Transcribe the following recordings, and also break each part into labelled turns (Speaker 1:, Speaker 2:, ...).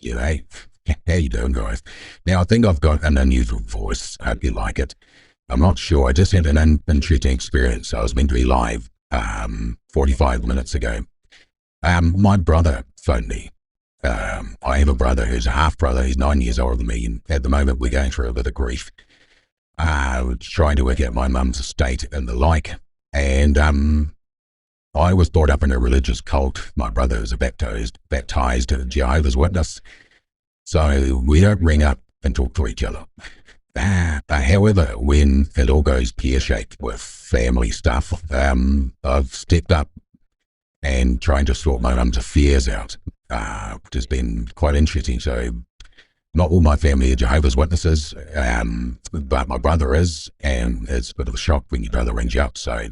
Speaker 1: Yeah, hey, how you doing, guys? Now, I think I've got an unusual voice. I hope you like it. I'm not sure. I just had an interesting experience. I was meant to be live 45 minutes ago. My brother phoned me. I have a brother who's a half brother. He's 9 years older than me. And at the moment, we're going through a bit of grief. Trying to work out my mum's estate and the like. And I was brought up in a religious cult. My brother is a baptized Jehovah's Witness. So we don't ring up and talk to each other. However, when it all goes pear-shaped with family stuff, I've stepped up and trying to sort my mum's affairs out, which has been quite interesting. So not all my family are Jehovah's Witnesses, but my brother is, and it's a bit of a shock when your brother rings you up. So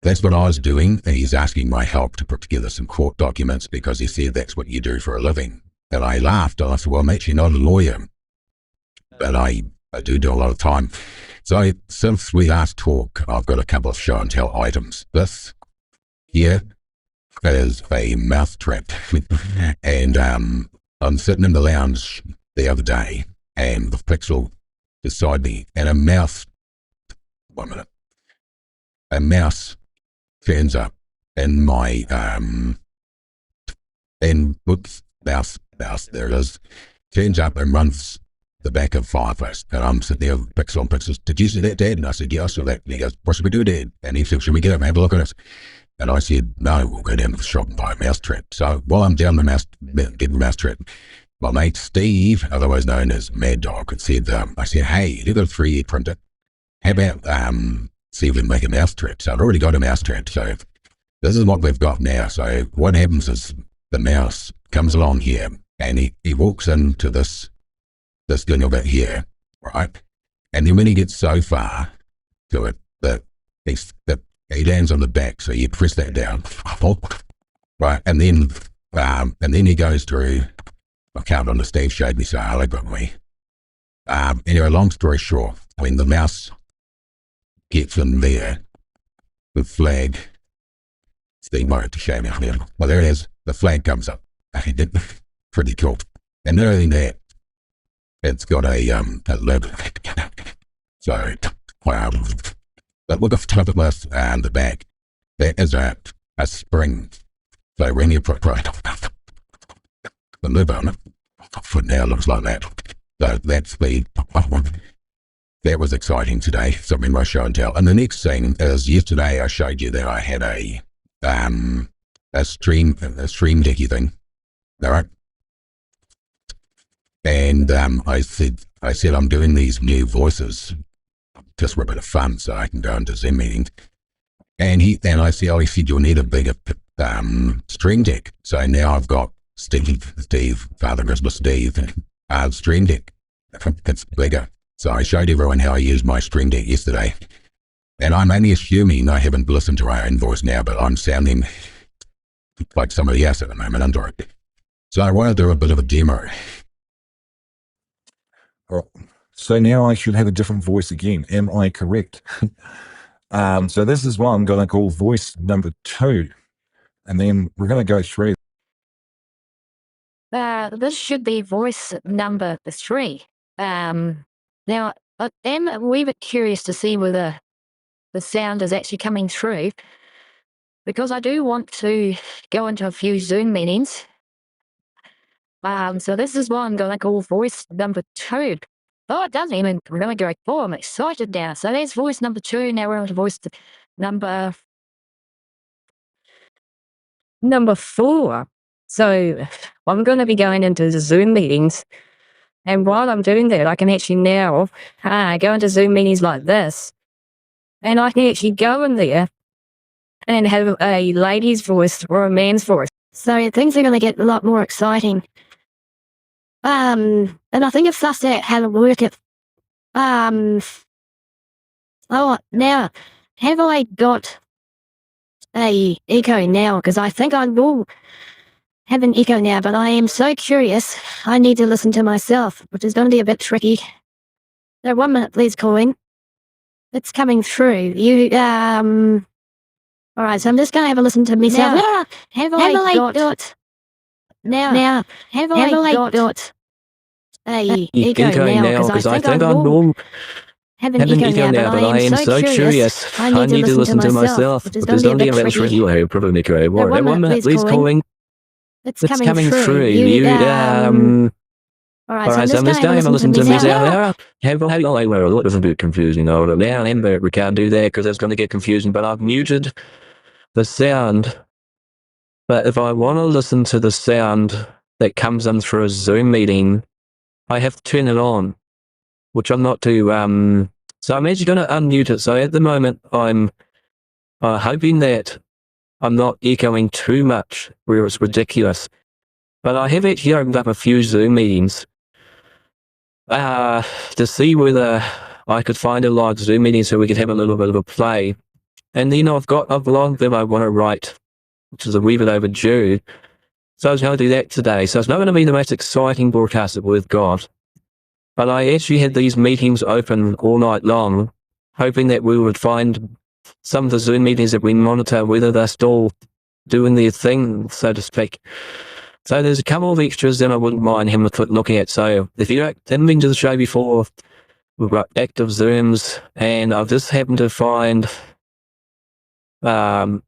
Speaker 1: that's what I was doing. He's asking my help to put together some court documents because he said that's what you do for a living. And I laughed. I said, well, I'm actually not a lawyer, but I do a lot of time. So since we last talked, I've got a couple of show and tell items. This here is a mouse trap. And I'm sitting in the lounge the other day and the pixel beside me and a mouse turns up in my, and whoops, mouse, there it is, turns up and runs the back of Fireplace. And I'm sitting there, pixel on pixels, did you see that, Dad? And I said, yeah, I saw that. And he goes, what should we do, Dad? And he said, should we get up and have a look at it? And I said, no, we'll go down to the shop and buy a mousetrap. So while I'm down getting the mousetrap, my mate Steve, otherwise known as Mad Dog, said, I said, hey, you've got a 3D printer. How about see if we can make a mousetrap? So I've already got a mousetrap. So this is what we've got now. So what happens is the mouse comes along here and he walks into this thing over here, right? And then when he gets so far to it that he lands on the back, so you press that down, right? And then he goes through. I can't understand. Showed me so eloquently. Anyway, long story short, when the mouse gets in there, the flag. Steve might have to show me. Well, there it is. The flag comes up. Pretty cool. And not only that, it's got a lid. So, wow. But look at the top of this and the back. That is a spring. So when you put the lid on it, for now looks like that. So that's that was exciting today. Something my show and tell. And the next thing is yesterday I showed you that I had a stream decky thing. All right. And I said I'm doing these new voices just for a bit of fun, so I can go into Zoom meetings. And he said you'll need a bigger stream deck. So now I've got Steve, Father Christmas Steve, stream deck. It's bigger. So I showed everyone how I used my stream deck yesterday. And I'm only assuming I haven't listened to my own voice now, but I'm sounding like somebody else at the moment under it. So I want to do a bit of a demo.
Speaker 2: All right. So now I should have a different voice again. Am I correct? So this is what I'm going to call voice number 2. And then we're going to go through.
Speaker 3: This should be voice number 3. Now, I am a wee bit curious to see whether the sound is actually coming through, because I do want to go into a few Zoom meetings. So this is what I'm going to call voice number 2. Oh, it doesn't even really go. Oh, I'm excited now. So there's voice number 2. Now we're on to voice number 4. So I'm going to be going into the Zoom meetings. And while I'm doing that, I can actually now go into Zoom meetings like this. And I can actually go in there and have a lady's voice or a man's voice. So things are going to get a lot more exciting. And I think it's just that how to work it. Oh, now, have I got a echo now? Because I think I will have an echo now, but I am so curious. I need to listen to myself, which is going to be a bit tricky. So 1 minute, please, Colin. It's coming through. All right, so I'm just going to have a listen to myself. Now, have I got Now, have I got a echo now? Because I think I will have an echo now, but I am so curious. I need to listen to myself, which is going to be a bit tricky. One minute, please calling. It's coming through. Alright, so I'm just going to listen to me now.
Speaker 4: Well, a little bit confusing over there, but we can't do that because it's going to get confusing. But I've muted the sound. But if I want to listen to the sound that comes in through a Zoom meeting, I have to turn it on, which I'm not too. So I'm actually going to unmute it. So at the moment, I'm hoping that I'm not echoing too much where it's ridiculous. But I have actually opened up a few Zoom meetings to see whether I could find a live Zoom meeting so we could have a little bit of a play. And then I've got a blog that I want to write, which is a wee bit overdue. So I was going to do that today. So it's not going to be the most exciting broadcast that we've got. But I actually had these meetings open all night long, hoping that we would find some of the Zoom meetings that we monitor, whether they're still doing their thing, so to speak. So there's a couple of extras that I wouldn't mind having a quick look at. So if you haven't been to the show before, we've got active Zooms, and I've just happened to find, let's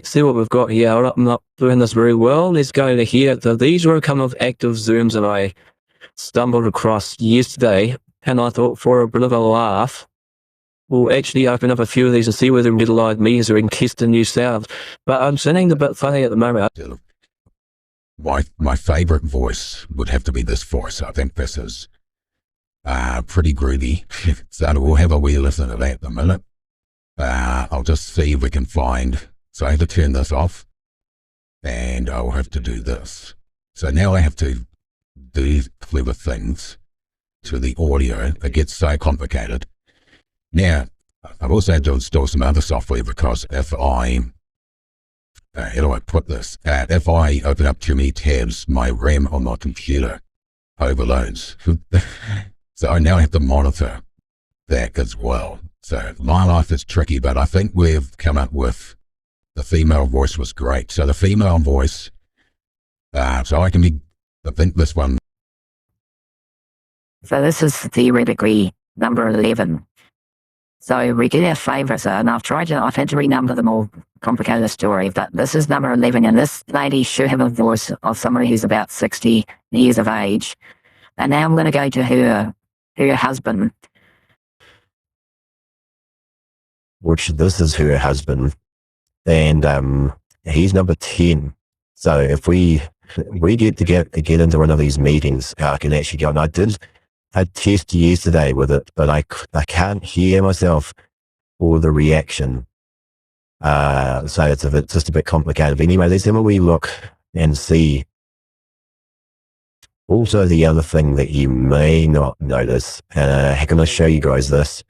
Speaker 4: see what we've got here. I'm not doing this very well. Let's go to here. So these were a couple of active Zooms that I stumbled across yesterday, and I thought for a bit of a laugh, we'll actually open up a few of these and see whether we can get a live meeting so we can test the new sounds. But I'm sounding a bit funny at the moment.
Speaker 1: My favorite voice would have to be this voice. I think this is pretty groovy. So we'll have a wee listen to that in a minute. I'll just see if we can find. So I have to turn this off, and I'll have to do this. So now I have to do clever things to the audio. It gets so complicated. Now, I've also had to install some other software because if I how do I put this? If I open up too many tabs, my RAM on my computer overloads. So I now have to monitor that as well. So my life is tricky, but I think we've come up with the female voice was great. So the female voice, so I think this one.
Speaker 3: So this is theoretically number 11. So we get our favourites, and I've had to renumber them all, complicate the story, but this is number 11, and this lady should have a voice of somebody who's about 60 years of age. And now I'm going to go to her husband.
Speaker 4: Which this is her husband, and he's number 10. So if we get to get into one of these meetings, I can actually go, and I did a test yesterday with it, but I can't hear myself or the reaction. So it's just a bit complicated. But anyway, let's have a wee look and see. Also, the other thing that you may not notice, how can I show you guys this?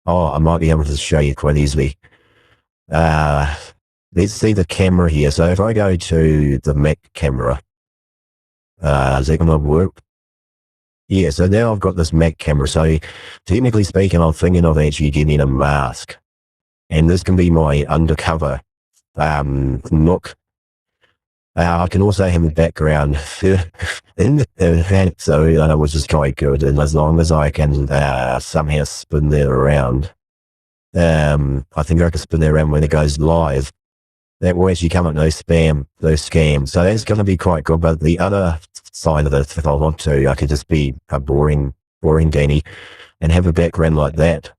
Speaker 4: Oh, I might be able to show you quite easily. Let's see the camera here. So if I go to the Mac camera, is that going to work? Yeah, so now I've got this Mac camera. So technically speaking, I'm thinking of actually getting a mask. And this can be my undercover look. I can also have a background in the so which is quite good. And as long as I can somehow spin that around, I think I can spin that around when it goes live. That will actually come up no scams. So that's going to be quite good. But the other side of it, if I want to, I could just be a boring Danny and have a background like that.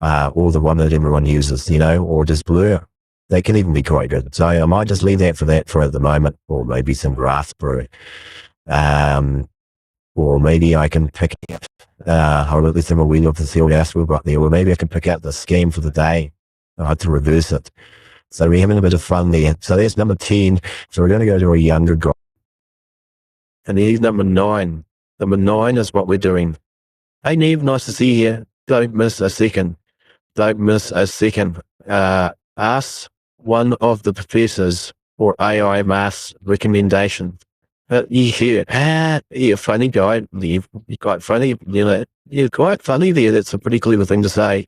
Speaker 4: Or the one that everyone uses, or just blur. They can even be quite good. So I might just leave that for at the moment, or maybe some raspberry. Or maybe I can pick up, or at least have a wheel up to see what else we've got there. Or maybe I can pick out the scheme for the day. I had to reverse it. So we're having a bit of fun there. So there's number 10. So we're going to go to a younger guy. And here's number 9. Number 9 is what we're doing. Hey, Neve, nice to see you here. Don't miss a second. Don't miss a second. Ask one of the professors for AI maths recommendation. You're funny guy, Neve. You're quite funny. You're quite funny there. That's a pretty clever thing to say.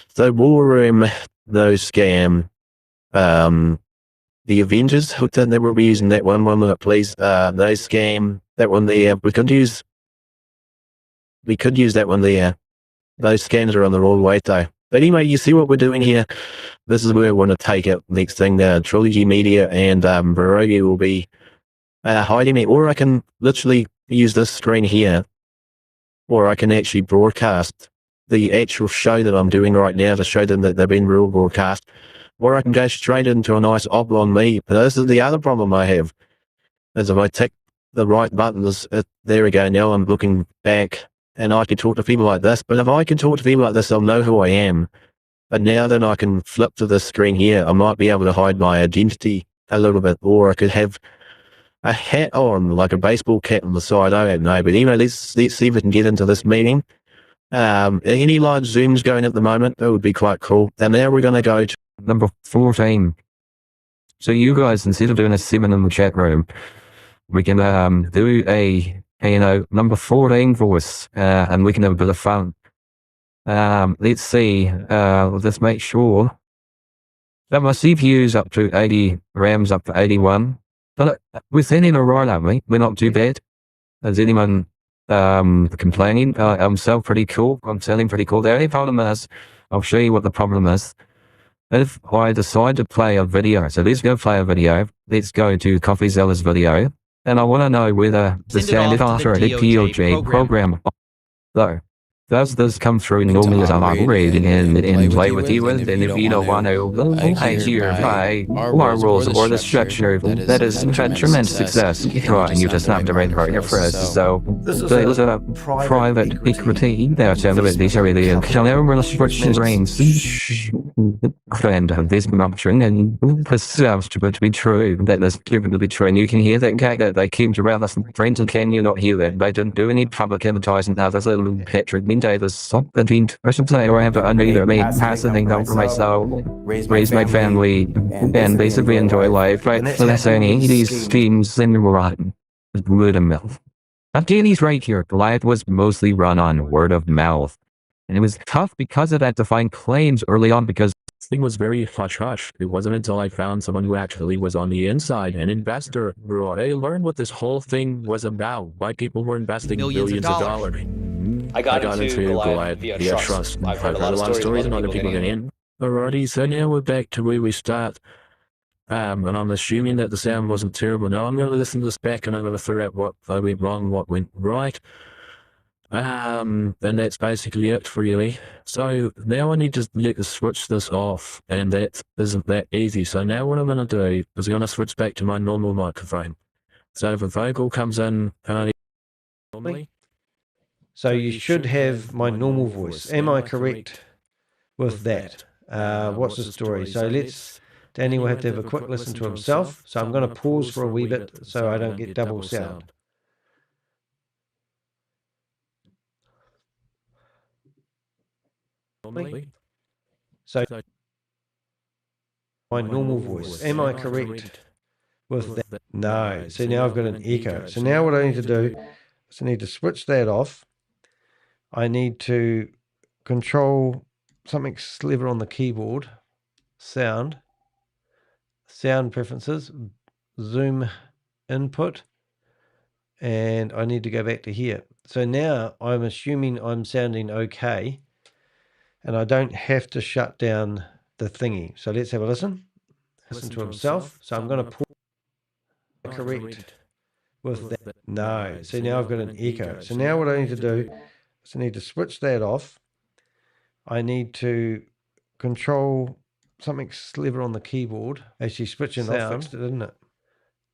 Speaker 4: So war room, no scam. the Avengers hooked in. They will be using that one minute, please. No scam. That one there. We could use that one there. Those scams are on the wrong way though. But anyway, you see what we're doing here. This is where I want to take it. Next thing, Trilogy Media and Barogi will be hiding it. Or I can literally use this screen here. Or I can actually broadcast the actual show that I'm doing right now to show them that they've been real broadcast. Or I can go straight into a nice op on me. But this is the other problem I have. Is if I tick the right buttons, there we go. Now I'm looking back and I can talk to people like this. But if I can talk to people like this, they'll know who I am. But now then I can flip to this screen here. I might be able to hide my identity a little bit. Or I could have a hat on, like a baseball cap on the side. I don't know. But anyway, let's see if we can get into this meeting. Any live Zooms going at the moment? That would be quite cool. And now we're going to go to
Speaker 5: number 14. So you guys, instead of doing a 7 in the chat room, we can do a number 14 voice, and we can have a bit of fun. Let's see. Let's make sure that my CPU's up to 80, RAM's up to 81. But we're sending a right, aren't we? We're not too bad. Is anyone complaining? I'm selling pretty cool. The only problem is, I'll show you what the problem is. If I decide to play a video, so let's go play a video. Let's go to CoffeeZella's video. And I want to know whether the standard after a PLG program. So, does this come through normally as I'm reading and play with you? And if you don't want to, I hear by our rules or the structure, that is a tremendous success. And you just have to read for your first. So, there's a private equity that's these are really never switch brains. Friend of this option, and this sounds to be true. That is given to be true. And you can hear that guy that they came around us. Friends, and can you not hear that? They didn't do any public advertising. Now, there's a little Patrick there's something I should say, or I have to under me passing down for myself, raise my family, and basically enjoy life. Right? So that's any these schemes in the rotten word of mouth. Now, Danny's right here. Goliath was mostly run on word of mouth, and it was tough because of that to find claims early on because this thing was very hush-hush. It wasn't until I found someone who actually was on the inside, an investor, where I learned what this whole thing was about, why people were investing billions of dollars.
Speaker 6: I got into Goliath via trust. I've heard a lot of stories and other people getting in.
Speaker 5: Alrighty, so now we're back to where we start. And I'm assuming that the sound wasn't terrible. Now I'm going to listen to this back and I'm going to figure out what went wrong, what went right. And that's basically it really. So now I need to switch this off, and that isn't that easy. So now what I'm going to do is I'm going to switch back to my normal microphone. So if a vocal comes in, normally.
Speaker 7: So you should have my normal voice. Am I correct with that? What's the story? So Danny will have to have a quick listen to himself. So I'm going to pause for a wee bit so I don't get double sound. So my normal voice. Am I correct with that? No. So now I've got an echo. So now what I need to do is I need to switch that off. I need to control something clever on the keyboard. Sound preferences, zoom input, and I need to go back to here. So now I'm assuming I'm sounding okay, and I don't have to shut down the thingy. So let's have a listen. Listen to himself. So I'm going to pause. Correct with that. No. So now I've got an echo. So now what I need to do is I need to switch that off. I need to control something clever on the keyboard. Actually switching sound, fixed it, didn't it?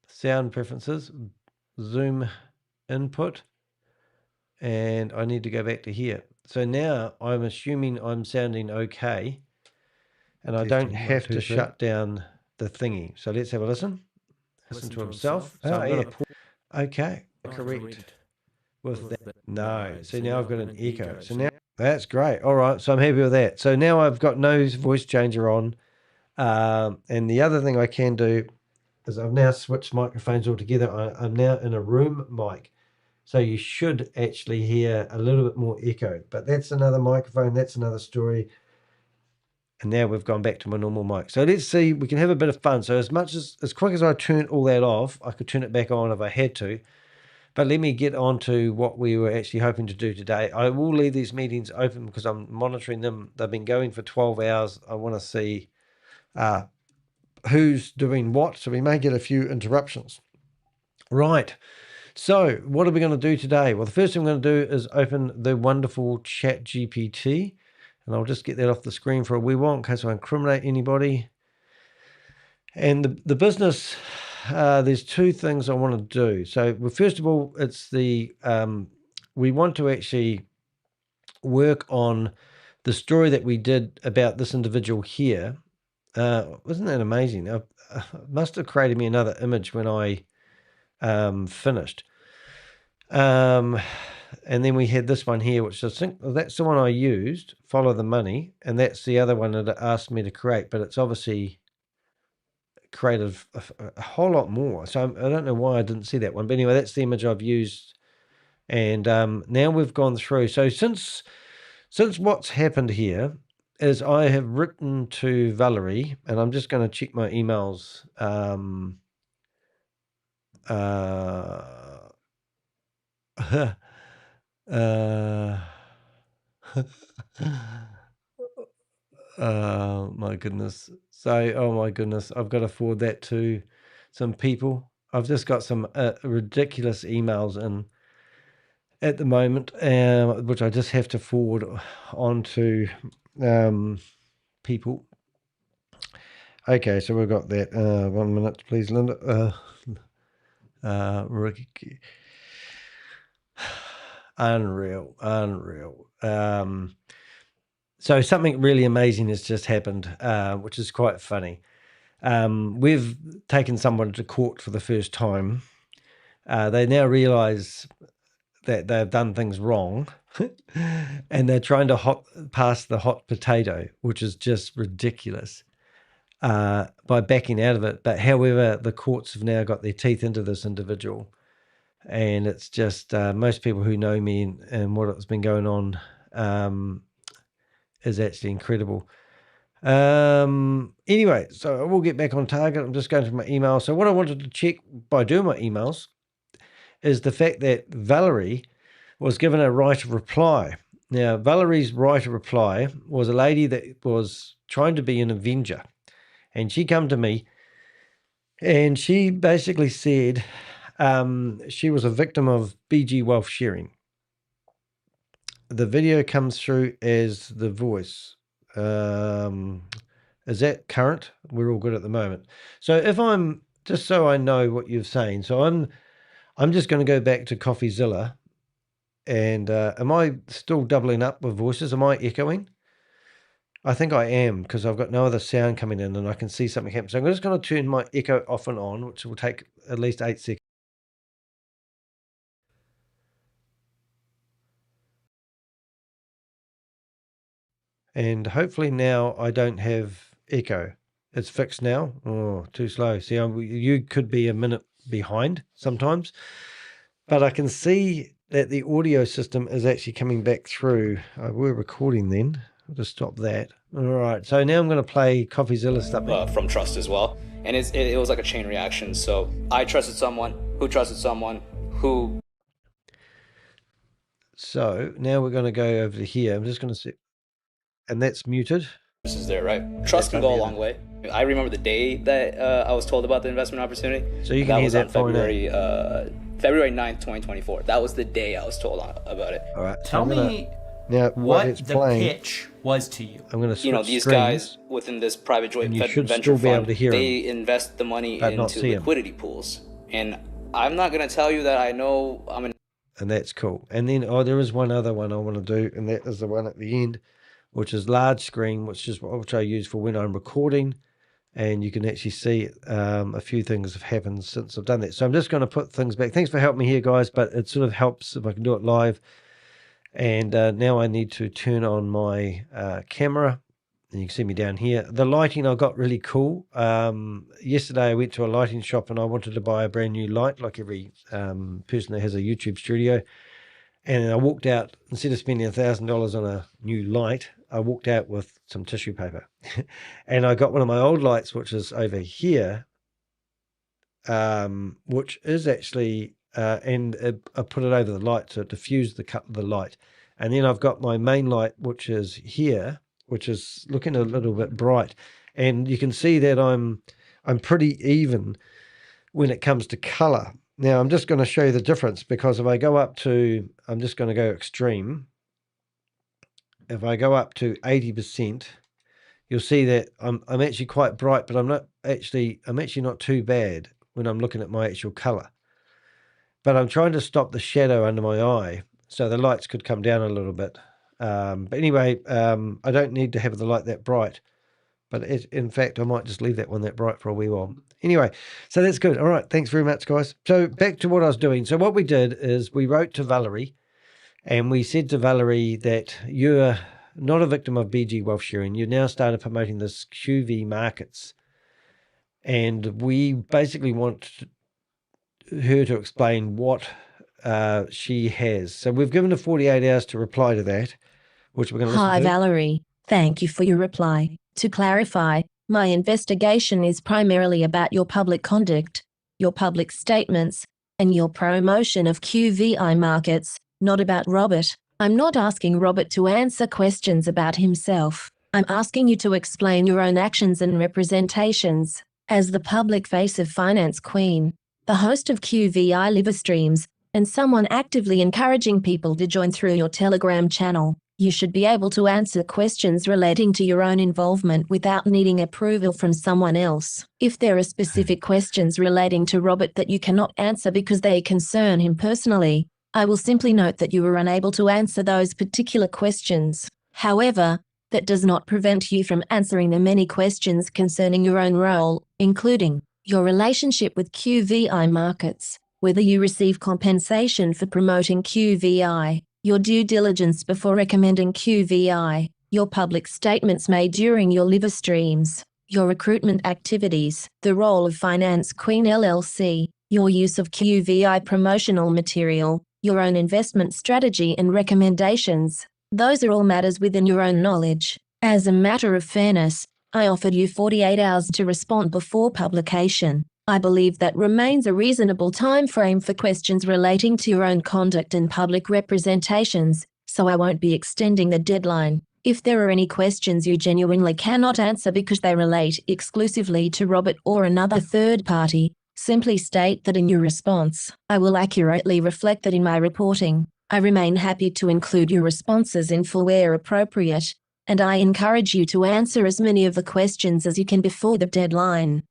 Speaker 7: Sound preferences, zoom input, and I need to go back to here. So now I'm assuming I'm sounding okay, and I don't have to shut down the thingy. So let's have a listen. Listen to himself. So I'm going to pause. Okay, correct with that. No. So now I've got an echo. So now that's great. All right. So I'm happy with that. So now I've got no voice changer on. And the other thing I can do is I've now switched microphones altogether. I'm now in a room mic. So you should actually hear a little bit more echo. But that's another microphone. That's another story. And now we've gone back to my normal mic. So let's see, we can have a bit of fun. So as quick as I turn all that off, I could turn it back on if I had to. But let me get on to what we were actually hoping to do today. I will leave these meetings open because I'm monitoring them. They've been going for 12 hours. I want to see who's doing what. So we may get a few interruptions. Right. So what are we going to do today? Well, the first thing I'm going to do is open the wonderful Chat GPT. And I'll just get that off the screen for a wee while in case I incriminate anybody. And the business, there's two things I want to do. So well, first of all, it's the we want to actually work on the story that we did about this individual here. Wasn't that amazing? It must have created me another image when I finished. And then we had this one here, which I think that's the one I used, Follow the Money. And that's the other one that it asked me to create, but it's obviously created a whole lot more. So I don't know why I didn't see that one. But anyway, that's the image I've used. And now we've gone through. So since what's happened here is I have written to Valerie, and I'm just going to check my emails. My goodness. So, oh my goodness, I've got to forward that to some people. I've just got some ridiculous emails in at the moment, which I just have to forward on to people. Okay, so we've got that. 1 minute, please, Linda. Unreal. So something really amazing has just happened, which is quite funny. We've taken someone to court for the first time. They now realize that they've done things wrong and they're trying to pass the hot potato, which is just ridiculous, by backing out of it. But however, the courts have now got their teeth into this individual. And it's just most people who know me and what has been going on is actually incredible. Anyway, so we'll get back on target. I'm just going through my email. So what I wanted to check by doing my emails is the fact that Valerie was given a right of reply. Now, Valerie's right of reply was a lady that was trying to be an Avenger. And she come to me and she basically said she was a victim of BG wealth sharing. The video comes through as the voice. Is that current? We're all good at the moment. So if I'm, just so I know what you're saying, so I'm just going to go back to CoffeeZilla. And am I still doubling up with voices? Am I echoing? I think I am, because I've got no other sound coming in and I can see something happen. So I'm just going to turn my echo off and on, which will take at least 8 seconds. And hopefully now I don't have echo. It's fixed now. Oh, too slow. See, you could be a minute behind sometimes, but I can see that the audio system is actually coming back through. We're recording then. I'll just stop that. All right. So now I'm going to play CoffeeZilla stuff.
Speaker 8: From trust as well. And it was like a chain reaction. So I trusted someone who trusted someone who.
Speaker 7: So now we're going to go over to here. I'm just going to see. And that's muted.
Speaker 8: This is there, right? Trust can go a long way. I remember the day that I was told about the investment opportunity.
Speaker 7: So you can hear that
Speaker 8: February 9th, 2024. That was the day I was told about it.
Speaker 7: All right.
Speaker 9: Tell me
Speaker 7: now
Speaker 9: what the pitch was to you.
Speaker 7: I'm going to switch
Speaker 8: these
Speaker 7: screens,
Speaker 8: guys within this private joint venture fund, they invest the money into liquidity pools. And I'm not going to tell you that I know
Speaker 7: and that's cool. And then, there is one other one I want to do, and that is the one at the end, which is large screen, which I use for when I'm recording. And you can actually see a few things have happened since I've done that. So I'm just going to put things back. Thanks for helping me here, guys, but it sort of helps if I can do it live. And now I need to turn on my camera. And you can see me down here. The lighting I got really cool. Yesterday I went to a lighting shop and I wanted to buy a brand new light, like every person that has a YouTube studio. And I walked out, instead of spending $1,000 on a new light, I walked out with some tissue paper and I got one of my old lights, which is over here, which is actually, I put it over the light to diffuse the cut of the light. And then I've got my main light, which is here, which is looking a little bit bright. And you can see that I'm pretty even when it comes to color. Now, I'm just going to show you the difference, because if I go up to, I'm just going to go extreme. If I go up to 80%, you'll see that I'm actually quite bright, but I'm actually not too bad when I'm looking at my actual color. But I'm trying to stop the shadow under my eye, so the lights could come down a little bit. But anyway, I don't need to have the light that bright. But in fact, I might just leave that one that bright for a wee while. Anyway, so that's good. All right, thanks very much, guys. So back to what I was doing. So what we did is we wrote to Valerie, and we said to Valerie that you're not a victim of BG wealth sharing. You now started promoting this QV Markets. And we basically want her to explain what she has. So we've given her 48 hours to reply to that, which we're going to listen to.
Speaker 10: Hi, Valerie. Thank you for your reply. To clarify, my investigation is primarily about your public conduct, your public statements, and your promotion of QVI Markets, not about Robert. I'm not asking Robert to answer questions about himself. I'm asking you to explain your own actions and representations. As the public face of Finance Queen, the host of QVI live streams, and someone actively encouraging people to join through your Telegram channel, you should be able to answer questions relating to your own involvement without needing approval from someone else. If there are specific questions relating to Robert that you cannot answer because they concern him personally, I will simply note that you were unable to answer those particular questions. However, that does not prevent you from answering the many questions concerning your own role, including your relationship with QVI Markets, whether you receive compensation for promoting QVI, your due diligence before recommending QVI, your public statements made during your live streams, your recruitment activities, the role of Finance Queen LLC, your use of QVI promotional material, your own investment strategy and recommendations. Those are all matters within your own knowledge. As a matter of fairness, I offered you 48 hours to respond before publication. I believe that remains a reasonable time frame for questions relating to your own conduct and public representations, so I won't be extending the deadline. If there are any questions you genuinely cannot answer because they relate exclusively to Robert or another third party, simply state that in your response. I will accurately reflect that in my reporting. I remain happy to include your responses in full where appropriate, and I encourage you to answer as many of the questions as you can before the deadline.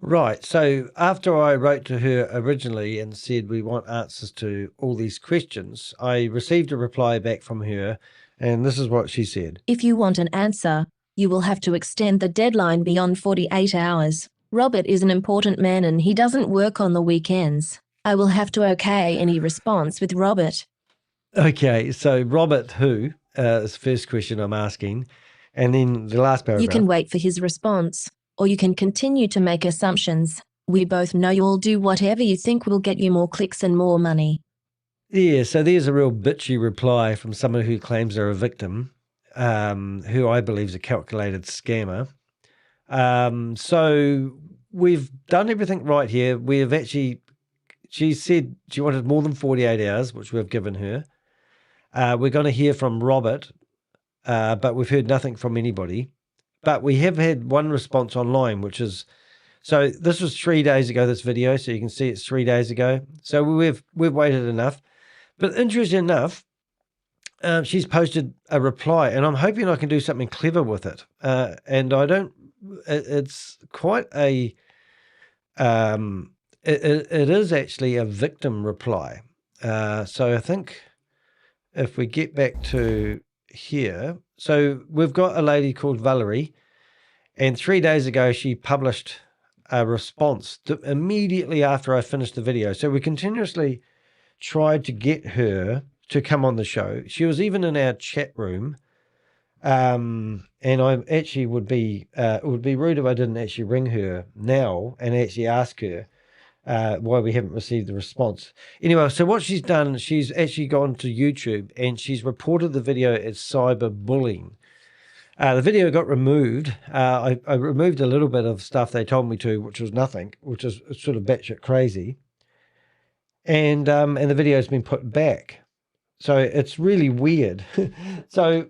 Speaker 7: Right. So after I wrote to her originally and said we want answers to all these questions, I received a reply back from her, and this is what she said.
Speaker 10: If you want an answer, you will have to extend the deadline beyond 48 hours. Robert is an important man and he doesn't work on the weekends. I will have to okay any response with Robert.
Speaker 7: Okay, so Robert who is the first question I'm asking, and then the last paragraph.
Speaker 10: You can wait for his response, or you can continue to make assumptions. We both know you'll do whatever you think will get you more clicks and more money.
Speaker 7: Yeah, so there's a real bitchy reply from someone who claims they're a victim, who I believe is a calculated scammer. So we've done everything right here. We have actually, she said she wanted more than 48 hours, which we've given her. We're going to hear from Robert, but we've heard nothing from anybody. But we have had one response online, which is, so this was 3 days ago, this video, so you can see it's 3 days ago. So we've waited enough. But interesting enough, she's posted a reply, and I'm hoping I can do something clever with it. And I don't, it's quite a, it is actually a victim reply. So I think if we get back to here, so we've got a lady called Valerie, and 3 days ago she published a response immediately after I finished the video. So we continuously tried to get her to come on the show. She was even in our chat room, and I actually would be it would be rude if I didn't actually ring her now and actually ask her why we haven't received the response. Anyway, so what she's actually gone to YouTube and she's reported the video as cyberbullying. The video got removed. I removed a little bit of stuff they told me to, which was nothing, which is sort of batshit crazy. And the video's been put back. So it's really weird. So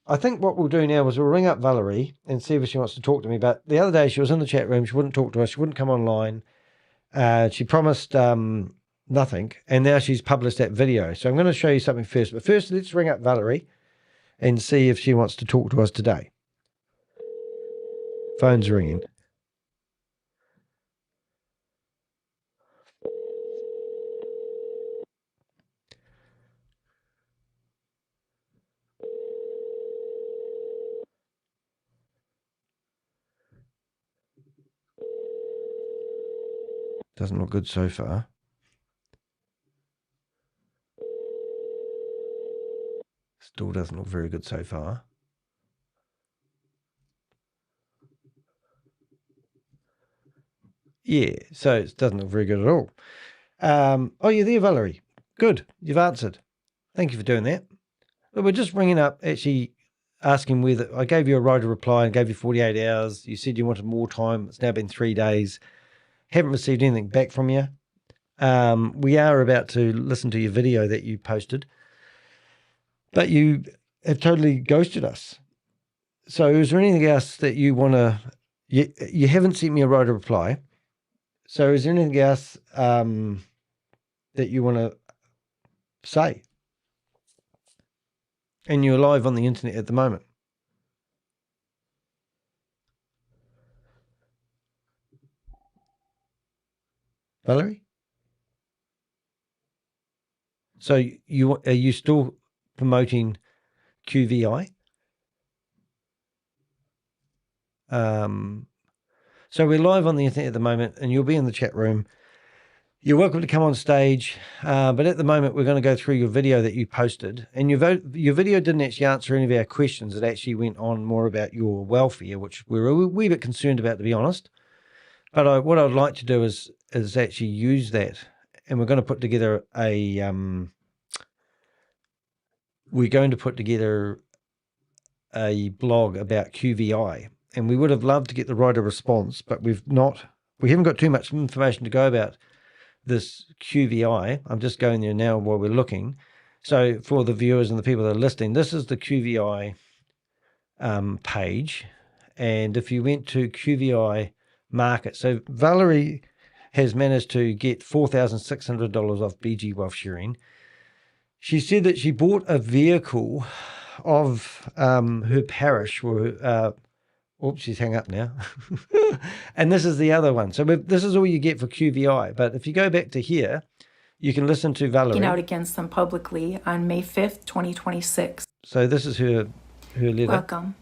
Speaker 7: I think what we'll do now is we'll ring up Valerie and see if she wants to talk to me. But the other day she was in the chat room. She wouldn't talk to us. She wouldn't come online. She promised nothing. And now she's published that video. So I'm going to show you something first. But first, let's ring up Valerie and see if she wants to talk to us today. Phone's ringing. Doesn't look good so far. Still doesn't look very good so far. Yeah, so it doesn't look very good at all. Oh, you're there, Valerie. Good, you've answered. Thank you for doing that. But we're just ringing up, actually asking whether, I gave you a right to reply and gave you 48 hours. You said you wanted more time. It's now been 3 days. Haven't received anything back from you. We are about to listen to your video that you posted, but you have totally ghosted us. So is there anything else that you want to, you haven't sent me a right to reply. So is there anything else that you want to say? And you're live on the internet at the moment. Valerie? So are you still promoting QVI? So we're live on the internet at the moment, and you'll be in the chat room. You're welcome to come on stage, but at the moment we're going to go through your video that you posted, and your video didn't actually answer any of our questions. It actually went on more about your welfare, which we're a wee bit concerned about, to be honest. But what I'd like to do is actually use that, and we're going to put together a blog about QVI, and we would have loved to get the writer response, but we haven't got too much information to go about this QVI. I'm just going there now while we're looking. So for the viewers and the people that are listening, this is the QVI page. And if you went to QVI Markets, so Valerie has managed to get $4,600 off BG Wealth Sharing. She said that she bought a vehicle of her parish, oops, she's hung up now. And this is the other one. So this is all you get for QVI. But if you go back to here, you can listen to Valerie.
Speaker 11: Speaking out against them publicly on May 5th, 2026.
Speaker 7: So this is her letter.
Speaker 11: Welcome.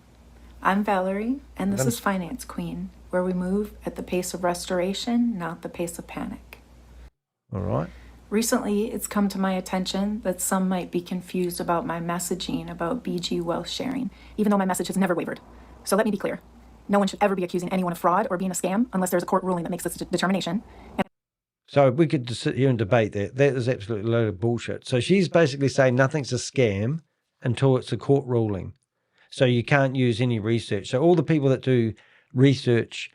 Speaker 11: I'm Valerie, and this is Finance Queen, where we move at the pace of restoration, not the pace of panic.
Speaker 7: All right.
Speaker 11: Recently, it's come to my attention that some might be confused about my messaging about BG Wealth Sharing, even though my message has never wavered. So let me be clear. No one should ever be accusing anyone of fraud or being a scam unless there's a court ruling that makes this determination.
Speaker 7: So we could just sit here and debate that. That is absolutely a load of bullshit. So she's basically saying nothing's a scam until it's a court ruling. So you can't use any research. So all the people that do research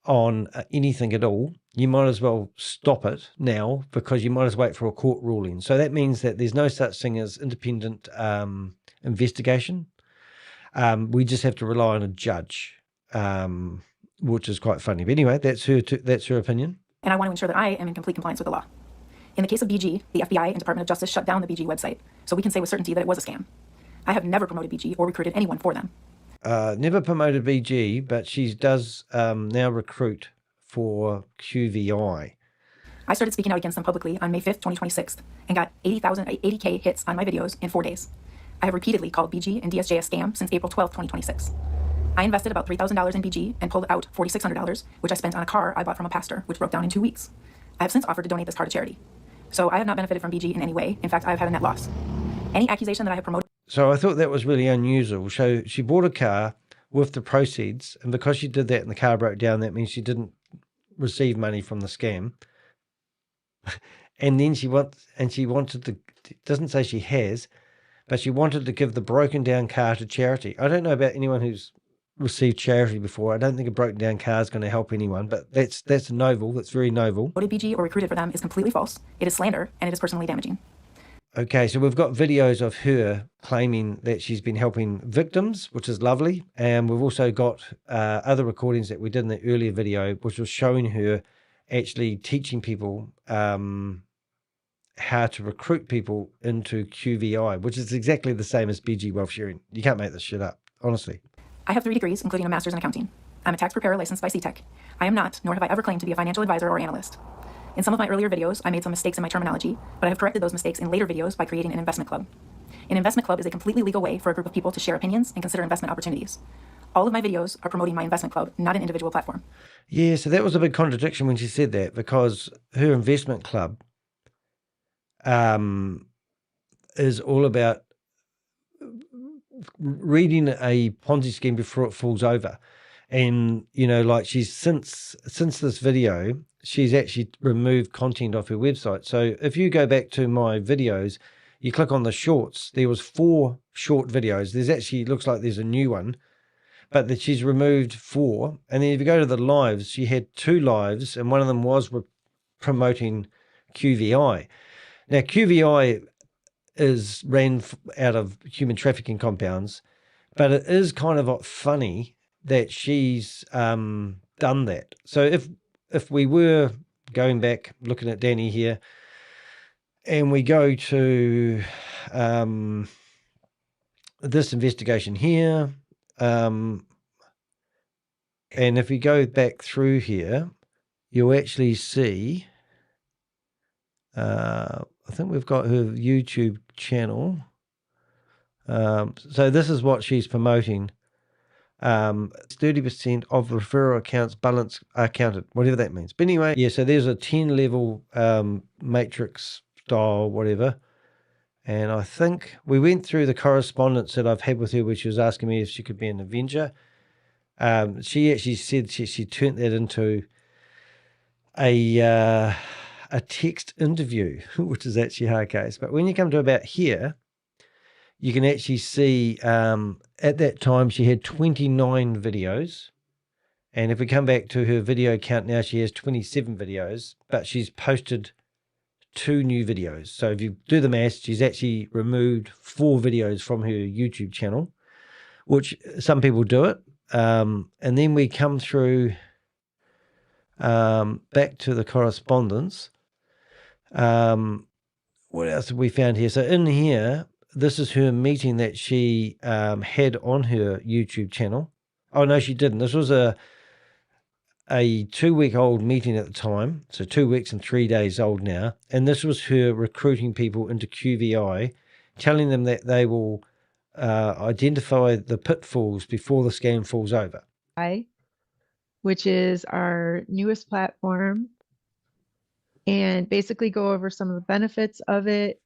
Speaker 7: on anything at all, you might as well stop it now, because you might as well wait for a court ruling. So that means that there's no such thing as independent investigation. We just have to rely on a judge, which is quite funny. But anyway, that's her opinion.
Speaker 11: And I want to ensure that I am in complete compliance with the law. In the case of BG, the FBI and Department of Justice shut down the BG website, so we can say with certainty that it was a scam. I have never promoted BG or recruited anyone for them.
Speaker 7: Never promoted BG, but she does now recruit for QVI.
Speaker 11: I started speaking out against them publicly on May 5th, 2026, and got 80K hits on my videos in 4 days. I have repeatedly called BG and DSJ a scam since April 12th, 2026. I invested about $3,000 in BG and pulled out $4,600, which I spent on a car I bought from a pastor, which broke down in 2 weeks. I have since offered to donate this car to charity. So I have not benefited from BG in any way. In fact, I have had a net loss. Any accusation that I have promoted...
Speaker 7: So I thought that was really unusual. So she bought a car with the proceeds, and because she did that and the car broke down, that means she didn't receive money from the scam. And then she wanted to, doesn't say she has, but she wanted to give the broken down car to charity. I don't know about anyone who's received charity before. I don't think a broken down car is going to help anyone, but that's noble. That's very noble.
Speaker 11: Voted BG or recruited for them is completely false. It is slander and it is personally damaging.
Speaker 7: Okay, so we've got videos of her claiming that she's been helping victims, which is lovely. And we've also got other recordings that we did in the earlier video, which was showing her actually teaching people how to recruit people into QVI, which is exactly the same as BG wealth sharing. You can't make this shit up, honestly.
Speaker 11: I have 3 degrees, including a master's in accounting. I'm a tax preparer licensed by CTEC. I am not, nor have I ever claimed to be a financial advisor or analyst. In some of my earlier videos, I made some mistakes in my terminology, but I have corrected those mistakes in later videos by creating an investment club. An investment club is a completely legal way for a group of people to share opinions and consider investment opportunities. All of my videos are promoting my investment club, not an individual platform.
Speaker 7: Yeah, so that was a big contradiction when she said that, because her investment club is all about reading a Ponzi scheme before it falls over. And, you know, like she's since this video, she's actually removed content off her website. So if you go back to my videos, you click on the shorts, there was 4 short videos. There's actually, looks like there's a new one, but that she's removed 4. And then if you go to the lives, she had 2 lives, and one of them was promoting QVI. Now, QVI is ran out of human trafficking compounds, but it is kind of funny that she's done that. So if we were going back, looking at Danny here, and we go to this investigation here, and if we go back through here, you'll actually see, I think we've got her YouTube channel. So this is what she's promoting. 30% of referral accounts balance are counted, whatever that means. But anyway, yeah, so there's a 10 level matrix style, whatever. And I think we went through the correspondence that I've had with her, where she was asking me if she could be an Avenger. She actually said she turned that into a text interview, which is actually her case. But when you come to about here, you can actually see at that time she had 29 videos. And if we come back to her video count now, she has 27 videos, but she's posted 2 new videos. So if you do the math, she's actually removed 4 videos from her YouTube channel, which some people do it. And then we come through back to the correspondence. What else have we found here? So in here, this is her meeting that she had on her YouTube channel. Oh, no, she didn't. This was a 2-week-old meeting at the time. So 2 weeks and 3 days old now. And this was her recruiting people into QVI, telling them that they will identify the pitfalls before the scam falls over.
Speaker 12: Which is our newest platform, and basically go over some of the benefits of it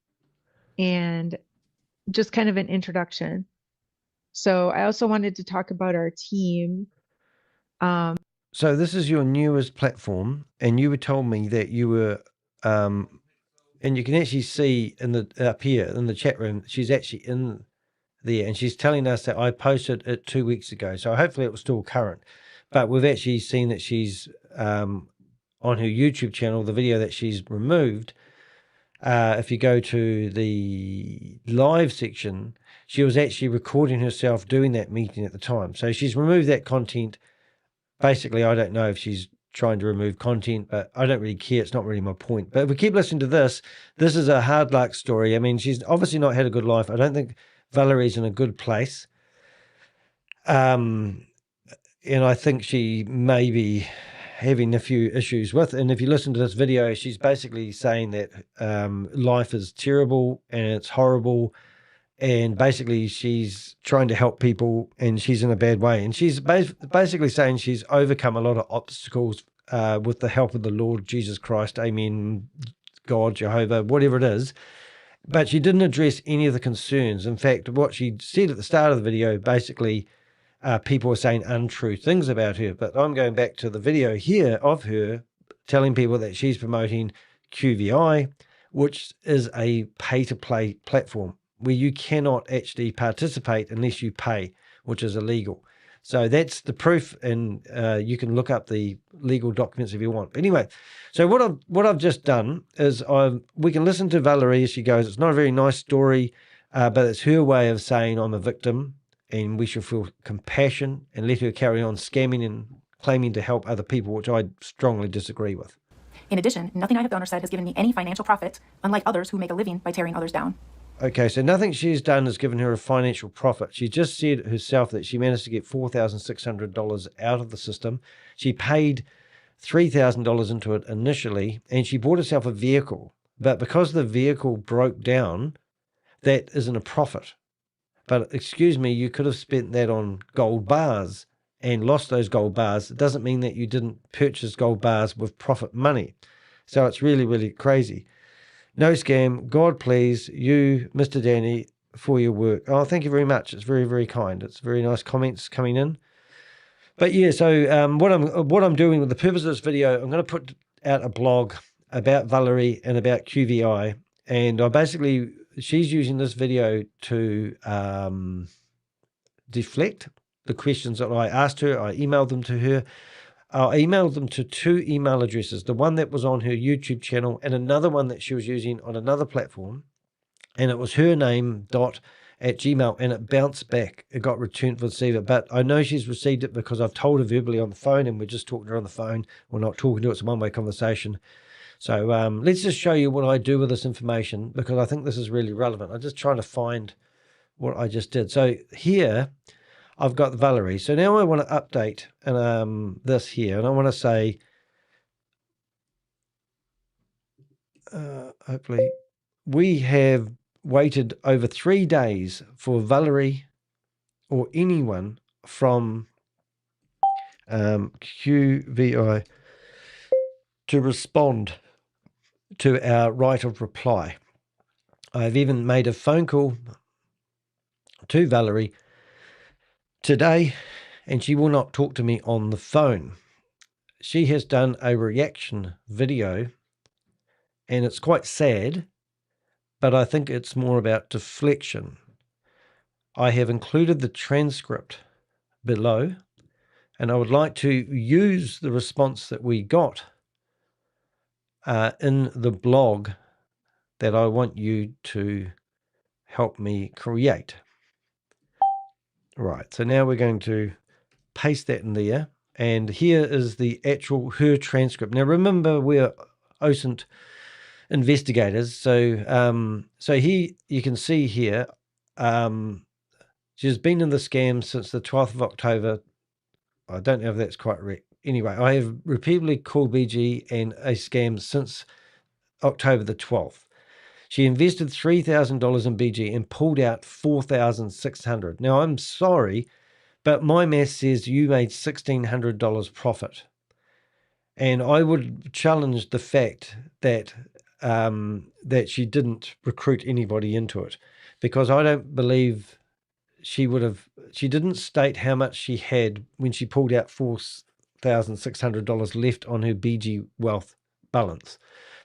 Speaker 12: and just kind of an introduction. So I also wanted to talk about our team.
Speaker 7: So this is your newest platform, and you were told me that you were, and you can actually see in the up here in the chat room, she's actually in there, and she's telling us that I posted it 2 weeks ago. So hopefully it was still current, but we've actually seen that she's on her YouTube channel, the video that she's removed. If you go to the live section, she was actually recording herself doing that meeting at the time. So she's removed that content. Basically, I don't know if she's trying to remove content, but I don't really care. It's not really my point. But if we keep listening to this, this is a hard luck story. I mean, she's obviously not had a good life. I don't think Valerie's in a good place. And I think she may be having a few issues with. And if you listen to this video, she's basically saying that life is terrible and it's horrible. And basically she's trying to help people and she's in a bad way. And she's basically saying she's overcome a lot of obstacles with the help of the Lord Jesus Christ. Amen. God, Jehovah, whatever it is. But she didn't address any of the concerns. In fact, what she said at the start of the video, basically, people were saying untrue things about her. But I'm going back to the video here of her telling people that she's promoting QVI, which is a pay-to-play platform. where you cannot actually participate unless you pay, which is illegal. So that's the proof, and you can look up the legal documents if you want. But anyway, so what I've just done is we can listen to Valerie as she goes. It's not a very nice story, but it's her way of saying I'm a victim, and we should feel compassion and let her carry on scamming and claiming to help other people, which I strongly disagree with.
Speaker 11: In addition, nothing I have done or said has given me any financial profit, unlike others who make a living by tearing others down.
Speaker 7: Okay, so nothing she's done has given her a financial profit. She just said herself that she managed to get $4,600 out of the system. She paid $3,000 into it initially, and she bought herself a vehicle. But because the vehicle broke down, that isn't a profit. But excuse me, you could have spent that on gold bars and lost those gold bars. It doesn't mean that you didn't purchase gold bars with profit money. So it's really, really crazy. No scam. God please you, Mr. Danny, for your work. Oh, thank you very much. It's very, very kind. It's very nice comments coming in. But yeah, so what I'm doing with the purpose of this video, I'm going to put out a blog about Valerie and about QVI, and she's using this video to deflect the questions that I asked her. I emailed them to her. I emailed them to 2 email addresses, the one that was on her YouTube channel and another one that she was using on another platform. And it was her name @gmail, and it bounced back. It got returned for receiver. But I know she's received it because I've told her verbally on the phone, and we're just talking to her on the phone. We're not talking to her. It's a one-way conversation. So let's just show you what I do with this information, because I think this is really relevant. I'm just trying to find what I just did. So here I've got Valerie. So now I want to update this here, and I want to say, hopefully, we have waited over 3 days for Valerie or anyone from QVI to respond to our right of reply. I've even made a phone call to Valerie today, and she will not talk to me on the phone. She has done a reaction video, and it's quite sad, but I think it's more about deflection. I have included the transcript below, and I would like to use the response that we got in the blog that I want you to help me create. Right, so now we're going to paste that in there, and here is the actual her transcript. Now remember, we're OSINT investigators, so here you can see here she's been in the scam since the 12th of October. I don't know if that's quite right. Anyway, I have repeatedly called BG and a scam since October the 12th. She invested $3,000 in BG and pulled out $4,600. Now, I'm sorry, but my math says you made $1,600 profit. And I would challenge the fact that that she didn't recruit anybody into it, because I don't believe she didn't state how much she had when she pulled out $4,600 left on her BG Wealth balance,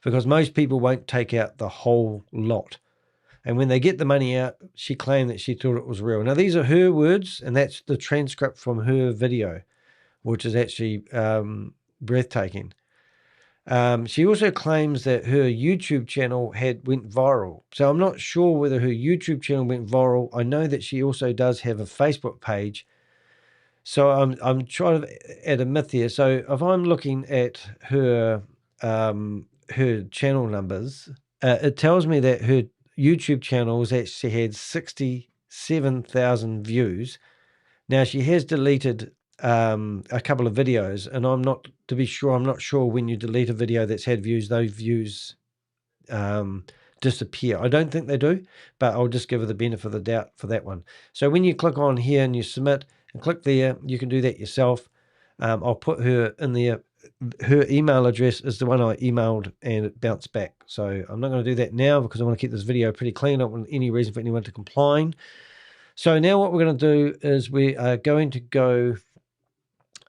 Speaker 7: because most people won't take out the whole lot. And when they get the money out, she claimed that she thought it was real. Now, these are her words, and that's the transcript from her video, which is actually breathtaking. She also claims that her YouTube channel went viral. So I'm not sure whether her YouTube channel went viral. I know that she also does have a Facebook page. So I'm trying to add a myth here. So if I'm looking at her channel numbers, it tells me that her YouTube channel has actually had 67,000 views. Now, she has deleted a couple of videos, and I'm not sure when you delete a video that's had views, those views disappear. I don't think they do, but I'll just give her the benefit of the doubt for that one. So when you click on here and you submit and click there, you can do that yourself. I'll put her in there. Her email address is the one I emailed, and it bounced back. So I'm not going to do that now, because I want to keep this video pretty clean. I don't want any reason for anyone to complain. So now what we're going to do is we are going to go,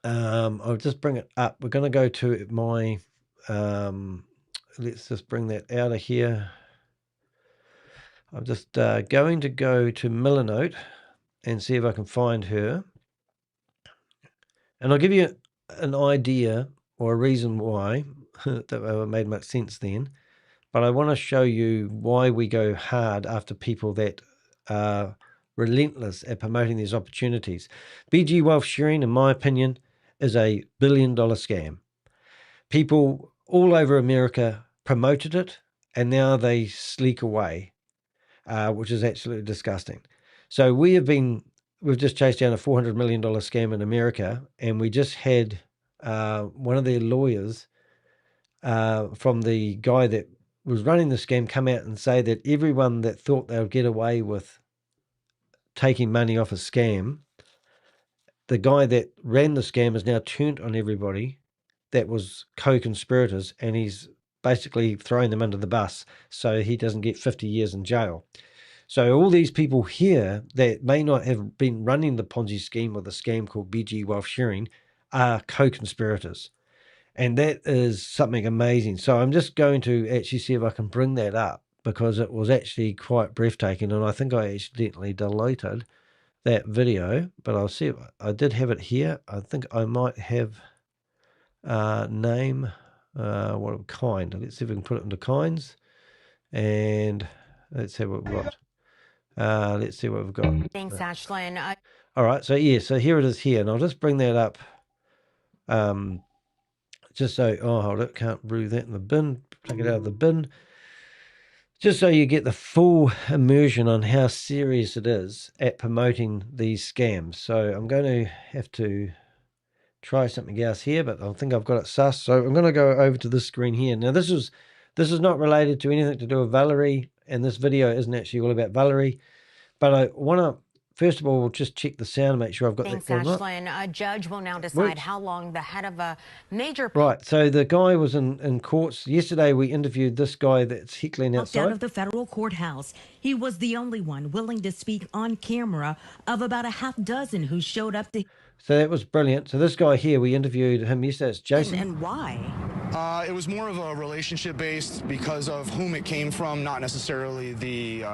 Speaker 7: I'll just bring it up. We're going to go to my, let's just bring that out of here. I'm just going to go to Millinote and see if I can find her. And I'll give you an idea or a reason why that made much sense then. But I want to show you why we go hard after people that are relentless at promoting these opportunities. BG Wealth Sharing, in my opinion, is a billion-dollar scam. People all over America promoted it, and now they sleek away, which is absolutely disgusting. So we've just chased down a $400 million scam in America, and we just had one of their lawyers from the guy that was running the scam come out and say that everyone that thought they would get away with taking money off a scam, the guy that ran the scam has now turned on everybody that was co-conspirators, and he's basically throwing them under the bus so he doesn't get 50 years in jail. So all these people here that may not have been running the Ponzi scheme or the scam called BG Wealth Sharing are co-conspirators. And that is something amazing. So I'm just going to actually see if I can bring that up, because it was actually quite breathtaking. And I think I accidentally deleted that video, but I'll see if I did have it here. I think I might have name, what kind. Let's see if we can put it into kinds. And let's see what we've got. Let's see what we've got.
Speaker 13: Thanks, Ashlyn.
Speaker 7: All right. So, yeah, so here it is here. And I'll just bring that up. Just so, hold it, can't brew that in the bin, take it out of the bin. Just so you get the full immersion on how serious it is at promoting these scams. So I'm going to have to try something else here, but I think I've got it sus. So I'm going to go over to this screen here. Now this is not related to anything to do with Valerie, and this video isn't actually all about Valerie, but I want to first of all just check the sound, make sure I've got
Speaker 13: Thanks,
Speaker 7: that.
Speaker 13: Ashlyn. A judge will now decide how long the head of a major...
Speaker 7: Right, so the guy was in courts. Yesterday we interviewed this guy that's heckling outside.
Speaker 14: Out of the federal courthouse. He was the only one willing to speak on camera of about a half dozen who showed up to...
Speaker 7: So that was brilliant. So this guy here, we interviewed him yesterday. It's Jason.
Speaker 14: And why?
Speaker 15: It was more of a relationship-based because of whom it came from, not necessarily the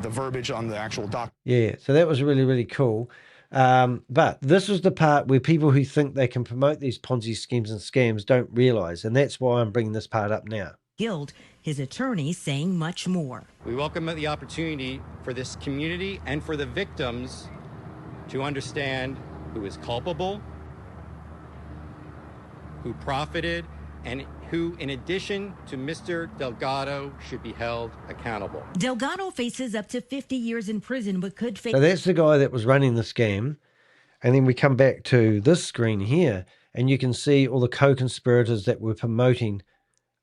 Speaker 15: verbiage on the actual doc.
Speaker 7: Yeah, so that was really, really cool. But this was the part where people who think they can promote these Ponzi schemes and scams don't realize, and that's why I'm bringing this part up now.
Speaker 14: Guild, his attorney saying much more.
Speaker 16: We welcome the opportunity for this community and for the victims to understand who is culpable, who profited, and who, in addition to Mr. Delgado, should be held accountable.
Speaker 14: Delgado faces up to 50 years in prison, but could face...
Speaker 7: So that's the guy that was running the scam. And then we come back to this screen here, and you can see all the co-conspirators that were promoting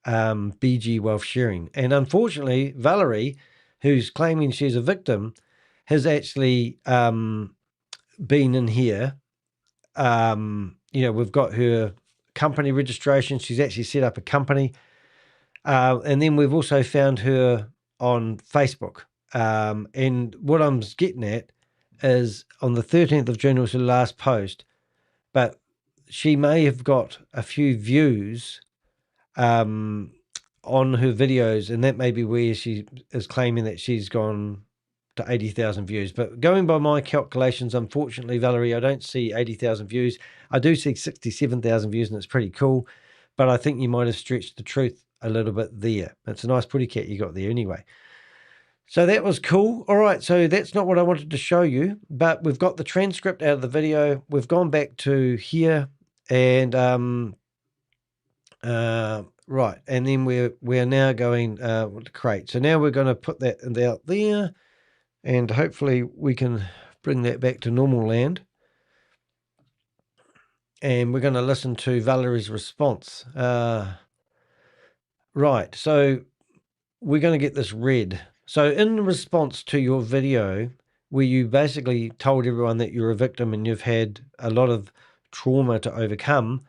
Speaker 7: BG Wealth Sharing. And unfortunately, Valerie, who's claiming she's a victim, has actually been in here. We've got her company registration. She's actually set up a company. And then we've also found her on Facebook. And what I'm getting at is on the 13th of June was her last post, but she may have got a few views on her videos, and that may be where she is claiming that she's gone to 80,000 views. But going by my calculations, unfortunately, Valerie, I don't see 80,000 views. I do see 67,000 views, and it's pretty cool. But I think you might have stretched the truth a little bit there. It's a nice pretty cat you got there anyway. So that was cool. All right, so that's not what I wanted to show you, but we've got the transcript out of the video. We've gone back to here, and right, and then we're now going to create. So now we're going to put that out there, and hopefully we can bring that back to normal land. And we're going to listen to Valerie's response. Right, so we're going to get this read. So in response to your video, where you basically told everyone that you're a victim and you've had a lot of trauma to overcome,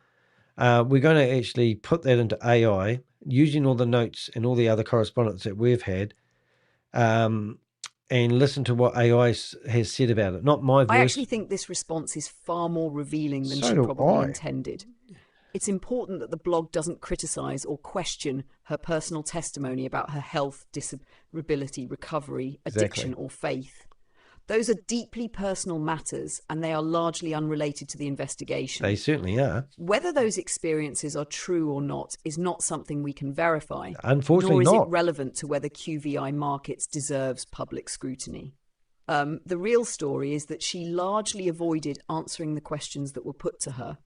Speaker 7: we're going to actually put that into AI using all the notes and all the other correspondence that we've had, and listen to what AI has said about it. Not my voice.
Speaker 17: I actually think this response is far more revealing than she probably intended. It's important that the blog doesn't criticize or question her personal testimony about her health, disability, recovery, addiction, or faith. Those are deeply personal matters, and they are largely unrelated to the investigation.
Speaker 7: They certainly are.
Speaker 17: Whether those experiences are true or not is not something we can verify.
Speaker 7: Unfortunately,
Speaker 17: nor is
Speaker 7: not.
Speaker 17: it relevant to whether QVI Markets deserves public scrutiny. The real story is that she largely avoided answering the questions that were put to her.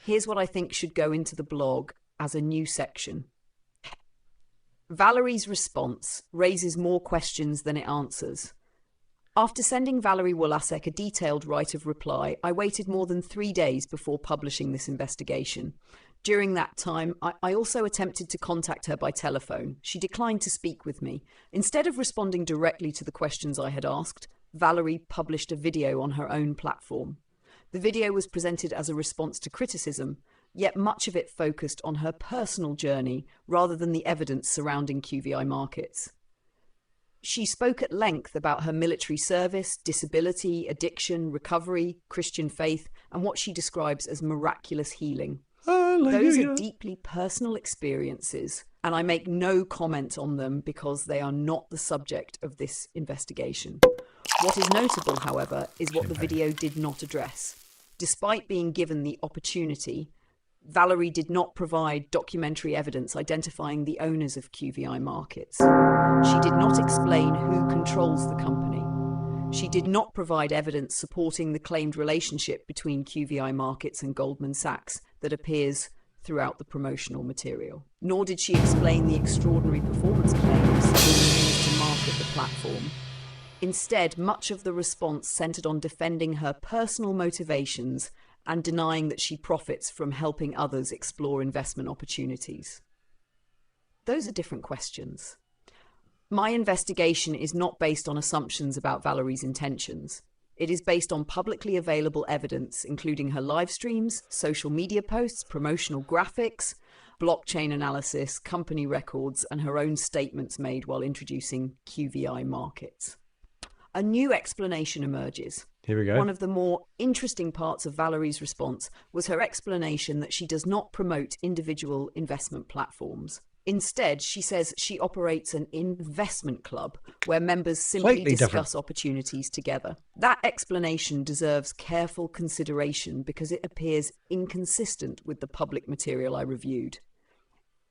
Speaker 17: Here's what I think should go into the blog as a new section. Valerie's response raises more questions than it answers. After sending Valerie Walasek a detailed right of reply, I waited more than 3 days before publishing this investigation. During that time, I also attempted to contact her by telephone. She declined to speak with me. Instead of responding directly to the questions I had asked, Valerie published a video on her own platform. The video was presented as a response to criticism, yet much of it focused on her personal journey rather than the evidence surrounding QVI Markets. She spoke at length about her military service, disability, addiction, recovery, Christian faith, and what she describes as miraculous healing. Those are deeply personal experiences, and I make no comment on them because they are not the subject of this investigation. What is notable, however, is what the video did not address. Despite being given the opportunity, Valerie did not provide documentary evidence identifying the owners of QVI Markets. She did not explain who controls the company. She did not provide evidence supporting the claimed relationship between QVI Markets and Goldman Sachs that appears throughout the promotional material. Nor did she explain the extraordinary performance claims being used to market the platform. Instead, much of the response centered on defending her personal motivations and denying that she profits from helping others explore investment opportunities. Those are different questions. My investigation is not based on assumptions about Valerie's intentions. It is based on publicly available evidence, including her live streams, social media posts, promotional graphics, blockchain analysis, company records, and her own statements made while introducing QVI Markets. A new explanation emerges.
Speaker 7: Here we go.
Speaker 17: One of the more interesting parts of Valerie's response was her explanation that she does not promote individual investment platforms. Instead, she says she operates an investment club where members simply discuss opportunities together. That explanation deserves careful consideration because it appears inconsistent with the public material I reviewed.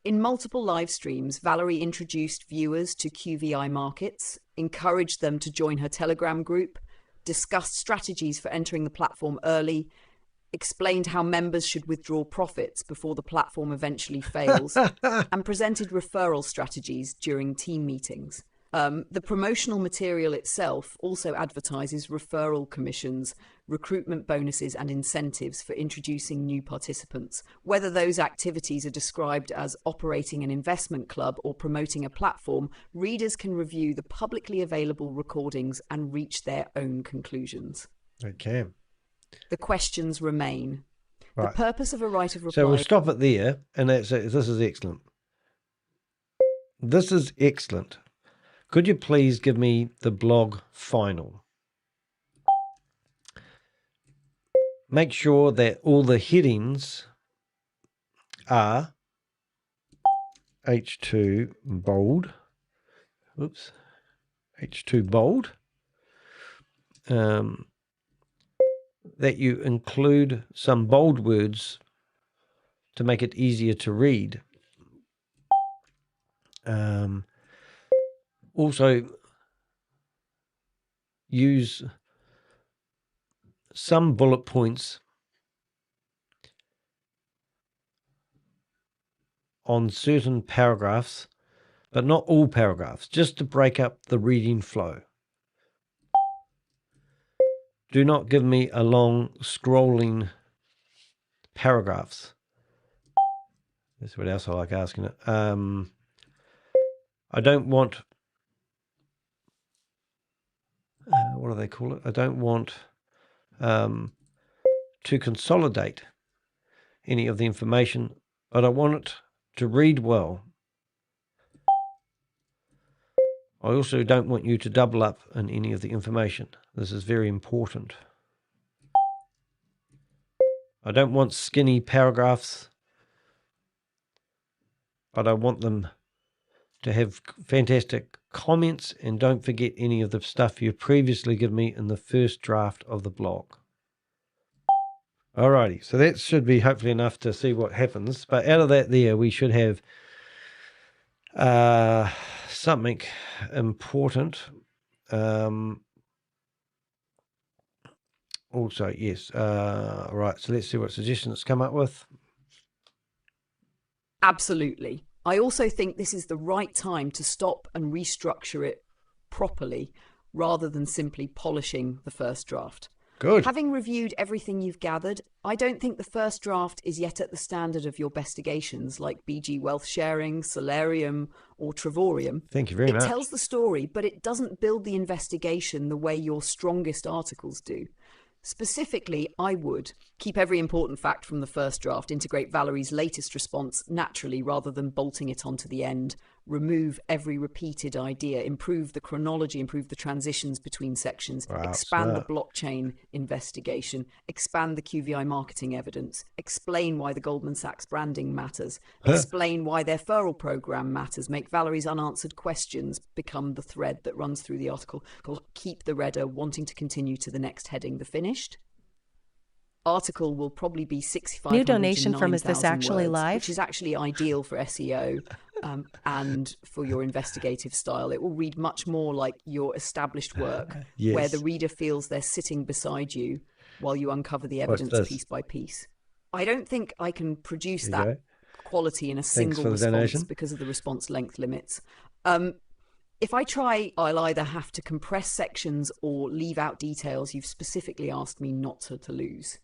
Speaker 17: In multiple live streams, Valerie introduced viewers to QVI Markets, encouraged them to join her Telegram group, discussed strategies for entering the platform early, explained how members should withdraw profits before the platform eventually fails, and presented referral strategies during team meetings. The promotional material itself also advertises referral commissions, recruitment bonuses, and incentives for introducing new participants. Whether those activities are described as operating an investment club or promoting a platform, readers can review the publicly available recordings and reach their own conclusions.
Speaker 7: Okay.
Speaker 17: The questions remain.
Speaker 7: Right.
Speaker 17: The purpose of a right of reply...
Speaker 7: So we'll stop it there, and this is excellent. This is excellent. Could you please give me the blog final? Make sure that all the headings are H2 bold. Oops. H2 bold. That you include some bold words to make it easier to read. Also, use some bullet points on certain paragraphs, but not all paragraphs, just to break up the reading flow. Do not give me a long scrolling paragraphs. That's what else I like asking it. I don't want, what do they call it? I don't want to consolidate any of the information, but I want it to read well. I also don't want you to double up on any of the information. This is very important. I don't want skinny paragraphs but I want them to have fantastic comments, and don't forget any of the stuff you've previously given me in the first draft of the blog. Alrighty, so that should be hopefully enough to see what happens. But out of that there, we should have something important. Also, yes. Right, so let's see what suggestions it's come up with.
Speaker 17: Absolutely. I also think this is the right time to stop and restructure it properly rather than simply polishing the first draft.
Speaker 7: Good.
Speaker 17: Having reviewed everything you've gathered, I don't think the first draft is yet at the standard of your investigations like BG Wealth Sharing, Solarium, or Trevorium.
Speaker 7: Thank you very much.
Speaker 17: It tells the story, but it doesn't build the investigation the way your strongest articles do. Specifically, I would keep every important fact from the first draft, integrate Valerie's latest response naturally rather than bolting it onto the end, remove every repeated idea, improve the chronology, improve the transitions between sections, expand the blockchain investigation, expand the QVI marketing evidence, explain why the Goldman Sachs branding matters, explain why their referral program matters, make Valerie's unanswered questions become the thread that runs through the article, keep the reader wanting to continue to the next heading, the finished. Article will probably be 6,500
Speaker 18: New donation from Is This Actually
Speaker 17: words,
Speaker 18: Live?
Speaker 17: which is actually ideal for SEO and for your investigative style. It will read much more like your established work, where the reader feels they're sitting beside you while you uncover the evidence piece by piece. I don't think I can produce that quality in a single response because of the response length limits. If I try, I'll either have to compress sections or leave out details you've specifically asked me not to lose.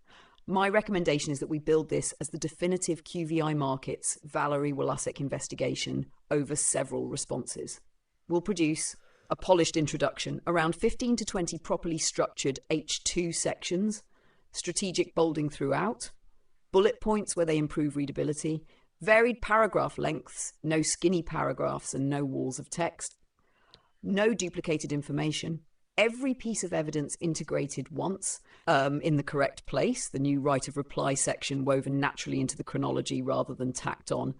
Speaker 17: My recommendation is that we build this as the definitive QVI Markets Valerie Walasek investigation over several responses. We'll produce a polished introduction, around 15 to 20 properly structured H2 sections, strategic bolding throughout, bullet points where they improve readability, varied paragraph lengths, no skinny paragraphs and no walls of text, no duplicated information, every piece of evidence integrated once in the correct place, the new right of reply section woven naturally into the chronology rather than tacked on,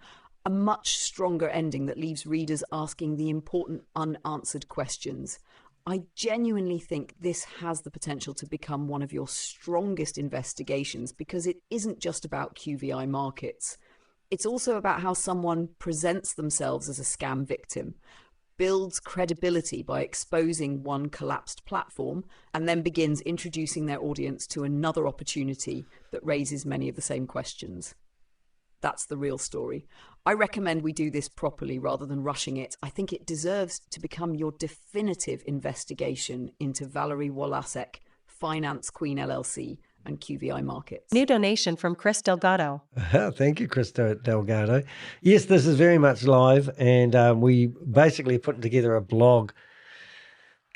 Speaker 17: a much stronger ending that leaves readers asking the important unanswered questions. I genuinely think this has the potential to become one of your strongest investigations because it isn't just about QVI Markets. It's also about how someone presents themselves as a scam victim, builds credibility by exposing one collapsed platform, and then begins introducing their audience to another opportunity that raises many of the same questions. That's the real story. I recommend we do this properly rather than rushing it. I think it deserves to become your definitive investigation into Valerie Walasek, Finance Queen LLC, and QVI Markets.
Speaker 18: New donation from Chris Delgado.
Speaker 7: Thank you, Chris Delgado. Yes, this is very much live, and we basically put together a blog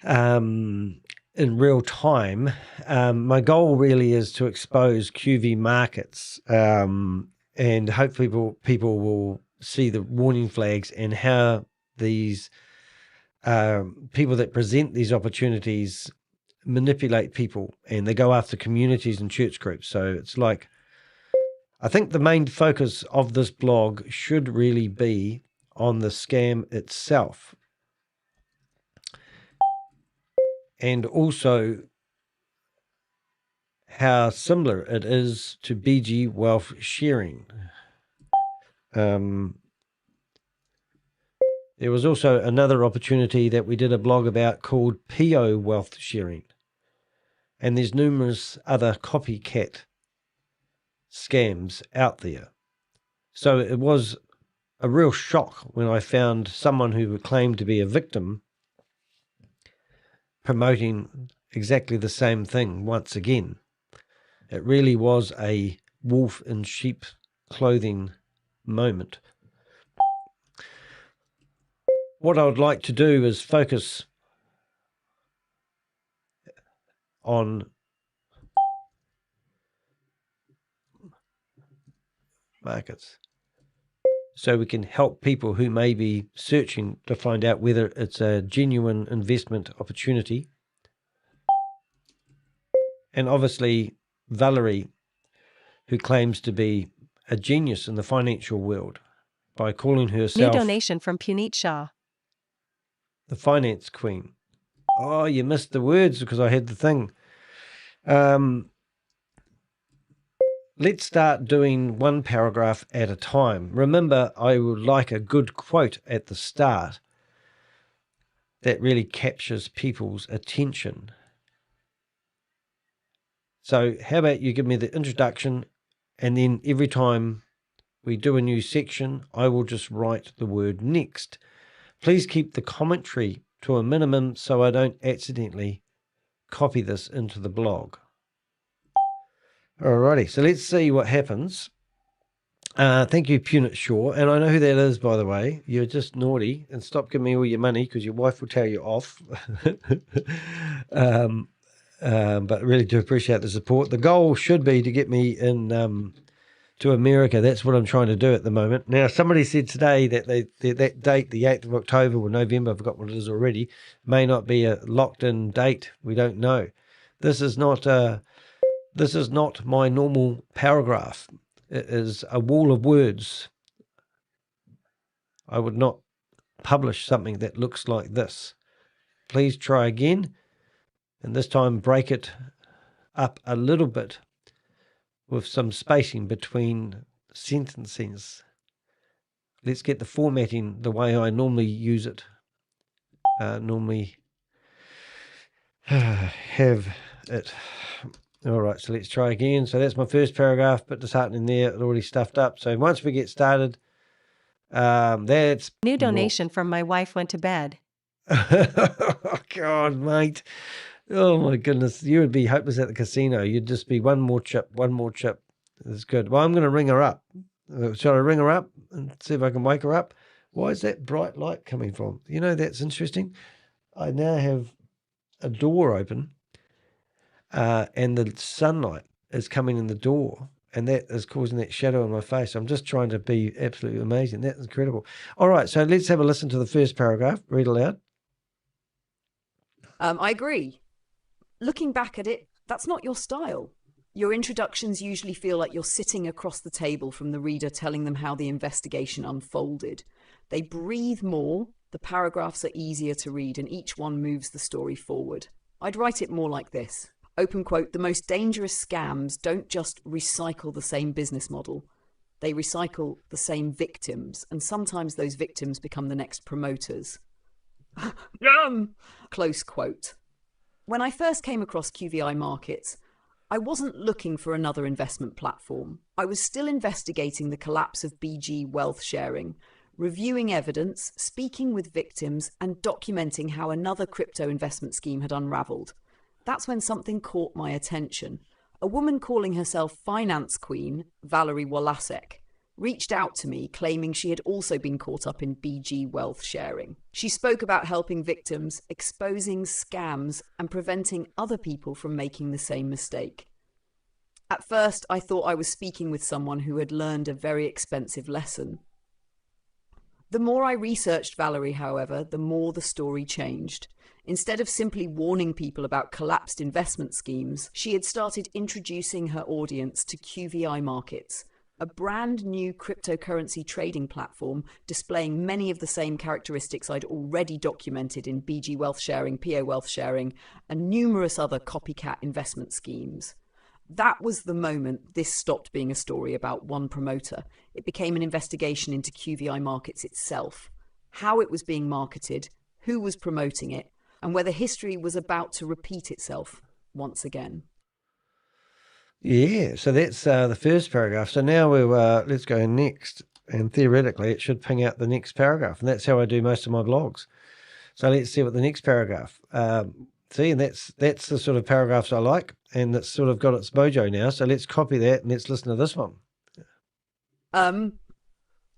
Speaker 7: in real time. My goal really is to expose QV Markets, and hopefully people will see the warning flags and how these people that present these opportunities manipulate people, and they go after communities and church groups. So it's like, I think the main focus of this blog should really be on the scam itself, and also how similar it is to BG Wealth Sharing. There was also another opportunity that we did a blog about called PO Wealth Sharing. And there's numerous other copycat scams out there. So it was a real shock when I found someone who claimed to be a victim promoting exactly the same thing once again. It really was a wolf in sheep clothing moment. What I would like to do is focus on markets, so we can help people who may be searching to find out whether it's a genuine investment opportunity. And obviously Valerie, who claims to be a genius in the financial world, by calling
Speaker 18: New
Speaker 7: herself
Speaker 18: donation from Puneet Shah.
Speaker 7: the finance queen. Oh, you missed the words because I had the thing. Let's start doing one paragraph at a time. Remember, I would like a good quote at the start that really captures people's attention. So how about you give me the introduction, and then every time we do a new section, I will just write the word next. Please keep the commentary to a minimum so I don't accidentally copy this into the blog. Alrighty, so let's see what happens. Thank you, Puneet Shaw. And I know who that is, by the way. You're just naughty, and stop giving me all your money because your wife will tell you off. But really do appreciate the support. The goal should be to get me in to America. That's what I'm trying to do at the moment. Now, somebody said today that that date, the 8th of October or November, I forgot what it is already, may not be a locked-in date. We don't know. This is not my normal paragraph. It is a wall of words. I would not publish something that looks like this. Please try again, and this time break it up a little bit with some spacing between sentences. Let's get the formatting the way I normally use it. Normally have it. All right, so let's try again. So that's my first paragraph, bit disheartening there. It already stuffed up. So once we get started, that's...
Speaker 18: New donation from my wife went to bed.
Speaker 7: Oh, God, mate. Oh, my goodness. You would be hopeless at the casino. You'd just be one more chip. That's good. Well, I'm going to ring her up. Shall I ring her up and see if I can wake her up? Why is that bright light coming from? You know, that's interesting. I now have a door open, and the sunlight is coming in the door, and that is causing that shadow on my face. I'm just trying to be absolutely amazing. That's incredible. All right, so let's have a listen to the first paragraph. Read aloud.
Speaker 17: I agree. Looking back at it, that's not your style. Your introductions usually feel like you're sitting across the table from the reader telling them how the investigation unfolded. They breathe more, the paragraphs are easier to read, and each one moves the story forward. I'd write it more like this. Open quote, the most dangerous scams don't just recycle the same business model. They recycle the same victims, and sometimes those victims become the next promoters. Close quote. When I first came across QVI Markets, I wasn't looking for another investment platform. I was still investigating the collapse of BG wealth sharing, reviewing evidence, speaking with victims, and documenting how another crypto investment scheme had unraveled. That's when something caught my attention. A woman calling herself Finance Queen, Valerie Walasek, reached out to me claiming she had also been caught up in BG wealth sharing. She spoke about helping victims, exposing scams, and preventing other people from making the same mistake. At first, I thought I was speaking with someone who had learned a very expensive lesson. The more I researched Valerie, however, the more the story changed. Instead of simply warning people about collapsed investment schemes, she had started introducing her audience to QVI Markets, a brand new cryptocurrency trading platform displaying many of the same characteristics I'd already documented in BG wealth sharing, PO wealth sharing, and numerous other copycat investment schemes. That was the moment this stopped being a story about one promoter. It became an investigation into QVI Markets itself, how it was being marketed, who was promoting it, and whether history was about to repeat itself once again.
Speaker 7: Yeah, so that's the first paragraph. So now let's go next, and theoretically it should ping out the next paragraph, and that's how I do most of my blogs. So let's see what the next paragraph. See, and that's the sort of paragraphs I like, and it's sort of got its mojo now. So let's copy that and let's listen to this one.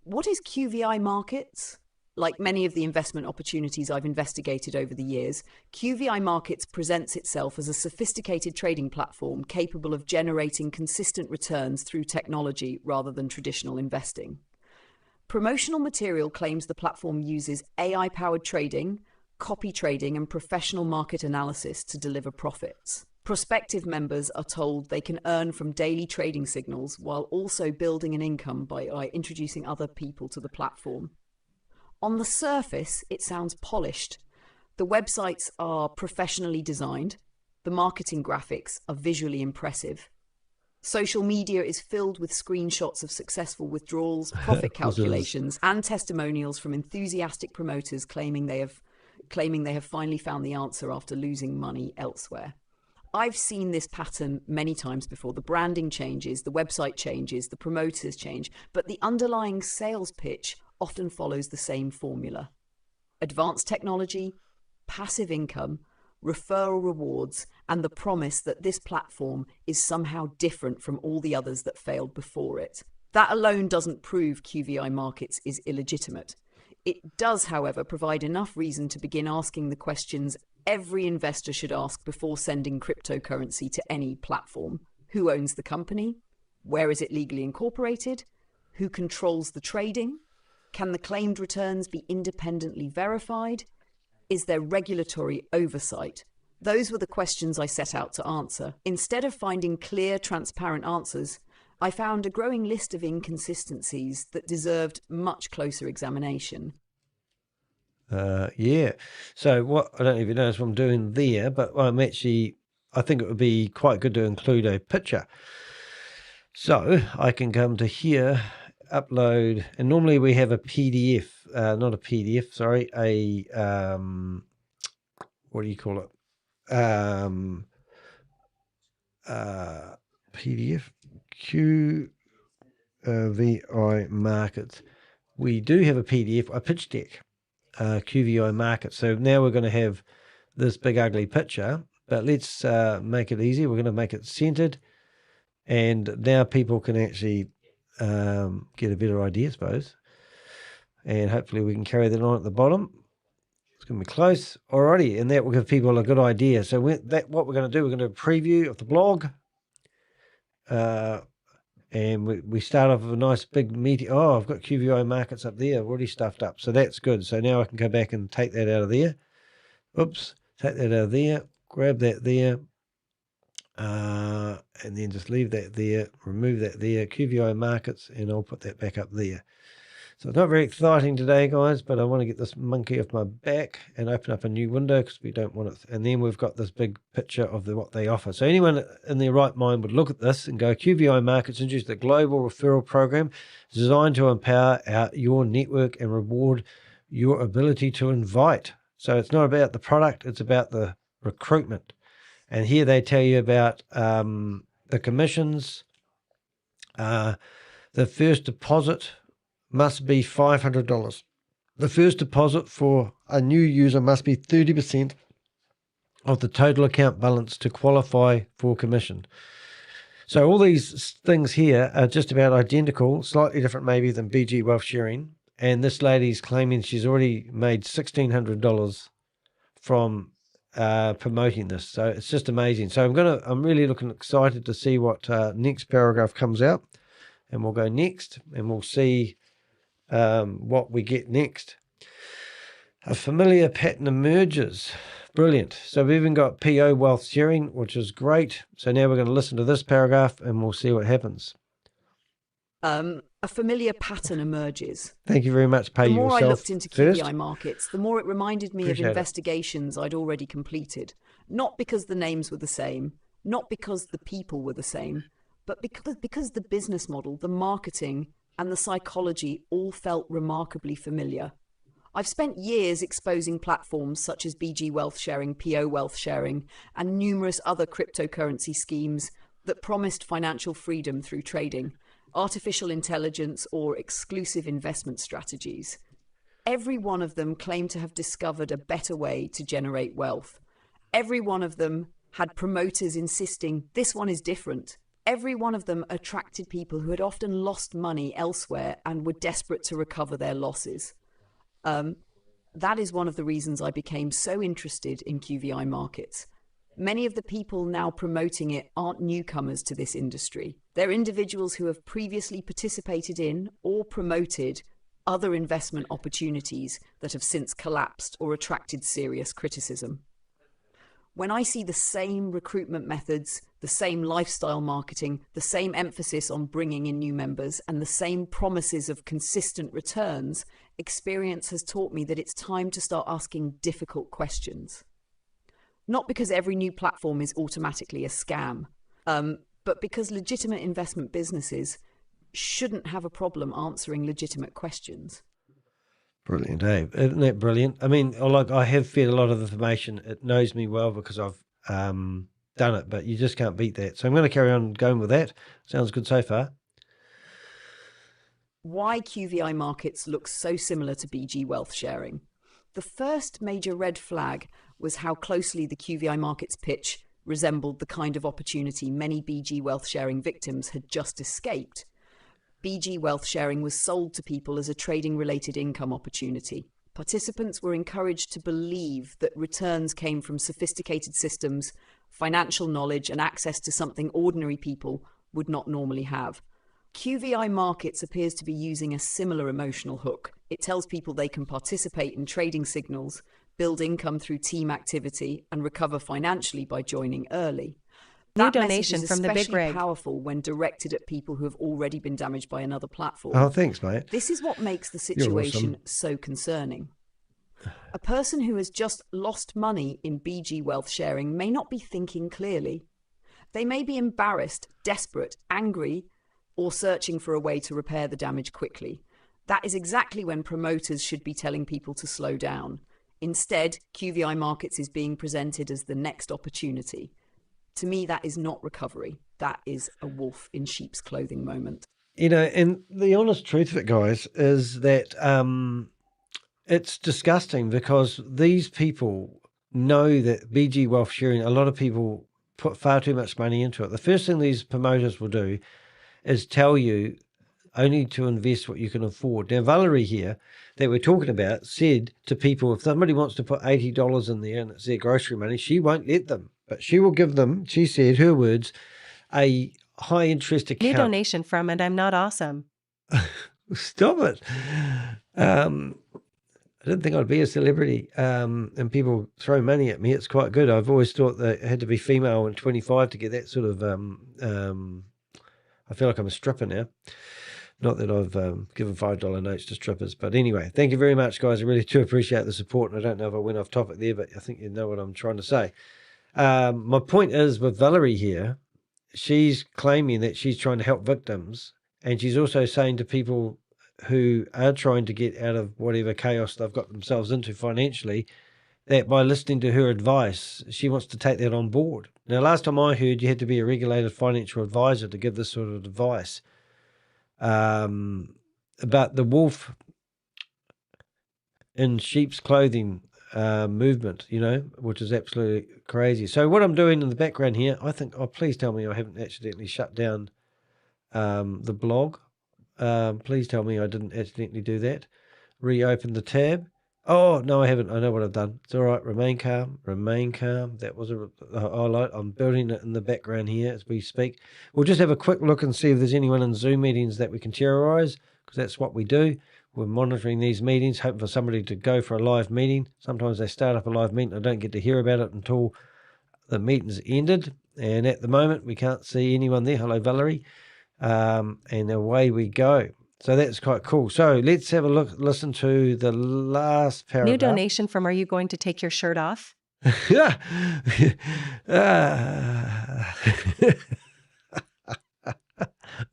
Speaker 17: What is QVI Markets? Like many of the investment opportunities I've investigated over the years, QVI Markets presents itself as a sophisticated trading platform capable of generating consistent returns through technology rather than traditional investing. Promotional material claims the platform uses AI-powered trading, copy trading, and professional market analysis to deliver profits. Prospective members are told they can earn from daily trading signals while also building an income by introducing other people to the platform. On the surface, it sounds polished. The websites are professionally designed. The marketing graphics are visually impressive. Social media is filled with screenshots of successful withdrawals, profit calculations, and testimonials from enthusiastic promoters claiming they have finally found the answer after losing money elsewhere. I've seen this pattern many times before. The branding changes, the website changes, the promoters change, but the underlying sales pitch often follows the same formula. Advanced technology, passive income, referral rewards, and the promise that this platform is somehow different from all the others that failed before it. That alone doesn't prove QVI Markets is illegitimate. It does, however, provide enough reason to begin asking the questions every investor should ask before sending cryptocurrency to any platform. Who owns the company? Where is it legally incorporated? Who controls the trading? Can the claimed returns be independently verified? Is there regulatory oversight? Those were the questions I set out to answer. Instead of finding clear, transparent answers, I found a growing list of inconsistencies that deserved much closer examination.
Speaker 7: Yeah. So what, I don't know if you notice what I'm doing there, but I think it would be quite good to include a picture. So I can come to here, upload, and normally we have a PDF, not a PDF, sorry, what do you call it? PDF, QVI Markets. We do have a PDF, a pitch deck, QVI Markets. So now we're going to have this big ugly picture, but let's make it easy. We're going to make it centered, and now people can actually get a better idea, I suppose. And hopefully we can carry that on at the bottom. It's going to be close. Alrighty, and that will give people a good idea. So what we're going to do, we're going to do a preview of the blog. And we start off with a nice big meaty, I've got QVI Markets up there, already stuffed up. So that's good. So now I can go back and take that out of there. Oops, take that out of there, grab that there, and then just leave that there, remove that there, QVI Markets, and I'll put that back up there. So it's not very exciting today, guys, but I want to get this monkey off my back and open up a new window because we don't want it. And then we've got this big picture of what they offer. So anyone in their right mind would look at this and go, QVI Markets introduced a global referral program designed to empower your network and reward your ability to invite. So it's not about the product, it's about the recruitment. And here they tell you about the commissions. The first deposit must be $500. The first deposit for a new user must be 30% of the total account balance to qualify for commission. So all these things here are just about identical, slightly different maybe than BG Wealth Sharing. And this lady's claiming she's already made $1,600 from promoting this. So it's just amazing. So I'm really excited to see what next paragraph comes out. And we'll go next and we'll see what we get next. A familiar pattern emerges. Brilliant. So we've even got PO Wealth Sharing, which is great. So now we're going to listen to this paragraph and we'll see what happens.
Speaker 17: A familiar pattern emerges.
Speaker 7: Thank you very much.
Speaker 17: The more I looked into QVI Markets, the more it reminded me of investigations I'd already completed. Not because the names were the same, not because the people were the same, but because the business model, the marketing, and the psychology all felt remarkably familiar. I've spent years exposing platforms such as BG Wealth Sharing, PO Wealth Sharing, and numerous other cryptocurrency schemes that promised financial freedom through trading, artificial intelligence, or exclusive investment strategies. Every one of them claimed to have discovered a better way to generate wealth. Every one of them had promoters insisting, this one is different. Every one of them attracted people who had often lost money elsewhere and were desperate to recover their losses. That is one of the reasons I became so interested in QVI Markets. Many of the people now promoting it aren't newcomers to this industry. They're individuals who have previously participated in or promoted other investment opportunities that have since collapsed or attracted serious criticism. When I see the same recruitment methods, the same lifestyle marketing, the same emphasis on bringing in new members, and the same promises of consistent returns, experience has taught me that it's time to start asking difficult questions. Not because every new platform is automatically a scam, but because legitimate investment businesses shouldn't have a problem answering legitimate questions.
Speaker 7: Brilliant, Dave. Isn't that brilliant? I mean, I have fed a lot of information. It knows me well because I've done it, but you just can't beat that. So I'm going to carry on going with that. Sounds good so far.
Speaker 17: Why QVI Markets looks so similar to BG Wealth Sharing. The first major red flag was how closely the QVI Markets pitch resembled the kind of opportunity many BG Wealth Sharing victims had just escaped. BG Wealth Sharing was sold to people as a trading-related income opportunity. Participants were encouraged to believe that returns came from sophisticated systems, financial knowledge, and access to something ordinary people would not normally have. QVI Markets appears to be using a similar emotional hook. It tells people they can participate in trading signals, build income through team activity, and recover financially by joining early.
Speaker 18: New donation from the Big Rig.
Speaker 17: Powerful when directed at people who have already been damaged by another platform.
Speaker 7: Oh, thanks, mate.
Speaker 17: This is what makes the situation so concerning. A person who has just lost money in BG Wealth Sharing may not be thinking clearly. They may be embarrassed, desperate, angry, or searching for a way to repair the damage quickly. That is exactly when promoters should be telling people to slow down. Instead, QVI Markets is being presented as the next opportunity. To me, that is not recovery. That is a wolf in sheep's clothing moment.
Speaker 7: You know, and the honest truth of it, guys, is that it's disgusting because these people know that BG Wealth Sharing, a lot of people put far too much money into it. The first thing these promoters will do is tell you only to invest what you can afford. Now, Valerie here, that we're talking about, said to people, if somebody wants to put $80 in there and it's their grocery money, she won't let them. But she will give them, she said, her words, a high interest account.
Speaker 18: New donation from And I'm Not Awesome.
Speaker 7: Stop it. I didn't think I'd be a celebrity and people throw money at me. It's quite good. I've always thought that it had to be female and 25 to get that sort of, I feel like I'm a stripper now. Not that I've given $5 notes to strippers. But anyway, thank you very much, guys. I really do appreciate the support. And I don't know if I went off topic there, but I think you know what I'm trying to say. My point is with Valerie here, she's claiming that she's trying to help victims. And she's also saying to people who are trying to get out of whatever chaos they've got themselves into financially, that by listening to her advice, she wants to take that on board. Now, last time I heard, you had to be a regulated financial advisor to give this sort of advice. About the wolf in sheep's clothing movement, you know, which is absolutely crazy. So what I'm doing in the background here, I think, please tell me I haven't accidentally shut down the blog. Please tell me I didn't accidentally do that. Reopen the tab. Oh, no, I haven't. I know what I've done. It's all right. Remain calm. Remain calm. That was a highlight. I'm building it in the background here as we speak. We'll just have a quick look and see if there's anyone in Zoom meetings that we can terrorize, because that's what we do. We're monitoring these meetings, hoping for somebody to go for a live meeting. Sometimes they start up a live meeting. I don't get to hear about it until the meeting's ended. And at the moment, we can't see anyone there. Hello, Valerie. And away we go. So that's quite cool. So let's have a look, listen to the last paragraph.
Speaker 18: New donation from Are You Going to Take Your Shirt Off?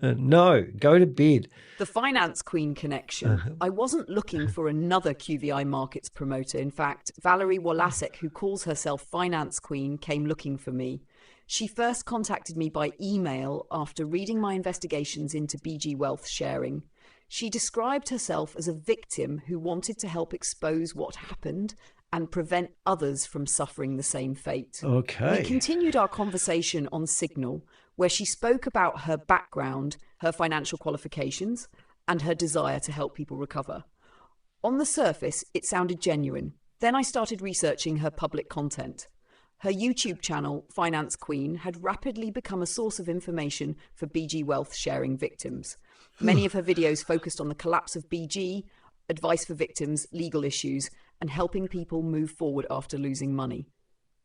Speaker 7: No, go to bed.
Speaker 17: The Finance Queen connection. I wasn't looking for another QVI Markets promoter. In fact, Valerie Walasek, who calls herself Finance Queen, came looking for me. She first contacted me by email after reading my investigations into BG Wealth Sharing. She described herself as a victim who wanted to help expose what happened and prevent others from suffering the same fate.
Speaker 7: Okay.
Speaker 17: We continued our conversation on Signal, where she spoke about her background, her financial qualifications, and her desire to help people recover. On the surface, it sounded genuine. Then I started researching her public content. Her YouTube channel, Finance Queen, had rapidly become a source of information for BG Wealth Sharing victims. Many of her videos focused on the collapse of BG, advice for victims, legal issues, and helping people move forward after losing money.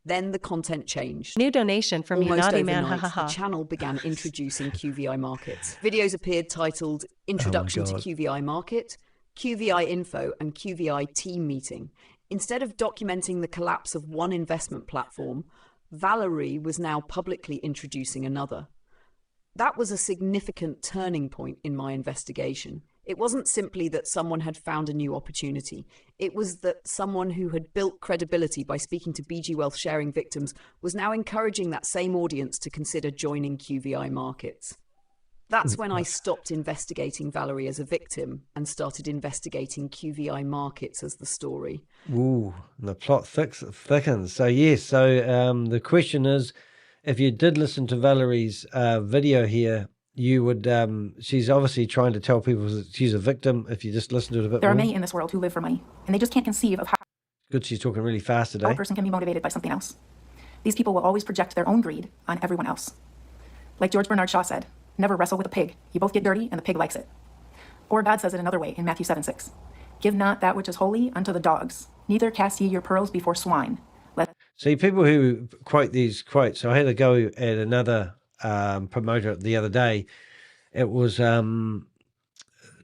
Speaker 17: Then the content changed.
Speaker 18: New donation from you,
Speaker 17: Almost
Speaker 18: naughty man,
Speaker 17: overnight,
Speaker 18: ha ha ha.
Speaker 17: the channel began introducing QVI Markets. Videos appeared titled Introduction to QVI Market, QVI Info, and QVI Team Meeting. Instead of documenting the collapse of one investment platform, Valerie was now publicly introducing another. That was a significant turning point in my investigation. It wasn't simply that someone had found a new opportunity. It was that someone who had built credibility by speaking to BG Wealth sharing victims was now encouraging that same audience to consider joining QVI Markets. That's when I stopped investigating Valerie as a victim and started investigating QVI Markets as the story.
Speaker 7: Ooh, the plot thickens. So yes, the question is, if you did listen to Valerie's video here, you would, she's obviously trying to tell people that she's a victim if you just listen to it a bit
Speaker 11: There
Speaker 7: more.
Speaker 11: are many in this world who live for money, and they just can't conceive of how
Speaker 7: Good, she's talking really fast today.
Speaker 11: a person can be motivated by something else. These people will always project their own greed on everyone else. Like George Bernard Shaw said, never wrestle with a pig. You both get dirty, and the pig likes it. Or God says it another way in Matthew 7:6. Give not that which is holy unto the dogs, neither cast ye your pearls before swine.
Speaker 7: See, people who quote these quotes, I had a go at another promoter the other day. It was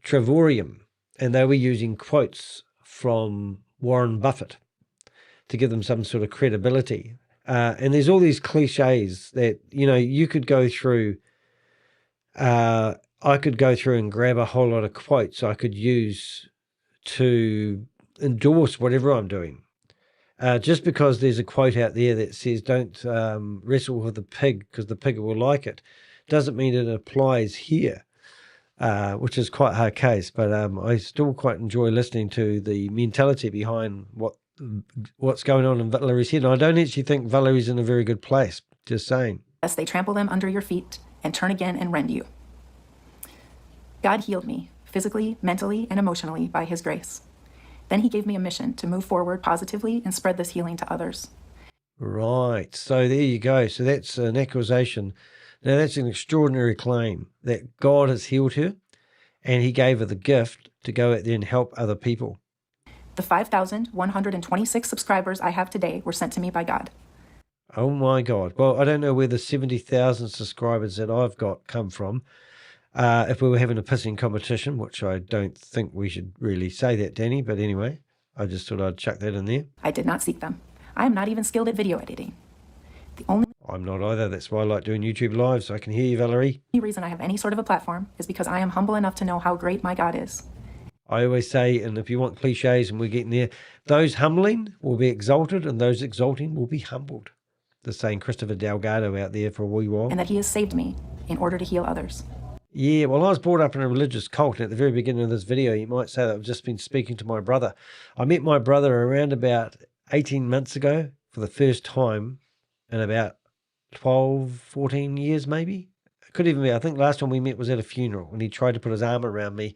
Speaker 7: Trevorium, and they were using quotes from Warren Buffett to give them some sort of credibility. And there's all these cliches that, you know, you could go through. I could go through and grab a whole lot of quotes I could use to endorse whatever I'm doing. Just because there's a quote out there that says don't wrestle with the pig because the pig will like it, doesn't mean it applies here, which is quite a hard case. But I still quite enjoy listening to the mentality behind what's going on in Valerie's head. And I don't actually think Valerie's in a very good place, just saying.
Speaker 11: Lest they trample them under your feet and turn again and rend you. God healed me, physically, mentally, and emotionally by his grace. Then he gave me a mission to move forward positively and spread this healing to others.
Speaker 7: Right. So there you go. So that's an accusation. Now that's an extraordinary claim that God has healed her and he gave her the gift to go out there and help other people.
Speaker 11: The 5,126 subscribers I have today were sent to me by God.
Speaker 7: Oh my God. Well, I don't know where the 70,000 subscribers that I've got come from. If we were having a pissing competition, which I don't think we should really say that, Danny, but anyway, I just thought I'd chuck that in there.
Speaker 11: I did not seek them. I am not even skilled at video editing.
Speaker 7: I'm not either. That's why I like doing YouTube live, so I can hear you, Valerie.
Speaker 11: The only reason I have any sort of a platform is because I am humble enough to know how great my God is.
Speaker 7: I always say, and if you want cliches and we're getting there, those humbling will be exalted and those exalting will be humbled. The saying Christopher Delgado out there for a wee while.
Speaker 11: And that he has saved me in order to heal others.
Speaker 7: Yeah, well, I was brought up in a religious cult. At the very beginning of this video, you might say that I've just been speaking to my brother. I met my brother around about 18 months ago for the first time in about 12, 14 years maybe. It could even be, I think last time we met was at a funeral and he tried to put his arm around me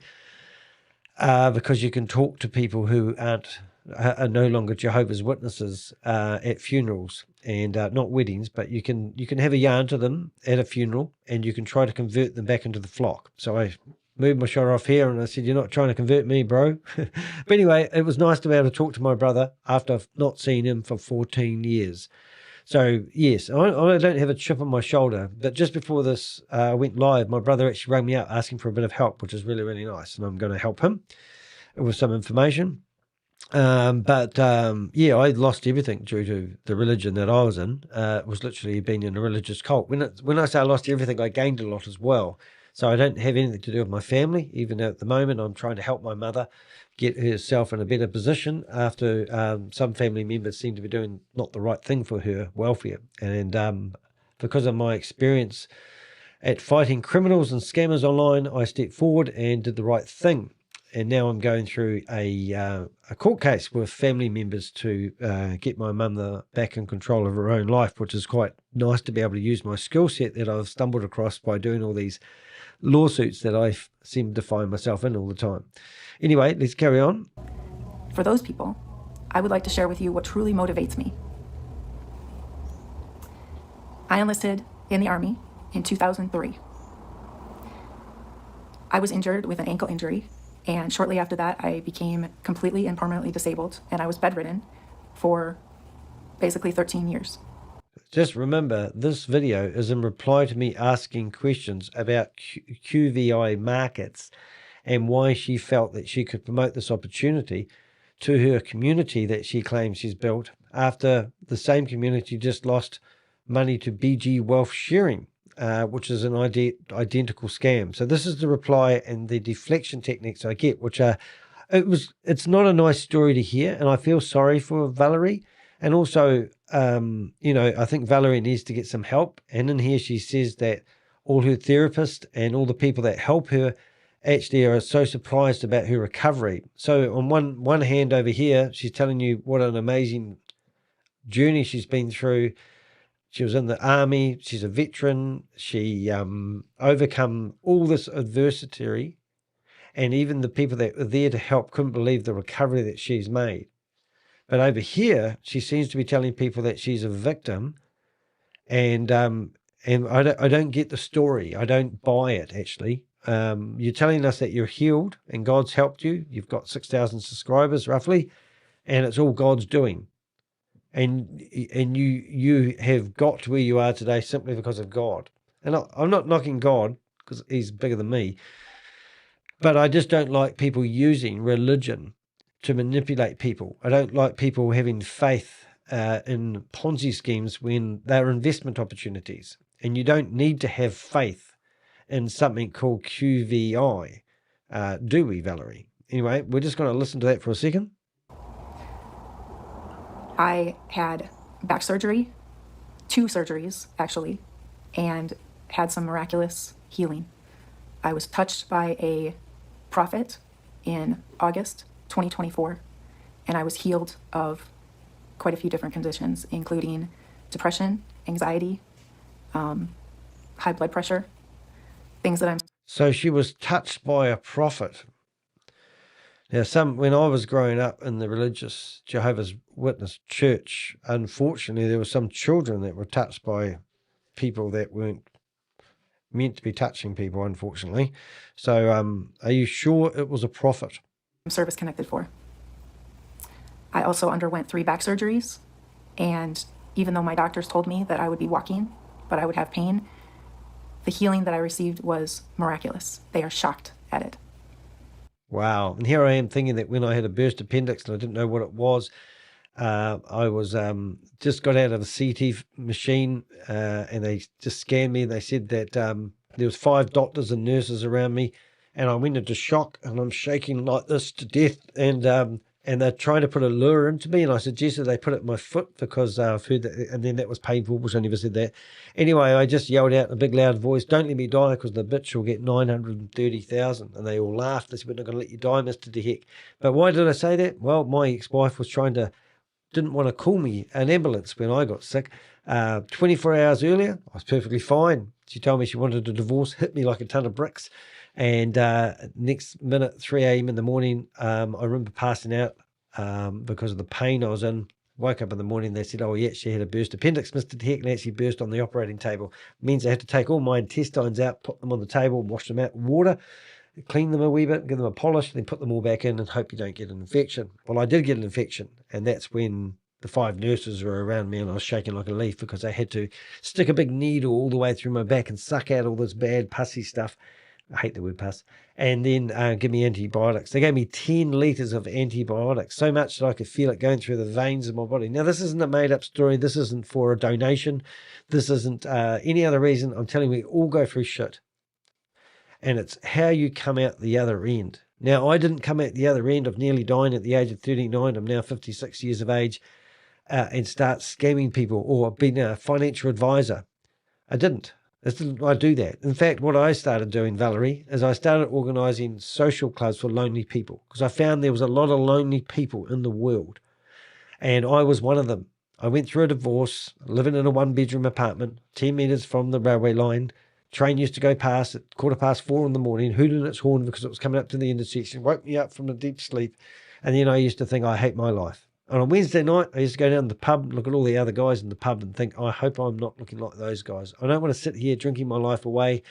Speaker 7: because you can talk to people who are no longer Jehovah's Witnesses at funerals and not weddings, but you can have a yarn to them at a funeral and you can try to convert them back into the flock. So I moved my shot off here and I said, you're not trying to convert me, bro. But anyway, it was nice to be able to talk to my brother after I've not seen him for 14 years. So yes, I don't have a chip on my shoulder, but just before this went live, my brother actually rang me up asking for a bit of help, which is really, really nice. And I'm going to help him with some information. Yeah, I lost everything due to the religion that I was in. It was literally being in a religious cult. When I say I lost everything, I gained a lot as well. So I don't have anything to do with my family, even though at the moment I'm trying to help my mother get herself in a better position after some family members seem to be doing not the right thing for her welfare. And because of my experience at fighting criminals and scammers online, I stepped forward and did the right thing. And now I'm going through a court case with family members to get my mum back in control of her own life, which is quite nice to be able to use my skill set that I've stumbled across by doing all these lawsuits that I seem to find myself in all the time. Anyway, let's carry on.
Speaker 11: For those people, I would like to share with you what truly motivates me. I enlisted in the Army in 2003. I was injured with an ankle injury. And shortly after that, I became completely and permanently disabled, and I was bedridden for basically 13 years.
Speaker 7: Just remember, this video is in reply to me asking questions about QVI Markets and why she felt that she could promote this opportunity to her community that she claims she's built after the same community just lost money to BG Wealth Sharing, which is an identical scam. So this is the reply and the deflection techniques I get, which are, it's not a nice story to hear, and I feel sorry for Valerie. And also, I think Valerie needs to get some help. And in here, she says that all her therapists and all the people that help her actually are so surprised about her recovery. So on one hand over here, she's telling you what an amazing journey she's been through. She was in the army. She's a veteran. She overcome all this adversity. And even the people that were there to help couldn't believe the recovery that she's made. But over here, she seems to be telling people that she's a victim, and I don't get the story. I don't buy it, actually. You're telling us that you're healed and God's helped you. You've got 6,000 subscribers, roughly, and it's all God's doing. And you have got to where you are today simply because of God. And I'm not knocking God because he's bigger than me, but I just don't like people using religion to manipulate people. I don't like people having faith in Ponzi schemes when they're investment opportunities. And you don't need to have faith in something called QVI, do we, Valerie? Anyway, we're just going to listen to that for a second.
Speaker 11: I had back surgery, 2 surgeries actually, and had some miraculous healing. I was touched by a prophet in August 2024, and I was healed of quite a few different conditions, including depression, anxiety, high blood pressure, things that I'm...
Speaker 7: So she was touched by a prophet. Now, when I was growing up in the religious Jehovah's Witness church, unfortunately, there were some children that were touched by people that weren't meant to be touching people, unfortunately. So are you sure it was a prophet?
Speaker 11: I'm service connected for. I also underwent 3 back surgeries, and even though my doctors told me that I would be walking, but I would have pain, the healing that I received was miraculous. They are shocked at it.
Speaker 7: Wow. And here I am thinking that when I had a burst appendix and I didn't know what it was, I was just got out of a CT machine and they just scanned me. They said that there was 5 doctors and nurses around me, and I went into shock and I'm shaking like this to death. And they're trying to put a lure into me, and I suggested they put it in my foot because I've heard that, and then that was painful, which I never said that. Anyway, I just yelled out in a big loud voice, "Don't let me die, because the bitch will get 930,000. And they all laughed. They said, "We're not going to let you die, Mr. DeHeck." But why did I say that? Well, my ex-wife was didn't want to call me an ambulance when I got sick. 24 hours earlier, I was perfectly fine. She told me she wanted a divorce, hit me like a ton of bricks. And next minute, 3 a.m. in the morning, I remember passing out because of the pain I was in. Woke up in the morning, they said, "Oh, yeah, she had a burst appendix, Mr. DeHeck," and actually burst on the operating table. It means they had to take all my intestines out, put them on the table, wash them out in water, clean them a wee bit, give them a polish, then put them all back in and hope you don't get an infection. Well, I did get an infection, and that's when the 5 nurses were around me and I was shaking like a leaf because they had to stick a big needle all the way through my back and suck out all this bad pussy stuff. I hate the word pus. And then give me antibiotics. They gave me 10 litres of antibiotics, so much that I could feel it going through the veins of my body. Now, this isn't a made-up story. This isn't for a donation. This isn't any other reason. I'm telling you, we all go through shit. And it's how you come out the other end. Now, I didn't come out the other end of nearly dying at the age of 39. I'm now 56 years of age and start scamming people or being a financial advisor. I didn't. I do that. In fact, what I started doing, Valerie, is I started organising social clubs for lonely people because I found there was a lot of lonely people in the world. And I was one of them. I went through a divorce, living in a 1-bedroom apartment, 10 metres from the railway line. Train used to go past at 4:15 in the morning, hooting its horn because it was coming up to the intersection, woke me up from a deep sleep. And then I used to think, I hate my life. And on Wednesday night, I used to go down to the pub, look at all the other guys in the pub and think, I hope I'm not looking like those guys. I don't want to sit here drinking my life away.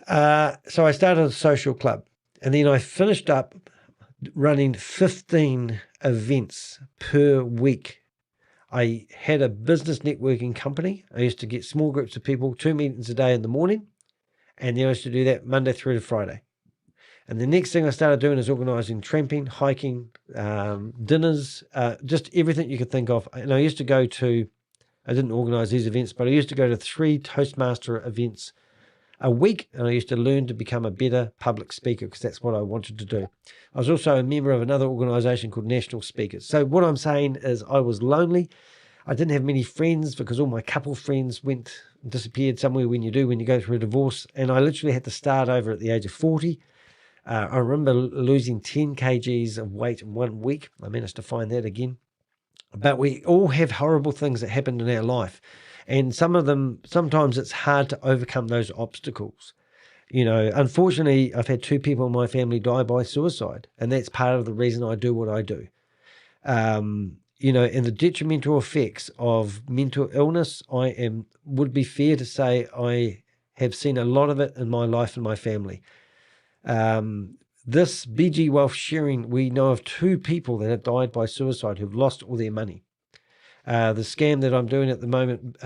Speaker 7: So I started a social club. And then I finished up running 15 events per week. I had a business networking company. I used to get small groups of people, 2 meetings a day in the morning, and then I used to do that Monday through to Friday. And the next thing I started doing is organising tramping, hiking, dinners, just everything you could think of. And I used to go to, I didn't organise these events, but I used to go to 3 Toastmaster events a week, and I used to learn to become a better public speaker because that's what I wanted to do. I was also a member of another organisation called National Speakers. So what I'm saying is I was lonely. I didn't have many friends because all my couple friends disappeared somewhere when you go through a divorce, and I literally had to start over at the age of 40. I remember losing 10 kgs of weight in 1 week. I managed to find that again. But we all have horrible things that happened in our life. And some of them, sometimes it's hard to overcome those obstacles. Unfortunately, I've had 2 people in my family die by suicide. And that's part of the reason I do what I do. And the detrimental effects of mental illness, would be fair to say I have seen a lot of it in my life and my family. This BG Wealth sharing, we know of 2 people that have died by suicide who've lost all their money. The scam that I'm doing at the moment,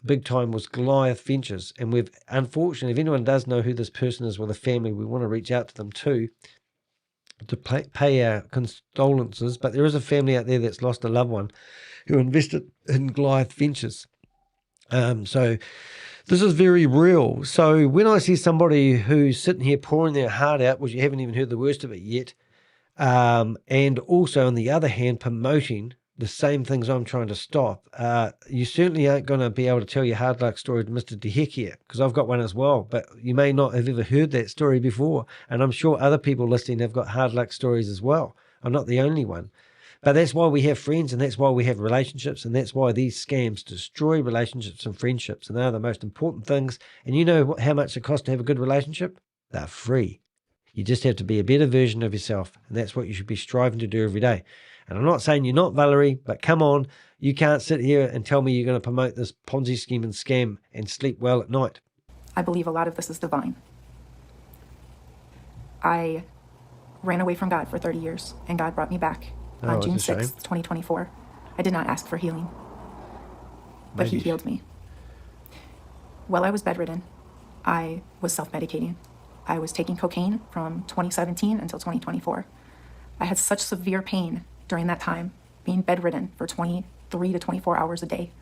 Speaker 7: big time, was Goliath Ventures. And we've, unfortunately, if anyone does know who this person is with a family, we want to reach out to them too, to pay our condolences. But there is a family out there that's lost a loved one who invested in Goliath Ventures. So this is very real. So when I see somebody who's sitting here pouring their heart out, which you haven't even heard the worst of it yet, and also on the other hand, promoting the same things I'm trying to stop, you certainly aren't going to be able to tell your hard luck story to Mr. DeHeck here, because I've got one as well, but you may not have ever heard that story before. And I'm sure other people listening have got hard luck stories as well. I'm not the only one. But that's why we have friends, and that's why we have relationships, and that's why these scams destroy relationships and friendships, and they're the most important things. And you know how much it costs to have a good relationship? They're free. You just have to be a better version of yourself, and that's what you should be striving to do every day. And I'm not saying you're not, Valerie, but come on, you can't sit here and tell me you're going to promote this Ponzi scheme and scam and sleep well at night.
Speaker 11: I believe a lot of this is divine. I ran away from God for 30 years, and God brought me back on June 6th, 2024. I did not ask for healing, but He healed me. While I was bedridden, I was self-medicating. I was taking cocaine from 2017 until 2024. I had such severe pain during that time, being bedridden for 23 to 24 hours a day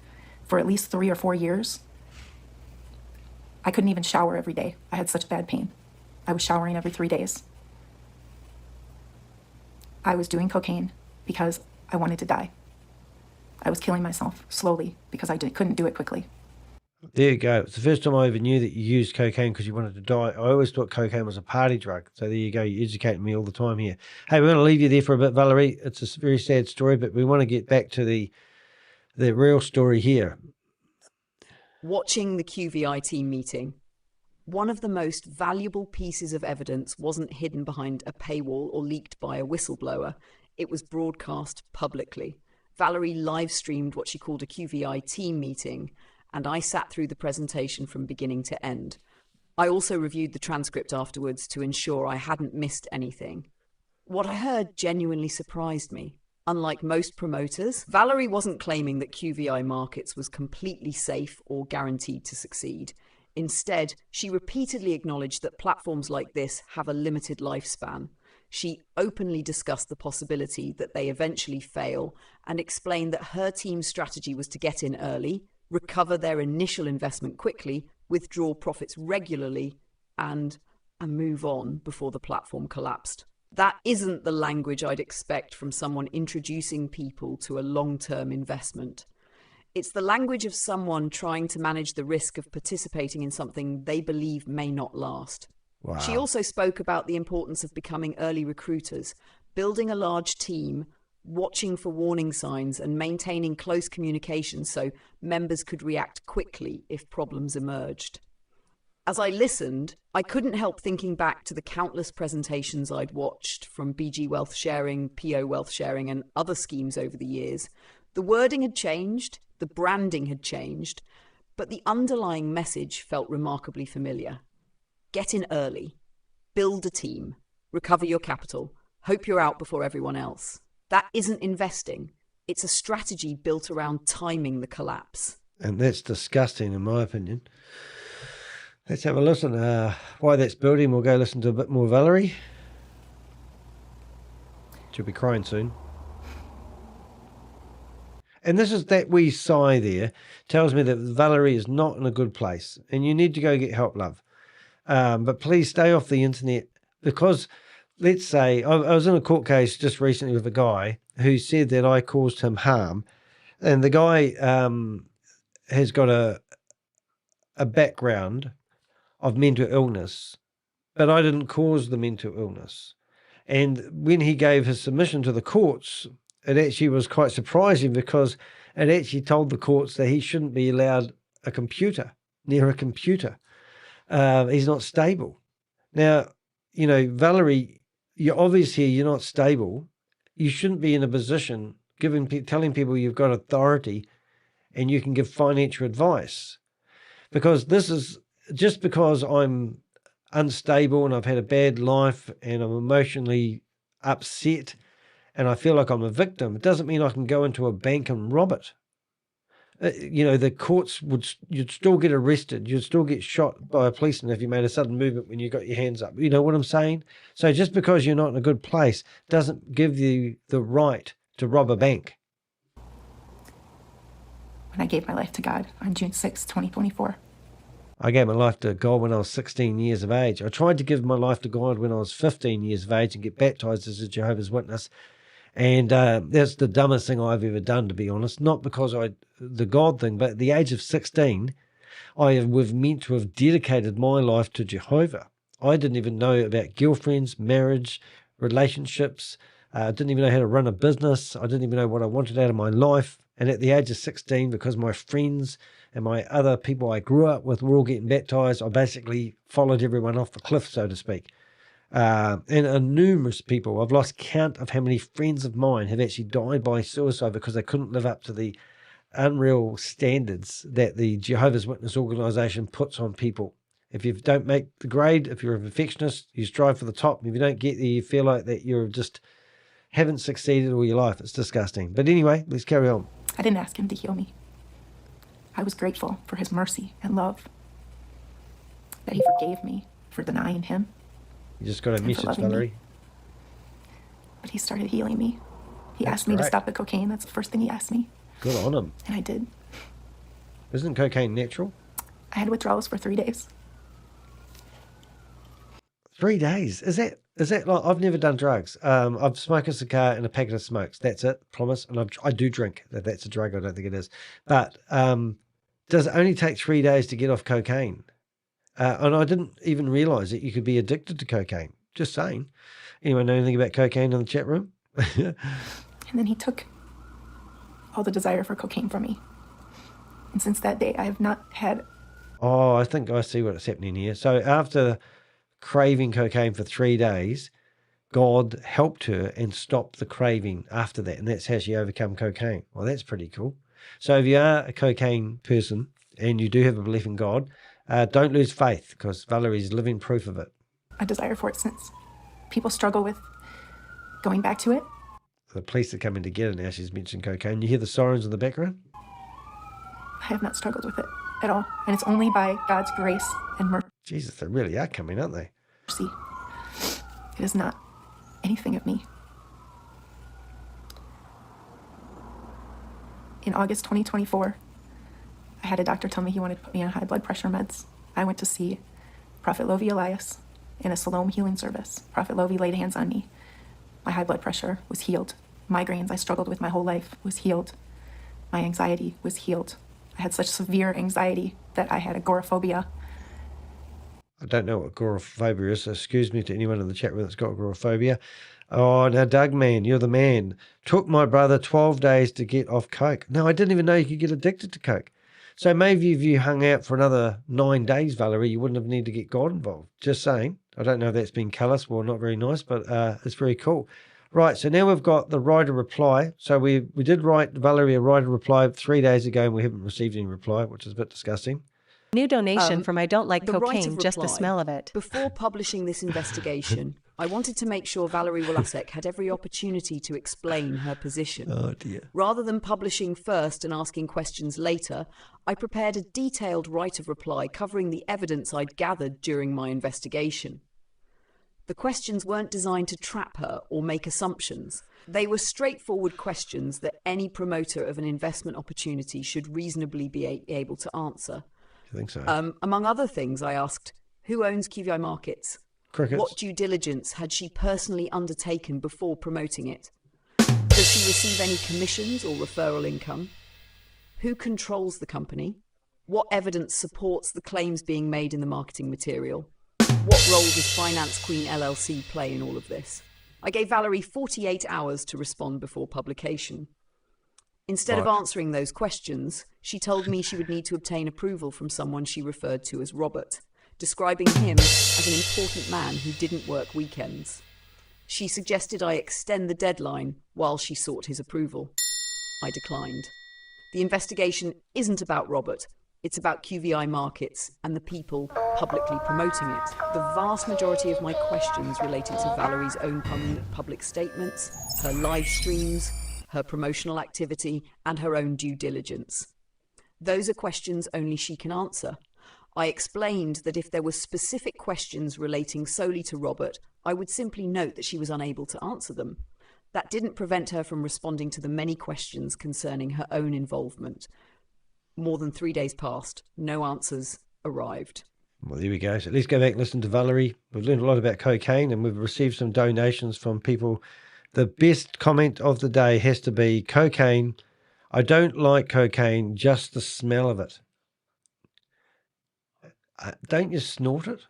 Speaker 11: for at least 3 or 4 years. I couldn't even shower every day. I had such bad pain. I was showering every 3 days. I was doing cocaine because I wanted to die. I was killing myself slowly because I couldn't do it quickly.
Speaker 7: There you go. It's the first time I ever knew that you used cocaine because you wanted to die. I always thought cocaine was a party drug. So there you go. You're educating me all the time here. Hey, we're going to leave you there for a bit, Valerie. It's a very sad story, but we want to get back to the real story here.
Speaker 17: Watching the QVI team meeting, one of the most valuable pieces of evidence wasn't hidden behind a paywall or leaked by a whistleblower. It was broadcast publicly. Valerie live streamed what she called a QVI team meeting, and I sat through the presentation from beginning to end. I also reviewed the transcript afterwards to ensure I hadn't missed anything. What I heard genuinely surprised me. Unlike most promoters, Valerie wasn't claiming that QVI Markets was completely safe or guaranteed to succeed. Instead, she repeatedly acknowledged that platforms like this have a limited lifespan. She openly discussed the possibility that they eventually fail and explained that her team's strategy was to get in early, recover their initial investment quickly, withdraw profits regularly, and move on before the platform collapsed. That isn't the language I'd expect from someone introducing people to a long-term investment. It's the language of someone trying to manage the risk of participating in something they believe may not last. Wow. She also spoke about the importance of becoming early recruiters, building a large team, watching for warning signs, and maintaining close communication so members could react quickly if problems emerged. As I listened, I couldn't help thinking back to the countless presentations I'd watched from BG Wealth Sharing, PO Wealth Sharing, and other schemes over the years. The wording had changed, the branding had changed, but the underlying message felt remarkably familiar. Get in early, build a team, recover your capital, hope you're out before everyone else. That isn't investing, It's a strategy built around timing the collapse.
Speaker 7: And that's disgusting, in my opinion. Let's have a listen. Why that's building, we'll go listen to a bit more Valerie. She'll be crying soon. And this is that wee sigh there tells me that Valerie is not in a good place and you need to go get help, love. But please stay off the internet, because let's say I was in a court case just recently with a guy who said that I caused him harm, and the guy has got a background of mental illness, but I didn't cause the mental illness. And when he gave his submission to the courts, it actually was quite surprising, because it actually told the courts that he shouldn't be allowed near a computer. He's not stable. Now, you know, Valerie, you're not stable. You shouldn't be in a position telling people you've got authority and you can give financial advice, because this is just because I'm unstable and I've had a bad life and I'm emotionally upset and I feel like I'm a victim. It doesn't mean I can go into a bank and rob it. You know, the courts you'd still get arrested. You'd still get shot by a policeman if you made a sudden movement when you got your hands up. You know what I'm saying? So just because you're not in a good place doesn't give you the right to rob a bank.
Speaker 11: When I gave my life to God on June 6, 2024.
Speaker 7: I gave my life to God when I was 16 years of age. I tried to give my life to God when I was 15 years of age and get baptized as a Jehovah's Witness. And that's the dumbest thing I've ever done, to be honest. Not because the God thing, but at the age of 16, I was meant to have dedicated my life to Jehovah. I didn't even know about girlfriends, marriage, relationships. I didn't even know how to run a business. I didn't even know what I wanted out of my life. And at the age of 16, because my friends and my other people I grew up with were all getting baptized, I basically followed everyone off the cliff, so to speak. And numerous people, I've lost count of how many friends of mine have actually died by suicide because they couldn't live up to the unreal standards that the Jehovah's Witness organization puts on people. If you don't make the grade, if you're a perfectionist, you strive for the top. If you don't get there, you feel like that you're just haven't succeeded all your life. It's disgusting. But anyway, let's carry on.
Speaker 11: I didn't ask him to heal me. I was grateful for his mercy and love, that he forgave me for denying him.
Speaker 7: You just got a message, Valerie.
Speaker 11: But he started healing me. He asked me to stop the cocaine. That's the first thing he asked me.
Speaker 7: Good on him.
Speaker 11: And I did.
Speaker 7: Isn't cocaine natural?
Speaker 11: I had withdrawals for 3 days.
Speaker 7: 3 days? Is that like, I've never done drugs. I've smoked a cigar and a packet of smokes. That's it, promise. And I do drink. That's a drug. I don't think it is. But does it only take 3 days to get off cocaine? And I didn't even realize that you could be addicted to cocaine. Just saying. Anyone know anything about cocaine in the chat room?
Speaker 11: And then he took all the desire for cocaine from me. And since that day, I have not had...
Speaker 7: Oh, I think I see what's happening here. So after craving cocaine for 3 days, God helped her and stopped the craving after that. And that's how she overcome cocaine. Well, that's pretty cool. So if you are a cocaine person and you do have a belief in God, don't lose faith, because Valerie's living proof of it.
Speaker 11: A desire for it since people struggle with going back to it.
Speaker 7: The police are coming to get her now. She's mentioned cocaine. You hear the sirens in the background?
Speaker 11: I have not struggled with it at all. And it's only by God's grace and mercy.
Speaker 7: Jesus, they really are coming, aren't they?
Speaker 11: It is not anything of me. In August 2024, I had a doctor tell me he wanted to put me on high blood pressure meds. I went to see Prophet Lovi Elias in a Siloam healing service. Prophet Lovi laid hands on me. My high blood pressure was healed. Migraines I struggled with my whole life was healed. My anxiety was healed. I had such severe anxiety that I had agoraphobia.
Speaker 7: I don't know what agoraphobia is, so excuse me to anyone in the chat room that's got agoraphobia. Oh, now, Doug, man, you're the man. Took my brother 12 days to get off coke. No, I didn't even know you could get addicted to coke. So maybe if you hung out for another 9 days, Valerie, you wouldn't have needed to get God involved. Just saying. I don't know if that's been callous or not very nice, but it's very cool. Right, so now we've got the writer reply. So we did write Valerie a writer reply 3 days ago, and we haven't received any reply, which is a bit disgusting.
Speaker 18: New donation from I don't like cocaine, just the smell of it.
Speaker 17: Before publishing this investigation, I wanted to make sure Valerie Walasek had every opportunity to explain her position.
Speaker 7: Oh dear.
Speaker 17: Rather than publishing first and asking questions later, I prepared a detailed right of reply covering the evidence I'd gathered during my investigation. The questions weren't designed to trap her or make assumptions. They were straightforward questions that any promoter of an investment opportunity should reasonably be able to answer.
Speaker 7: I think so.
Speaker 17: Among other things, I asked, who owns QVI Markets?
Speaker 7: Crickets.
Speaker 17: What due diligence had she personally undertaken before promoting it? Does she receive any commissions or referral income? Who controls the company? What evidence supports the claims being made in the marketing material? What role does Finance Queen LLC play in all of this? I gave Valerie 48 hours to respond before publication. Instead of answering those questions, she told me she would need to obtain approval from someone she referred to as Robert, describing him as an important man who didn't work weekends. She suggested I extend the deadline while she sought his approval. I declined. The investigation isn't about Robert. It's about QVI Markets and the people publicly promoting it. The vast majority of my questions related to Valerie's own public statements, her live streams, her promotional activity, and her own due diligence. Those are questions only she can answer. I explained that if there were specific questions relating solely to Robert, I would simply note that she was unable to answer them. That didn't prevent her from responding to the many questions concerning her own involvement. More than 3 days passed. No answers arrived.
Speaker 7: Well, there we go. So let's go back and listen to Valerie. We've learned a lot about cocaine and we've received some donations from people. The best comment of the day has to be cocaine. I don't like cocaine, just the smell of it. Don't you snort it?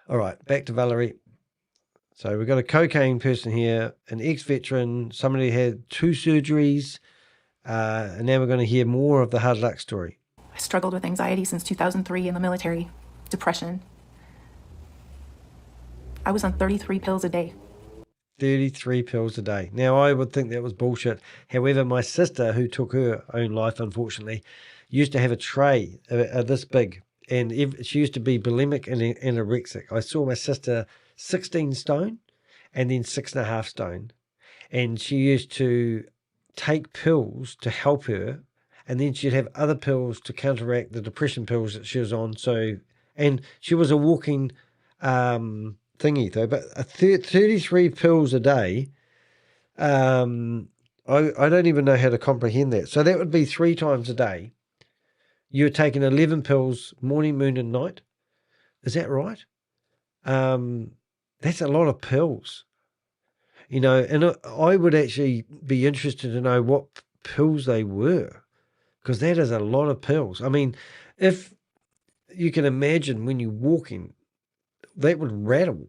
Speaker 7: All right, back to Valerie. So we've got a cocaine person here, an ex-veteran, somebody who had 2 surgeries, and now we're going to hear more of the hard luck story.
Speaker 11: I struggled with anxiety since 2003 in the military, depression. I was on 33 pills a day.
Speaker 7: 33 pills a day. Now, I would think that was bullshit. However, my sister, who took her own life, unfortunately, used to have a tray this big, and she used to be bulimic and anorexic. I saw my sister 16 stone and then 6.5 stone. And she used to take pills to help her, and then she'd have other pills to counteract the depression pills that she was on. And she was a walking thingy though, but 33 pills a day, I don't even know how to comprehend that. So that would be 3 times a day. You're taking 11 pills morning, noon and night. Is that right? That's a lot of pills. You know, and I would actually be interested to know what pills they were, because that is a lot of pills. I mean, if you can imagine when you're walking, that would rattle,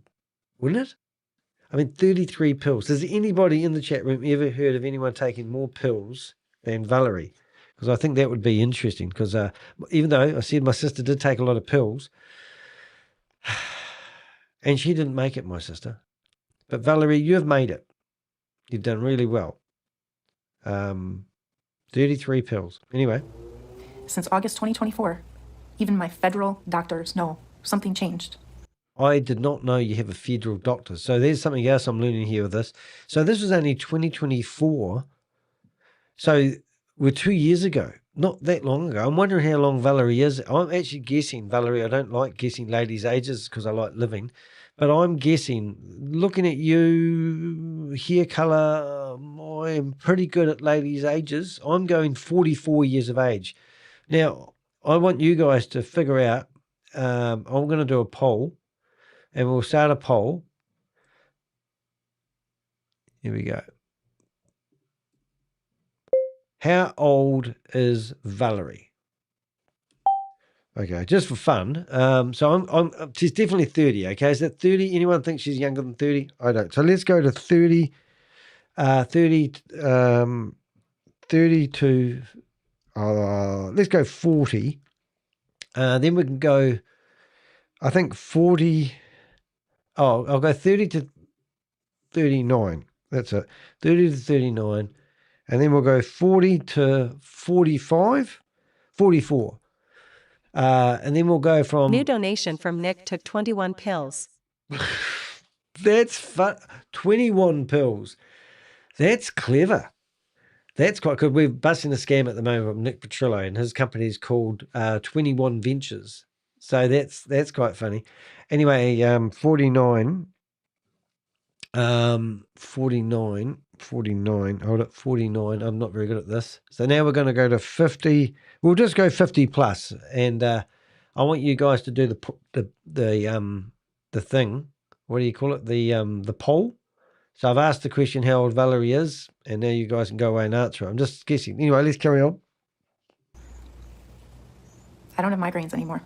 Speaker 7: wouldn't it? I mean, 33 pills. Has anybody in the chat room ever heard of anyone taking more pills than Valerie? Because I think that would be interesting, because even though I said my sister did take a lot of pills, and she didn't make it, my sister. But Valerie, you've made it. You've done really well. 33 pills. Anyway.
Speaker 11: Since August 2024, even my federal doctors know something changed.
Speaker 7: I did not know you have a federal doctor. So there's something else I'm learning here with this. So this was only 2024. So we're 2 years ago, not that long ago. I'm wondering how long Valerie is. I'm actually guessing, Valerie, I don't like guessing ladies' ages because I like living. But I'm guessing, looking at you, hair colour, I'm pretty good at ladies' ages. I'm going 44 years of age. Now, I want you guys to figure out, I'm going to do a poll, and we'll start a poll. Here we go. How old is Valerie? Okay, just for fun. So she's definitely 30. Okay, is that 30? Anyone think she's younger than 30? I don't. So let's go to 30. 32. Let's go 40. Then we can go, I think 40. Oh, I'll go 30 to 39. That's it. 30 to 39. And then we'll go 40 to 45, 44. And then we'll go from...
Speaker 18: New donation from Nick took 21 pills.
Speaker 7: That's fun. 21 pills. That's clever. That's quite good. We're busting a scam at the moment from Nick Petrillo, and his company is called 21 Ventures. So that's quite funny. Anyway, 49. 49. Hold it, 49. I'm not very good at this. So now we're going to go to 50. We'll just go 50 plus, and I want you guys to do the thing. What do you call it? The poll. So I've asked the question how old Valerie is, and now you guys can go away and answer it. I'm just guessing. Anyway, let's carry on.
Speaker 11: I don't have migraines anymore.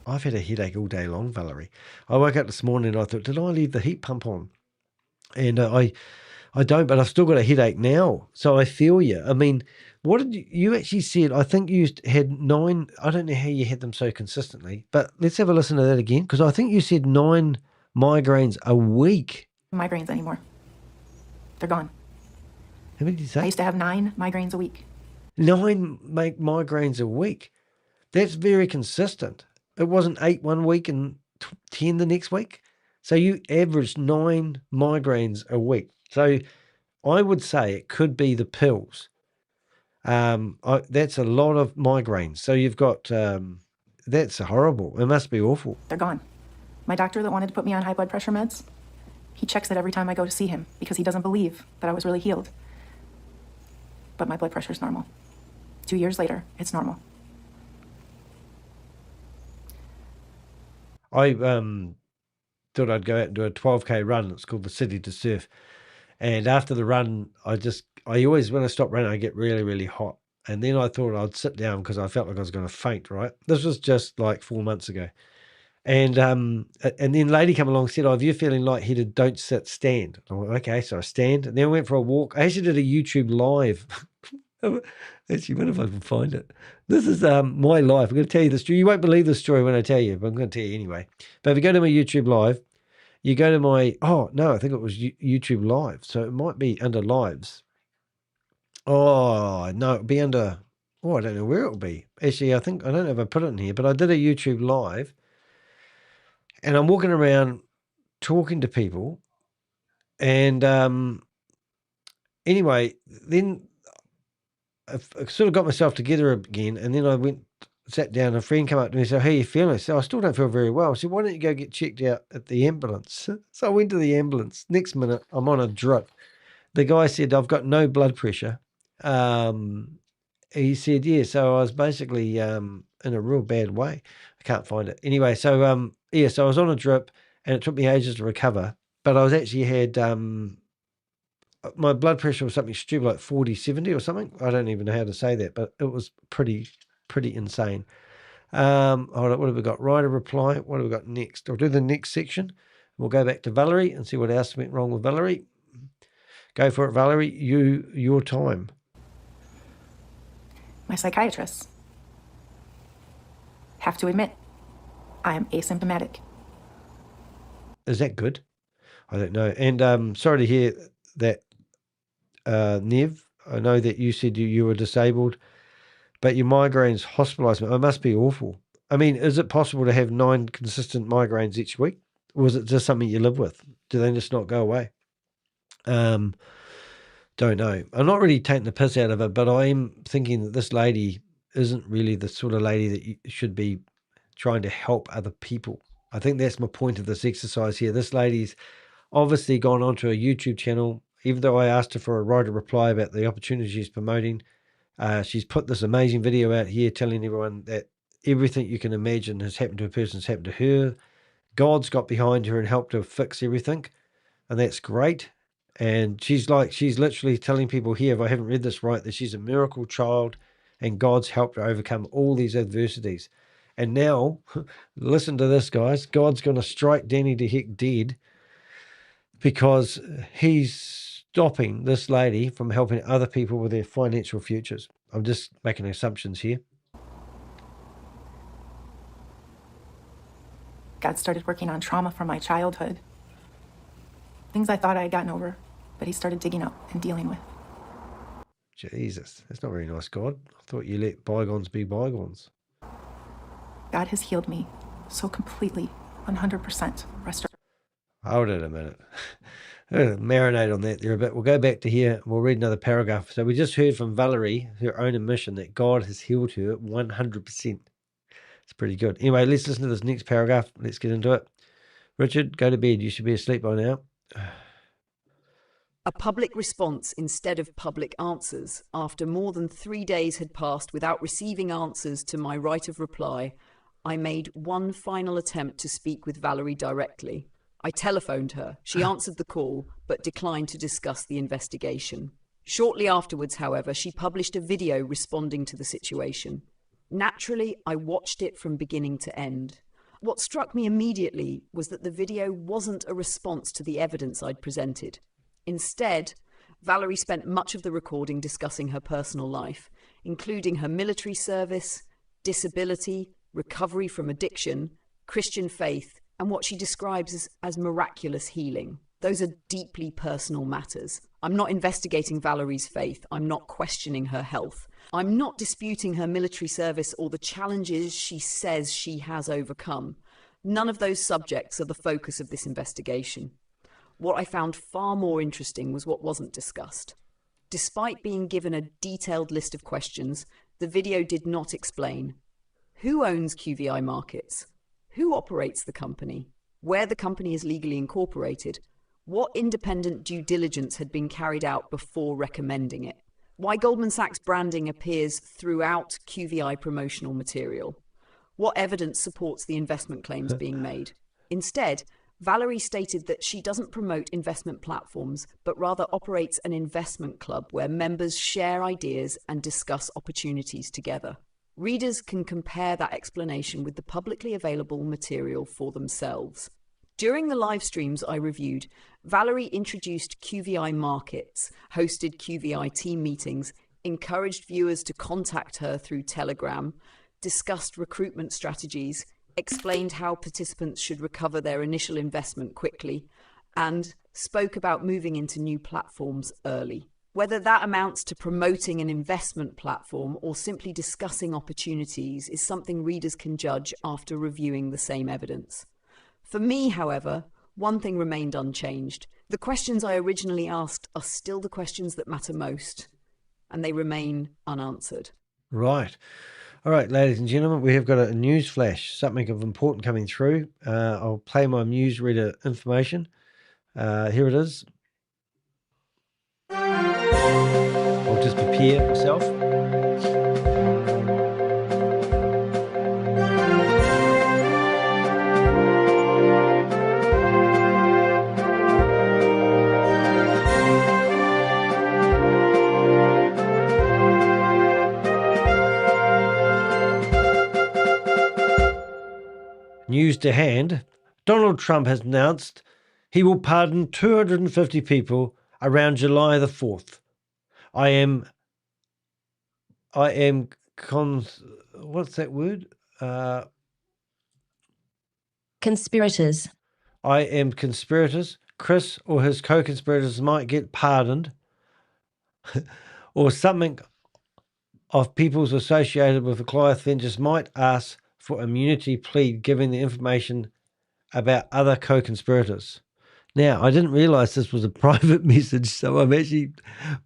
Speaker 7: I've had a headache all day long, Valerie. I woke up this morning and I thought, did I leave the heat pump on? And I don't, but I've still got a headache now. So I feel you. I mean, what did you actually said? I think you had 9. I don't know how you had them so consistently, but let's have a listen to that again, because I think you said 9 migraines a week.
Speaker 11: Migraines anymore. They're gone.
Speaker 7: How many did you say?
Speaker 11: I used to have 9 migraines a week.
Speaker 7: 9 migraines a week. That's very consistent. It wasn't 8 one week and 10 the next week. So you averaged 9 migraines a week. So I would say it could be the pills. That's a lot of migraines. So you've got, that's horrible. It must be awful.
Speaker 11: They're gone. My doctor that wanted to put me on high blood pressure meds, he checks it every time I go to see him because he doesn't believe that I was really healed. But my blood pressure is normal. 2 years later, it's normal.
Speaker 7: I thought I'd go out and do a 12K run. It's called the City to Surf. And after the run, I always, when I stop running, I get really, really hot. And then I thought I'd sit down because I felt like I was going to faint, right? This was just like 4 months ago. And then lady come along and said, oh, if you're feeling lightheaded, don't sit, stand. I went, okay, so I stand. And then I went for a walk. I actually did a YouTube live. Actually, what if I can find it? This is my life. I'm going to tell you the story. You won't believe the story when I tell you, but I'm going to tell you anyway. But if you go to my YouTube live, you go to my, oh, no, I think it was YouTube live. So it might be under lives. Oh, no, it'll be under, oh, I don't know where it'll be. Actually, I don't know if I put it in here, but I did a YouTube live. And I'm walking around talking to people. And anyway, then I sort of got myself together again. And then I sat down. A friend came up to me and said, how are you feeling? I said, I still don't feel very well. I said, why don't you go get checked out at the ambulance? So I went to the ambulance. Next minute, I'm on a drip. The guy said, I've got no blood pressure. He said, yeah. So I was basically in a real bad way. I can't find it. Anyway, so yeah, so I was on a drip and it took me ages to recover. But I was actually had, my blood pressure was something stupid like 40/70 or something. I don't even know how to say that, but it was pretty insane. Hold on, what have we got? Write a reply. What have we got next? I'll do the next section. We'll go back to Valerie and see what else went wrong with Valerie. Go for it, Valerie. Your time.
Speaker 11: My psychiatrists have to admit I am asymptomatic.
Speaker 7: Is that good? I don't know. And sorry to hear that, Nev. I know that you said you were disabled, but your migraines hospitalised me. It must be awful. I mean, is it possible to have 9 consistent migraines each week? Or is it just something you live with? Do they just not go away? Don't know. I'm not really taking the piss out of it, but I am thinking that this lady isn't really the sort of lady that you should be trying to help other people. I think that's my point of this exercise here. This lady's obviously gone onto a YouTube channel, even though I asked her for a write a reply about the opportunity she's promoting. She's put this amazing video out here telling everyone that everything you can imagine has happened to a person has happened to her. God's got behind her and helped her fix everything, and that's great. And she's literally telling people here, if I haven't read this right, that she's a miracle child and God's helped her overcome all these adversities. And now, listen to this, guys. God's going to strike Danny to heck dead because he's stopping this lady from helping other people with their financial futures. I'm just making assumptions here.
Speaker 11: God started working on trauma from my childhood. Things I thought I had gotten over, but he started digging up and dealing with.
Speaker 7: Jesus, that's not very nice, God. I thought you let bygones be bygones.
Speaker 11: God has healed me so completely, 100% restoration.
Speaker 7: Hold it a minute. Marinate on that there a bit. We'll go back to here. We'll read another paragraph. So we just heard from Valerie, her own admission, that God has healed her 100%. It's pretty good. Anyway, let's listen to this next paragraph. Let's get into it. Richard, go to bed. You should be asleep by now.
Speaker 17: A public response instead of public answers. After more than 3 days had passed without receiving answers to my right of reply, I made one final attempt to speak with Valerie directly. I telephoned her. She answered the call, but declined to discuss the investigation. Shortly afterwards, however, she published a video responding to the situation. Naturally, I watched it from beginning to end. What struck me immediately was that the video wasn't a response to the evidence I'd presented. Instead, Valerie spent much of the recording discussing her personal life, including her military service, disability, recovery from addiction, Christian faith, and what she describes as miraculous healing. Those are deeply personal matters. I'm not investigating Valerie's faith. I'm not questioning her health. I'm not disputing her military service or the challenges she says she has overcome. None of those subjects are the focus of this investigation. What I found far more interesting was what wasn't discussed. Despite being given a detailed list of questions, the video did not explain who owns QVI Markets, who operates the company, where the company is legally incorporated, what independent due diligence had been carried out before recommending it, why Goldman Sachs branding appears throughout QVI promotional material, what evidence supports the investment claims being made. Instead, Valerie stated that she doesn't promote investment platforms, but rather operates an investment club where members share ideas and discuss opportunities together. Readers can compare that explanation with the publicly available material for themselves. During the live streams I reviewed, Valerie introduced QVI Markets, hosted QVI team meetings, encouraged viewers to contact her through Telegram, discussed recruitment strategies, explained how participants should recover their initial investment quickly, and spoke about moving into new platforms early. Whether that amounts to promoting an investment platform or simply discussing opportunities is something readers can judge after reviewing the same evidence. For me, however, one thing remained unchanged. The questions I originally asked are still the questions that matter most, and they remain unanswered.
Speaker 7: Right. All right, ladies and gentlemen, we have got a news flash, something of important coming through. I'll play my newsreader information. Here it is. I'll just prepare myself. News to hand, Donald Trump has announced he will pardon 250 people around July the 4th. What's that word?
Speaker 10: Conspirators.
Speaker 7: I am conspirators. Chris or his co-conspirators might get pardoned or something of peoples associated with the Goliath Ventures might ask for immunity plea given the information about other co-conspirators. Now, I didn't realize this was a private message, so I'm actually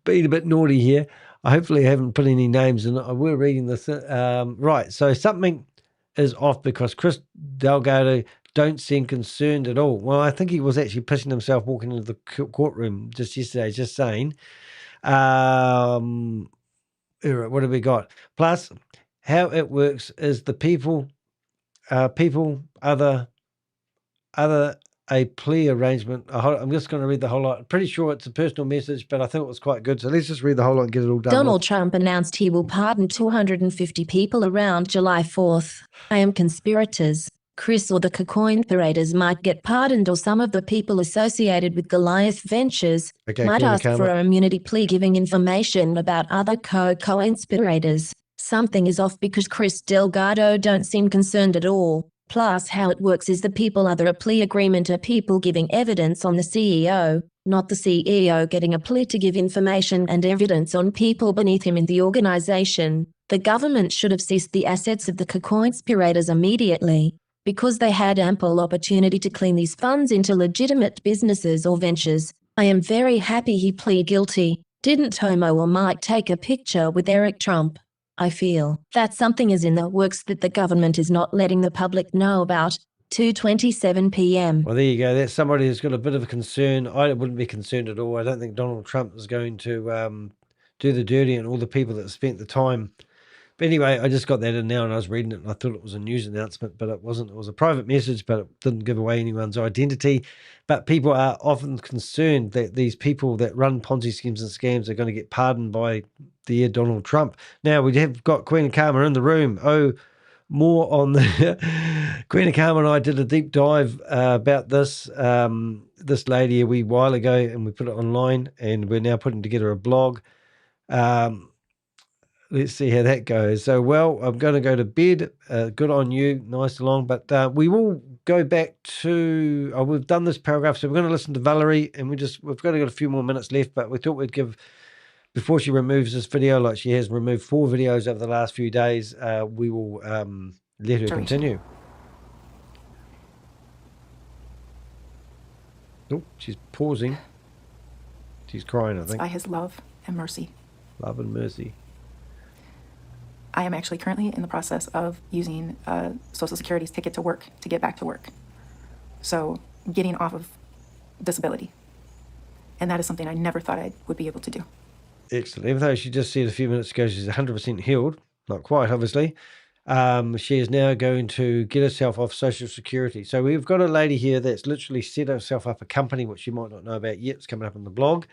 Speaker 7: being a bit naughty here. Hopefully I haven't put any names in it. We're reading this. Right, so something is off because Chris Delgado don't seem concerned at all. Well, I think he was actually pissing himself walking into the courtroom just yesterday, just saying. What have we got? Plus, how it works is the people other a plea arrangement. I'm just going to read the whole lot. Pretty sure it's a personal message, but I think it was quite good. So let's just read the whole lot and get it all done.
Speaker 10: Donald Trump announced he will pardon 250 people around July 4th. I am conspirators. Chris or the co-conspirators might get pardoned, or some of the people associated with Goliath Ventures might ask for an immunity plea giving information about other co-conspirators. Something is off because Chris Delgado don't seem concerned at all. Plus, how it works is the people under a plea agreement are people giving evidence on the CEO, not the CEO getting a plea to give information and evidence on people beneath him in the organization. The government should have seized the assets of the co-conspirators immediately, because they had ample opportunity to clean these funds into legitimate businesses or ventures. I am very happy he pleaded guilty. Didn't Tomo or Mike take a picture with Eric Trump? I feel that something is in the works that the government is not letting the public know about. 2:27 p.m.
Speaker 7: Well, there you go. That's somebody who's got a bit of a concern. I wouldn't be concerned at all. I don't think Donald Trump is going to do the dirty and all the people that spent the time. But anyway, I just got that in now and I was reading it and I thought it was a news announcement, but it wasn't. It was a private message, but it didn't give away anyone's identity. But people are often concerned that these people that run Ponzi schemes and scams are going to get pardoned by the Donald Trump. Now, we have got Queen Karma in the room. Oh, more on the Queen Karma and I did a deep dive about this lady a wee while ago, and we put it online, and we're now putting together a blog. Let's see how that goes. So, well, I'm going to go to bed. Good on you. Nice long. But we will go back to, we've done this paragraph, so we're going to listen to Valerie, and we've got a few more minutes left, but we thought we'd give, before she removes this video, like she has removed 4 videos over the last few days, we will let her continue. Oh, she's pausing. She's crying, I think.
Speaker 11: By his love and mercy.
Speaker 7: Love and mercy.
Speaker 11: I am actually currently in the process of using Social Security's ticket to work to get back to work. So getting off of disability. And that is something I never thought I would be able to do.
Speaker 7: Excellent. Even though she just said a few minutes ago she's 100% healed, not quite, obviously, she is now going to get herself off Social Security. So we've got a lady here that's literally set herself up a company, which you might not know about yet. It's coming up on the blog.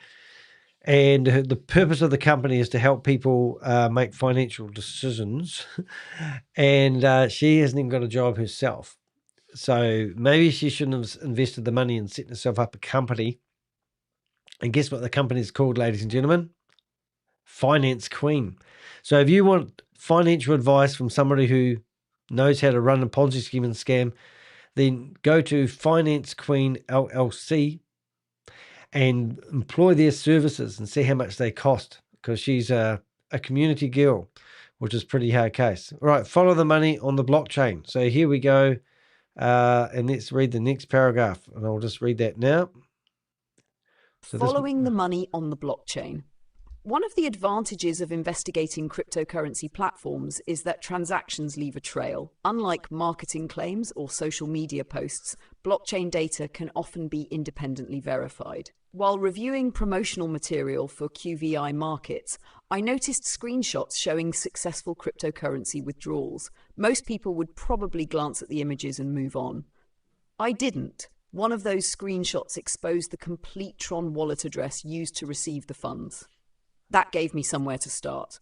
Speaker 7: And the purpose of the company is to help people make financial decisions. And she hasn't even got a job herself. So maybe she shouldn't have invested the money in setting herself up a company. And guess what the company is called, ladies and gentlemen? Finance Queen. So if you want financial advice from somebody who knows how to run a Ponzi scheme and scam, then go to Finance Queen LLC and employ their services and see how much they cost, because she's a community girl, which is pretty hard case. All right, follow the money on the blockchain. So here we go, and let's read the next paragraph, and I'll just read that now. So
Speaker 17: following the money on the blockchain. One of the advantages of investigating cryptocurrency platforms is that transactions leave a trail. Unlike marketing claims or social media posts, blockchain data can often be independently verified. While reviewing promotional material for QVI Markets, I noticed screenshots showing successful cryptocurrency withdrawals. Most people would probably glance at the images and move on. I didn't. One of those screenshots exposed the complete Tron wallet address used to receive the funds. That gave me somewhere to start.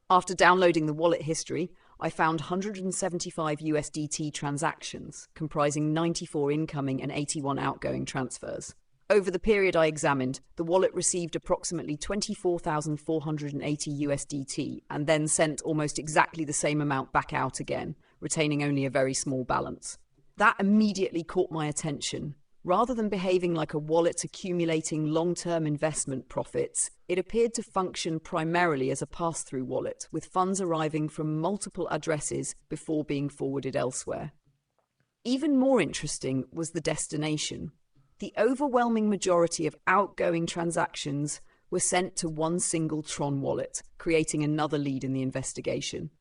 Speaker 17: After downloading the wallet history, I found 175 USDT transactions, comprising 94 incoming and 81 outgoing transfers. Over the period I examined, the wallet received approximately 24,480 USDT and then sent almost exactly the same amount back out again, retaining only a very small balance. That immediately caught my attention. Rather than behaving like a wallet accumulating long-term investment profits, it appeared to function primarily as a pass-through wallet, with funds arriving from multiple addresses before being forwarded elsewhere. Even more interesting was the destination. The overwhelming majority of outgoing transactions were sent to one single Tron wallet, creating another lead in the investigation.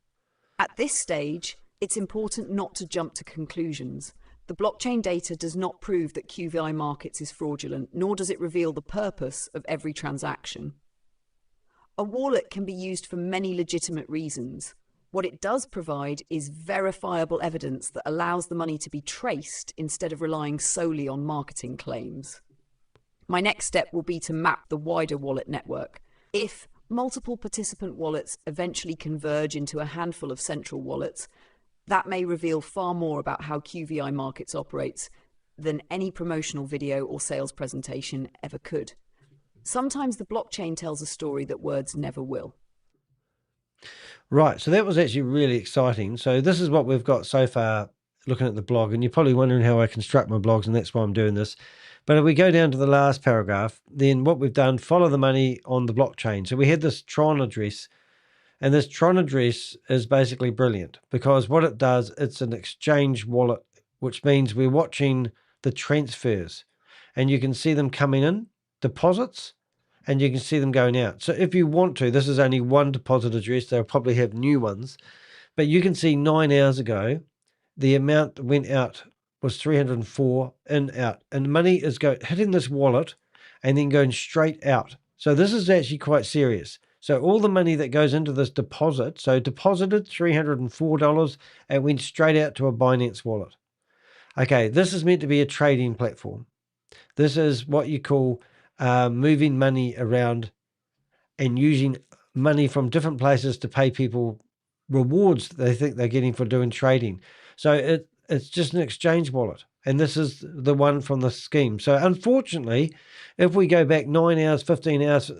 Speaker 17: At this stage, it's important not to jump to conclusions. The blockchain data does not prove that QVI Markets is fraudulent, nor does it reveal the purpose of every transaction. A wallet can be used for many legitimate reasons. What it does provide is verifiable evidence that allows the money to be traced instead of relying solely on marketing claims. My next step will be to map the wider wallet network. If multiple participant wallets eventually converge into a handful of central wallets, that may reveal far more about how QVI Markets operates than any promotional video or sales presentation ever could. Sometimes the blockchain tells a story that words never will.
Speaker 7: Right, so that was actually really exciting. So this is what we've got so far looking at the blog, and you're probably wondering how I construct my blogs, and that's why I'm doing this. But if we go down to the last paragraph, then what we've done, follow the money on the blockchain. So we had this Tron address, and this Tron address is basically brilliant because what it does, it's an exchange wallet, which means we're watching the transfers, and you can see them coming in, deposits, and you can see them going out. So if you want to, this is only one deposit address. They'll probably have new ones, but you can see 9 hours ago, the amount that went out was 304 in, out, and money is hitting this wallet and then going straight out. So this is actually quite serious. So all the money that goes into this deposit, so deposited $304, and went straight out to a Binance wallet. Okay, this is meant to be a trading platform. This is what you call moving money around and using money from different places to pay people rewards they think they're getting for doing trading. So it's just an exchange wallet. And this is the one from the scheme. So unfortunately, if we go back 9 hours, 15 hours,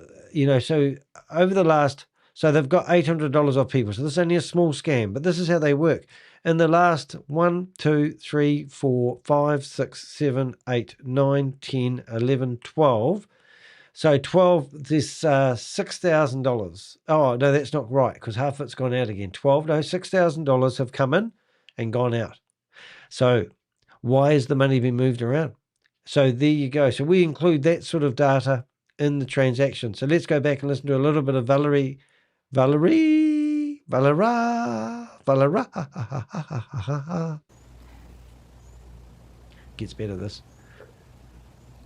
Speaker 7: so over the last, so they've got $800 off people. So this is only a small scam, but this is how they work. In the last 1, 2, 3, 4, 5, 6, 7, 8, 9, 10, 11, 12. So 12, there's $6,000. Oh, no, that's not right because half of it's gone out again. $6,000 have come in and gone out. So why has the money been moved around? So there you go. So we include that sort of data in the transaction. So let's go back and listen to a little bit of Valerie. Gets better, this.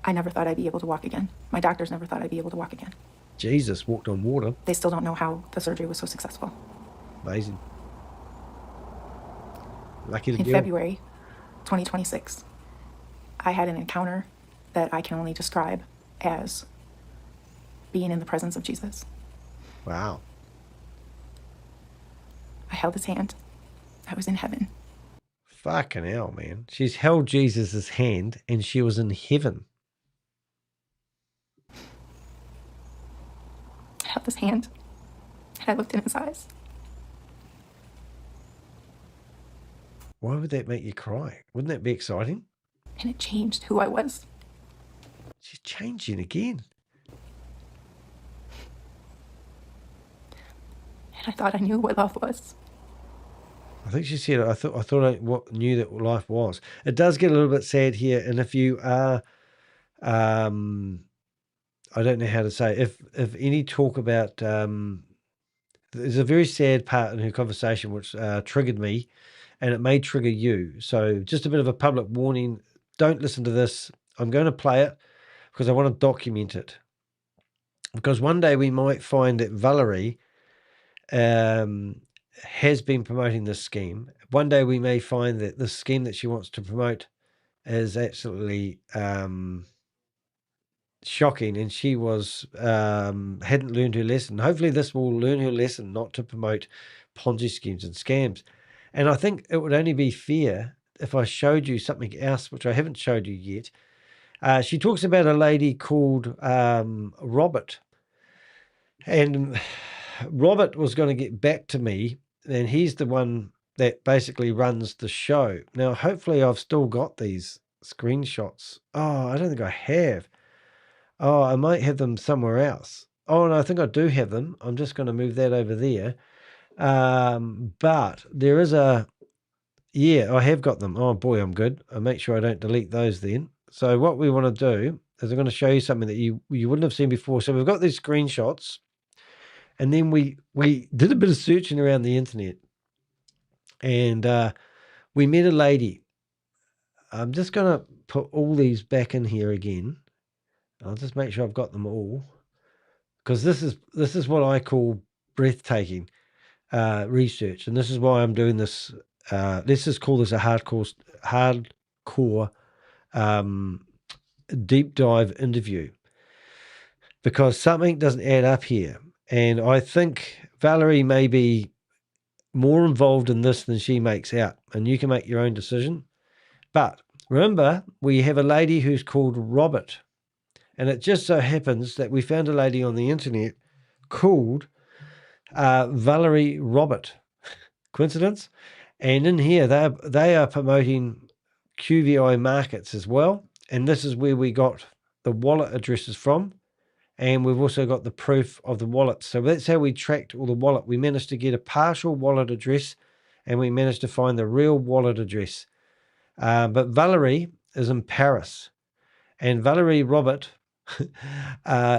Speaker 11: I never thought I'd be able to walk again. My doctors never thought I'd be able to walk again.
Speaker 7: Jesus walked on water.
Speaker 11: They still don't know how the surgery was so successful.
Speaker 7: Amazing. Lucky to
Speaker 11: In February 2026, I had an encounter that I can only describe as being in the presence of Jesus.
Speaker 7: Wow.
Speaker 11: I held his hand. I was in heaven.
Speaker 7: Fucking hell, man. She's held Jesus' hand and she was in heaven.
Speaker 11: I held his hand and I looked in his eyes.
Speaker 7: Why would that make you cry? Wouldn't that be exciting?
Speaker 11: And it changed who I was.
Speaker 7: She's changing again.
Speaker 11: And I thought I knew what love was.
Speaker 7: I think she said, I thought I knew that life was. It does get a little bit sad here. And if you are, I don't know how to say, if any talk about, there's a very sad part in her conversation which triggered me, and it may trigger you. So just a bit of a public warning. Don't listen to this. I'm going to play it because I want to document it. Because one day we might find that Valerie has been promoting this scheme. One day we may find that the scheme that she wants to promote is absolutely shocking, and she was hadn't learned her lesson. Hopefully this will learn her lesson not to promote Ponzi schemes and scams. And I think it would only be fair if I showed you something else, which I haven't showed you yet. She talks about a lady called Robert. And Robert was going to get back to me, and he's the one that basically runs the show. Now, hopefully I've still got these screenshots. Oh, I don't think I have. Oh, I might have them somewhere else. Oh, no, I think I do have them. I'm just going to move that over there. But there is yeah, I have got them. Oh, boy, I'm good. I'll make sure I don't delete those then. So what we want to do is I'm going to show you something that you wouldn't have seen before. So we've got these screenshots. And then we did a bit of searching around the internet, and we met a lady. I'm just going to put all these back in here again. I'll just make sure I've got them all, because this is what I call breathtaking research, and this is why I'm doing this. Let's just call this a hardcore deep dive interview, because something doesn't add up here. And I think Valerie may be more involved in this than she makes out. And you can make your own decision. But remember, we have a lady who's called Robert. And it just so happens that we found a lady on the internet called Valerie Robert. Coincidence? And in here, they are promoting QVI Markets as well. And this is where we got the wallet addresses from. And we've also got the proof of the wallet. So that's how we tracked all the wallet. We managed to get a partial wallet address, and we managed to find the real wallet address. But Valerie is in Paris. And Valerie Robert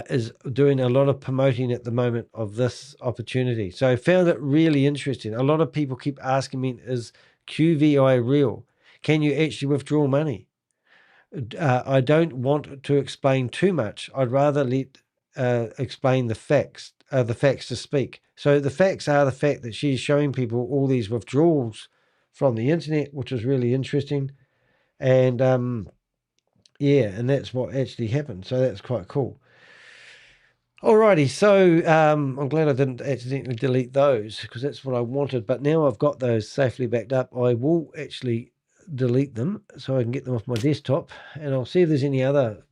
Speaker 7: is doing a lot of promoting at the moment of this opportunity. So I found it really interesting. A lot of people keep asking me, is QVI real? Can you actually withdraw money? I don't want to explain too much. I'd rather let explain the facts to speak. So the facts are the fact that she's showing people all these withdrawals from the internet, which is really interesting. And yeah, and that's what actually happened. So that's quite cool. Alrighty, so I'm glad I didn't accidentally delete those because that's what I wanted. But now I've got those safely backed up, I will actually delete them so I can get them off my desktop, and I'll see if there's any other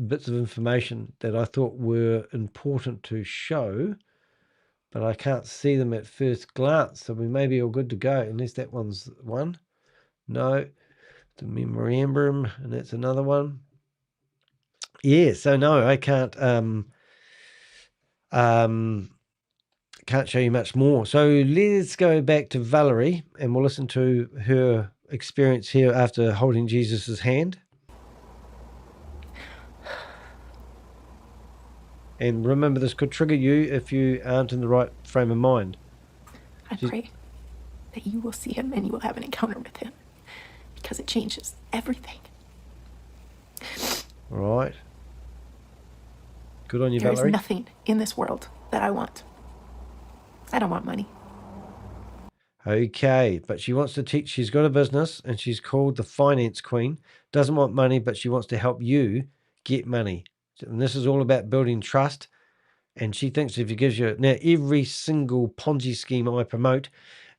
Speaker 7: bits of information that I thought were important to show, but I can't see them at first glance. So we may be all good to go, unless that one's one. No, the memorandum, and that's another one. Yeah, so no, I can't show you much more. So let's go back to Valerie and we'll listen to her experience here after holding Jesus's hand. And remember, this could trigger you if you aren't in the right frame of mind.
Speaker 11: I pray that you will see him and you will have an encounter with him, because it changes everything.
Speaker 7: All right. Good on you,
Speaker 11: Valerie.
Speaker 7: Valerie.
Speaker 11: There is nothing in this world that I want. I don't want money.
Speaker 7: Okay, but she wants to teach. She's got a business and she's called the Finance Queen. Doesn't want money, but she wants to help you get money. And this is all about building trust. And she thinks if you gives you, now every single Ponzi scheme I promote,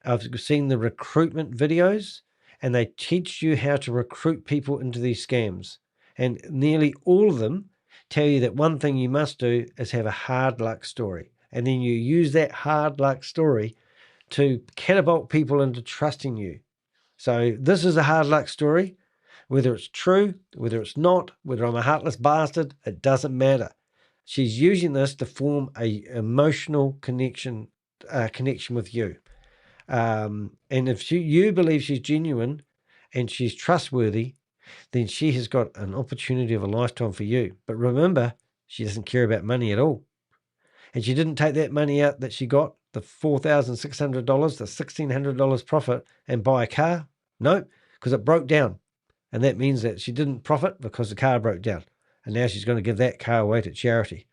Speaker 7: I've seen the recruitment videos and they teach you how to recruit people into these scams. And nearly all of them tell you that one thing you must do is have a hard luck story. And then you use that hard luck story to catapult people into trusting you. So this is a hard luck story. Whether it's true, whether it's not, whether I'm a heartless bastard, it doesn't matter. She's using this to form a emotional connection with you. And if you believe she's genuine and she's trustworthy, then she has got an opportunity of a lifetime for you. But remember, she doesn't care about money at all. And she didn't take that money out that she got, the $4,600, the $1,600 profit, and buy a car. No, because it broke down. And that means that she didn't profit because the car broke down. And now she's going to give that car away to charity.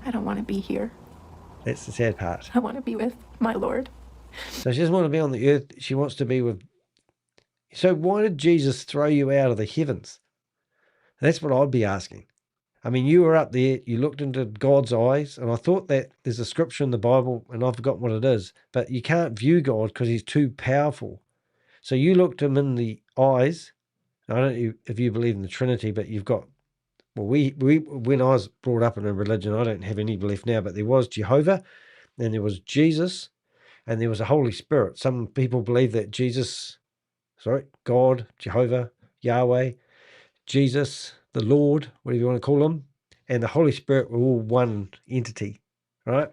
Speaker 11: I don't want to be here.
Speaker 7: That's the sad part.
Speaker 11: I want to be with my Lord.
Speaker 7: So she doesn't want to be on the earth. She wants to be with... So why did Jesus throw you out of the heavens? That's what I'd be asking. I mean, you were up there, you looked into God's eyes, and I thought that there's a scripture in the Bible, and I've forgotten what it is, but you can't view God because he's too powerful. So you looked him in the eyes. I don't know if you believe in the Trinity, but you've got, well, we when I was brought up in a religion, I don't have any belief now, but there was Jehovah, and there was Jesus, and there was a Holy Spirit. Some people believe that God, Jehovah, Yahweh, Jesus, the Lord, whatever you want to call him, and the Holy Spirit were all one entity, right?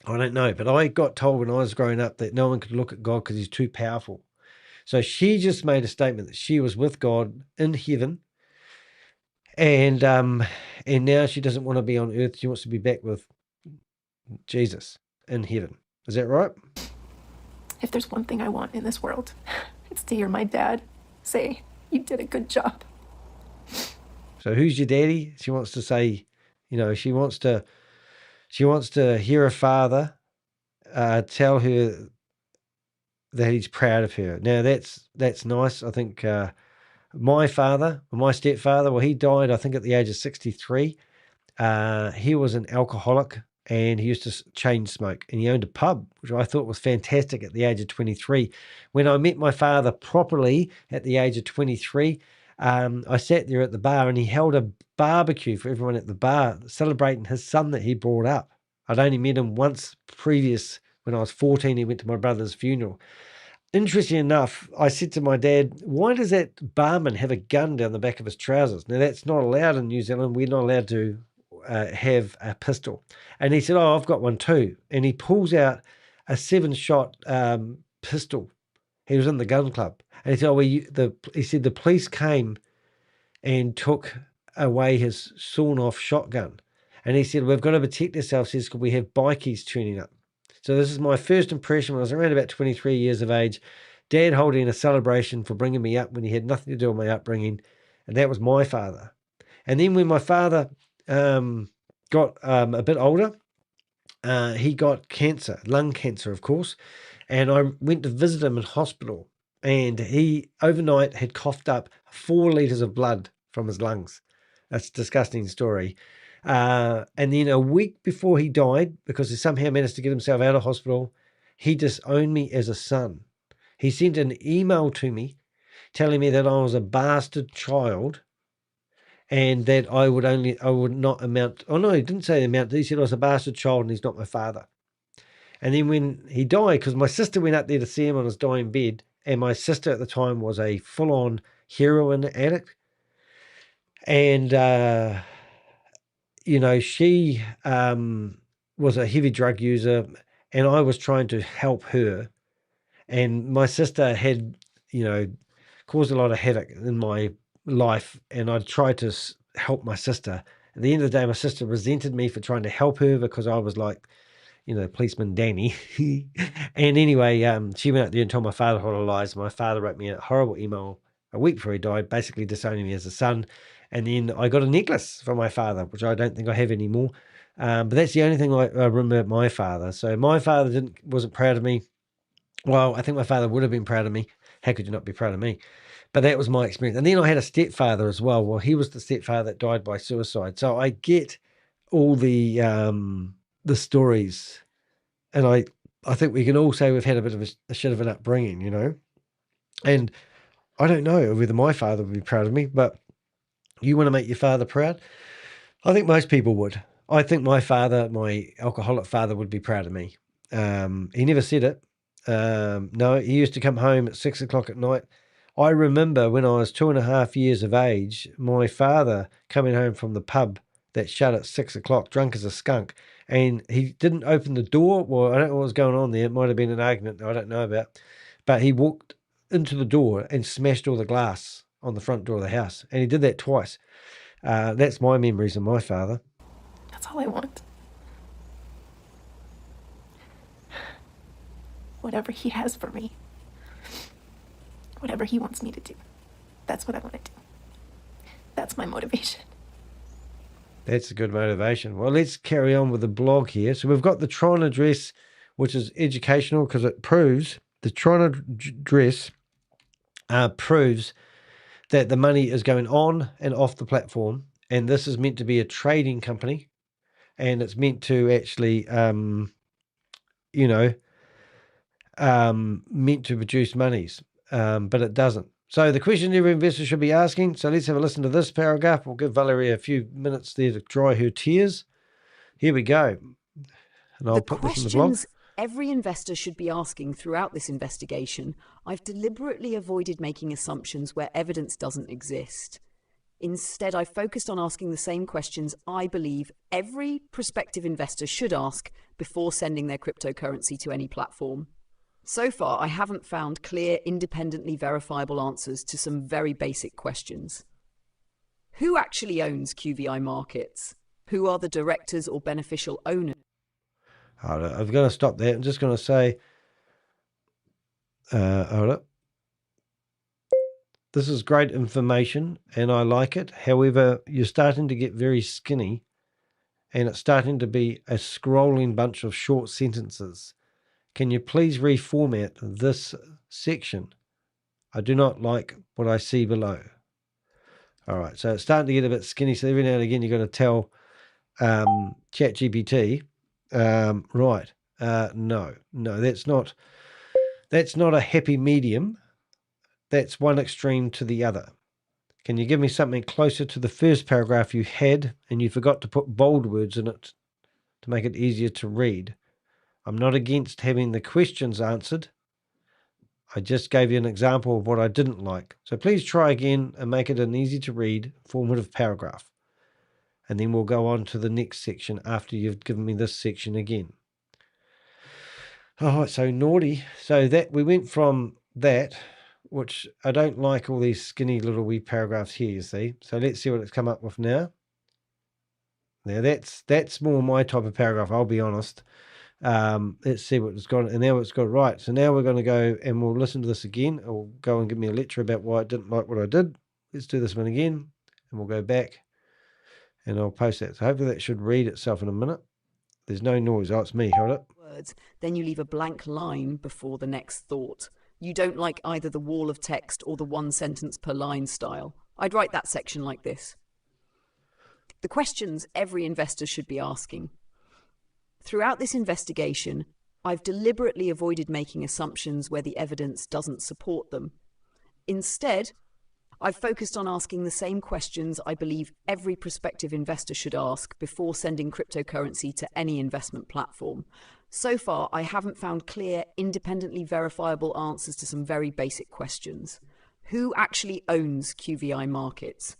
Speaker 7: I don't know, but I got told when I was growing up that no one could look at God because he's too powerful. So she just made a statement that she was with God in heaven, and now she doesn't want to be on earth. She wants to be back with Jesus in heaven. Is that right?
Speaker 11: If there's one thing I want in this world, it's to hear my dad say, "You did a good job."
Speaker 7: So who's your daddy? She wants to say, she wants to hear her father tell her that he's proud of her. Now that's nice. I think my stepfather, well, he died, I think, at the age of 63. He was an alcoholic and he used to chain smoke, and he owned a pub, which I thought was fantastic at the age of 23. When I met my father properly at the age of 23, I sat there at the bar and he held a barbecue for everyone at the bar, celebrating his son that he brought up. I'd only met him once previous When I was 14, he went to my brother's funeral. Interesting enough, I said to my dad, why does that barman have a gun down the back of his trousers? Now, that's not allowed in New Zealand. We're not allowed to have a pistol. And he said, oh, I've got one too. And he pulls out a 7-shot pistol. He was in the gun club. And he said, he said the police came and took away his sawn-off shotgun. And he said, we've got to protect ourselves because we have bikies turning up. So this is my first impression when I was around about 23 years of age. Dad holding a celebration for bringing me up when he had nothing to do with my upbringing. And that was my father. And then when my father got a bit older, he got cancer, lung cancer, of course. And I went to visit him in hospital. And he overnight had coughed up 4 litres of blood from his lungs. That's a disgusting story. And then a week before he died, because he somehow managed to get himself out of hospital, he disowned me as a son. He sent an email to me telling me that I was a bastard child and that I would not amount. Oh, no, he didn't say the amount. He said I was a bastard child and he's not my father. And then when he died, because my sister went up there to see him on his dying bed, and my sister at the time was a full-on heroin addict. And, she was a heavy drug user, and I was trying to help her. And my sister had, caused a lot of havoc in my life, and I tried to help my sister. At the end of the day, my sister resented me for trying to help her because I was like, policeman Danny. And anyway, she went out there and told my father all the lies. My father wrote me a horrible email a week before he died, basically disowning me as a son. And then I got a necklace from my father, which I don't think I have anymore. But that's the only thing I remember about my father. So my father wasn't proud of me. Well, I think my father would have been proud of me. How could you not be proud of me? But that was my experience. And then I had a stepfather as well. Well, he was the stepfather that died by suicide. So I get all the stories. And I think we can all say we've had a bit of a shit of an upbringing, And I don't know whether my father would be proud of me, but you want to make your father proud? I think most people would. I think my alcoholic father, would be proud of me. He never said it. No, he used to come home at 6 o'clock at night. I remember when I was 2.5 years of age, my father coming home from the pub that shut at 6 o'clock, drunk as a skunk, and he didn't open the door. Well, I don't know what was going on there. It might have been an argument I don't know about, but he walked into the door and smashed all the glass on the front door of the house, and he did that twice. That's my memories of my father.
Speaker 11: That's all I want. Whatever he has for me, whatever he wants me to do, that's what I want to do. That's my motivation.
Speaker 7: That's a good motivation. Well, let's carry on with the blog here. So we've got the Tron address, which is educational because it proves, the Tron address proves that the money is going on and off the platform. And this is meant to be a trading company. And it's meant to actually, meant to produce monies, but it doesn't. So the question every investor should be asking, so let's have a listen to this paragraph. We'll give Valerie a few minutes there to dry her tears. Here we go. And I'll put this in the blog.
Speaker 17: Every investor should be asking throughout this investigation, I've deliberately avoided making assumptions where evidence doesn't exist. Instead, I focused on asking the same questions I believe every prospective investor should ask before sending their cryptocurrency to any platform. So far, I haven't found clear, independently verifiable answers to some very basic questions. Who actually owns QVI Markets? Who are the directors or beneficial owners?
Speaker 7: I've got to stop there. I'm just going to say, hold up. This is great information and I like it. However, you're starting to get very skinny and it's starting to be a scrolling bunch of short sentences. Can you please reformat this section? I do not like what I see below. All right, so it's starting to get a bit skinny. So every now and again, you're going to tell ChatGPT, right, no, that's not a happy medium. That's one extreme to the other. Can you give me something closer to the first paragraph you had and you forgot to put bold words in it to make it easier to read? I'm not against having the questions answered. I just gave you an example of what I didn't like. So please try again and make it an easy to read, formative paragraph. And then we'll go on to the next section after you've given me this section again. Oh, so naughty. So that we went from that, which I don't like all these skinny little wee paragraphs here, you see. So let's see what it's come up with now. Now that's more my type of paragraph, I'll be honest. Let's see what it's got, and now it's got right. So now we're going to go and we'll listen to this again. It'll go and give me a lecture about why I didn't like what I did. Let's do this one again, and we'll go back, and I'll post that. So hopefully that should read itself in a minute. There's no noise. Oh, it's me. Hold it.
Speaker 17: Words, then you leave a blank line before the next thought. You don't like either the wall of text or the one sentence per line style. I'd write that section like this. The questions every investor should be asking. Throughout this investigation, I've deliberately avoided making assumptions where the evidence doesn't support them. Instead, I've focused on asking the same questions I believe every prospective investor should ask before sending cryptocurrency to any investment platform. So far, I haven't found clear, independently verifiable answers to some very basic questions. Who actually owns QVI Markets?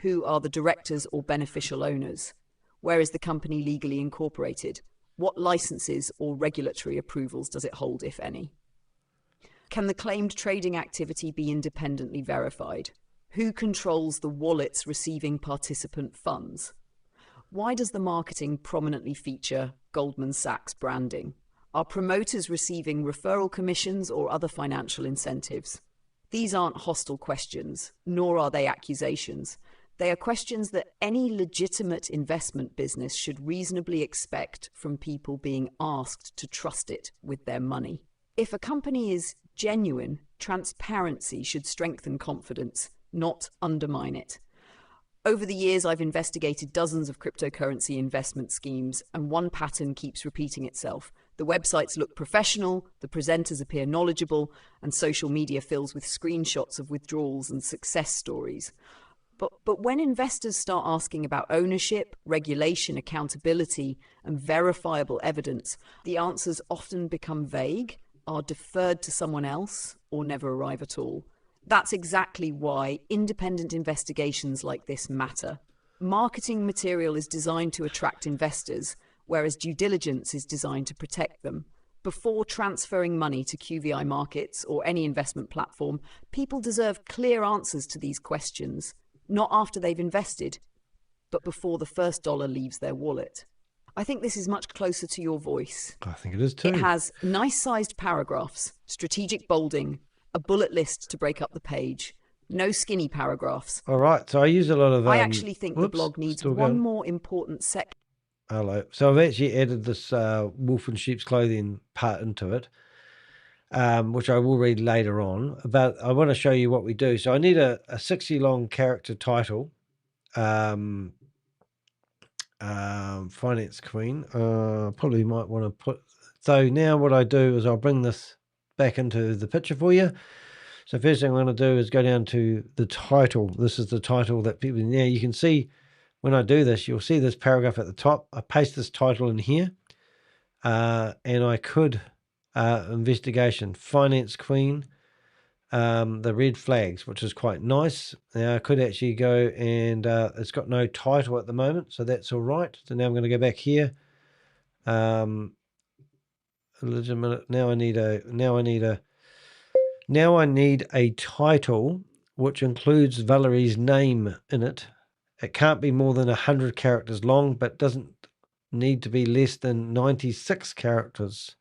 Speaker 17: Who are the directors or beneficial owners? Where is the company legally incorporated? What licenses or regulatory approvals does it hold, if any? Can the claimed trading activity be independently verified? Who controls the wallets receiving participant funds? Why does the marketing prominently feature Goldman Sachs branding? Are promoters receiving referral commissions or other financial incentives? These aren't hostile questions, nor are they accusations. They are questions that any legitimate investment business should reasonably expect from people being asked to trust it with their money. If a company is genuine, transparency should strengthen confidence, not undermine it. Over the years, I've investigated dozens of cryptocurrency investment schemes, and one pattern keeps repeating itself. The websites look professional, the presenters appear knowledgeable, and social media fills with screenshots of withdrawals and success stories. But when investors start asking about ownership, regulation, accountability, and verifiable evidence, the answers often become vague, are deferred to someone else, or never arrive at all. That's exactly why independent investigations like this matter. Marketing material is designed to attract investors, whereas due diligence is designed to protect them. Before transferring money to QVI Markets or any investment platform, people deserve clear answers to these questions. Not after they've invested, but before the first dollar leaves their wallet. I think this is much closer to your voice.
Speaker 7: I think it is too.
Speaker 17: It has nice-sized paragraphs, strategic bolding, a bullet list to break up the page, no skinny paragraphs.
Speaker 7: All right, so I use a lot of...
Speaker 17: I actually think the blog needs one more important section.
Speaker 7: Hello. So I've actually added this wolf in sheep's clothing part into it. Which I will read later on, but I want to show you what we do. So I need a 60-long character title. Finance Queen. Probably might want to put... So now what I do is I'll bring this back into the picture for you. So first thing I'm going to do is go down to the title. This is the title that people... Now you can see when I do this, you'll see this paragraph at the top. I paste this title in here. And I could... investigation, Finance Queen, the red flags, which is quite nice. Now I could actually go and it's got no title at the moment, so that's all right. So now I'm going to go back here. Legitimate. Now I need a title which includes Valerie's name in it. It can't be more than 100 characters long, but doesn't need to be less than 96 characters.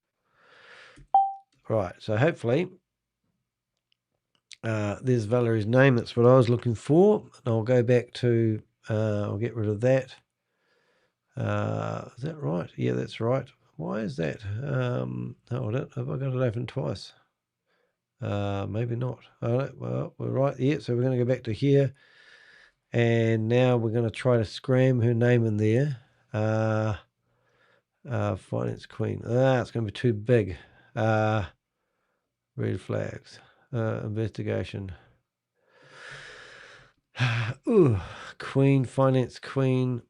Speaker 7: Right, so hopefully there's Valerie's name. That's what I was looking for. And I'll go back to, I'll get rid of that. Is that right? Yeah, that's right. Why is that? Hold it. Have I got it open twice? Maybe not. All right, well, we're right. Yeah, so we're going to go back to here. And now we're going to try to scram her name in there. Finance Queen. It's going to be too big. Red flags. Investigation. Ooh, Queen, Finance Queen.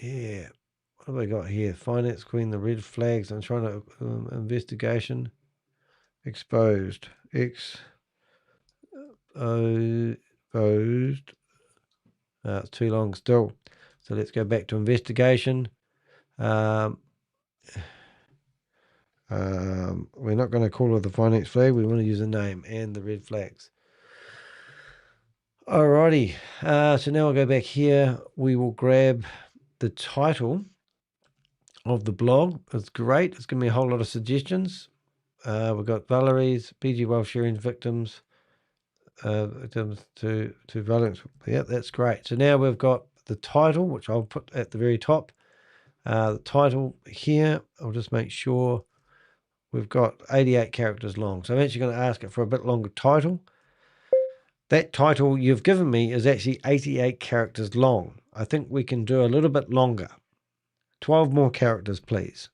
Speaker 7: Yeah. What have I got here? Finance Queen, the red flags. I'm trying to investigation. Exposed. Exposed. It's too long still. So let's go back to investigation. We're not going to call it the finance flag. We want to use a name and the red flags. Alrighty. So now I'll go back here. We will grab the title of the blog. It's great. It's giving me a whole lot of suggestions. We've got Valerie's PG Wealth Sharing Victims to violence. Yeah, that's great. So now we've got the title, which I'll put at the very top. The title here, I'll just make sure we've got 88 characters long. So I'm actually going to ask it for a bit longer title. That title you've given me is actually 88 characters long. I think we can do a little bit longer. 12 more characters, please.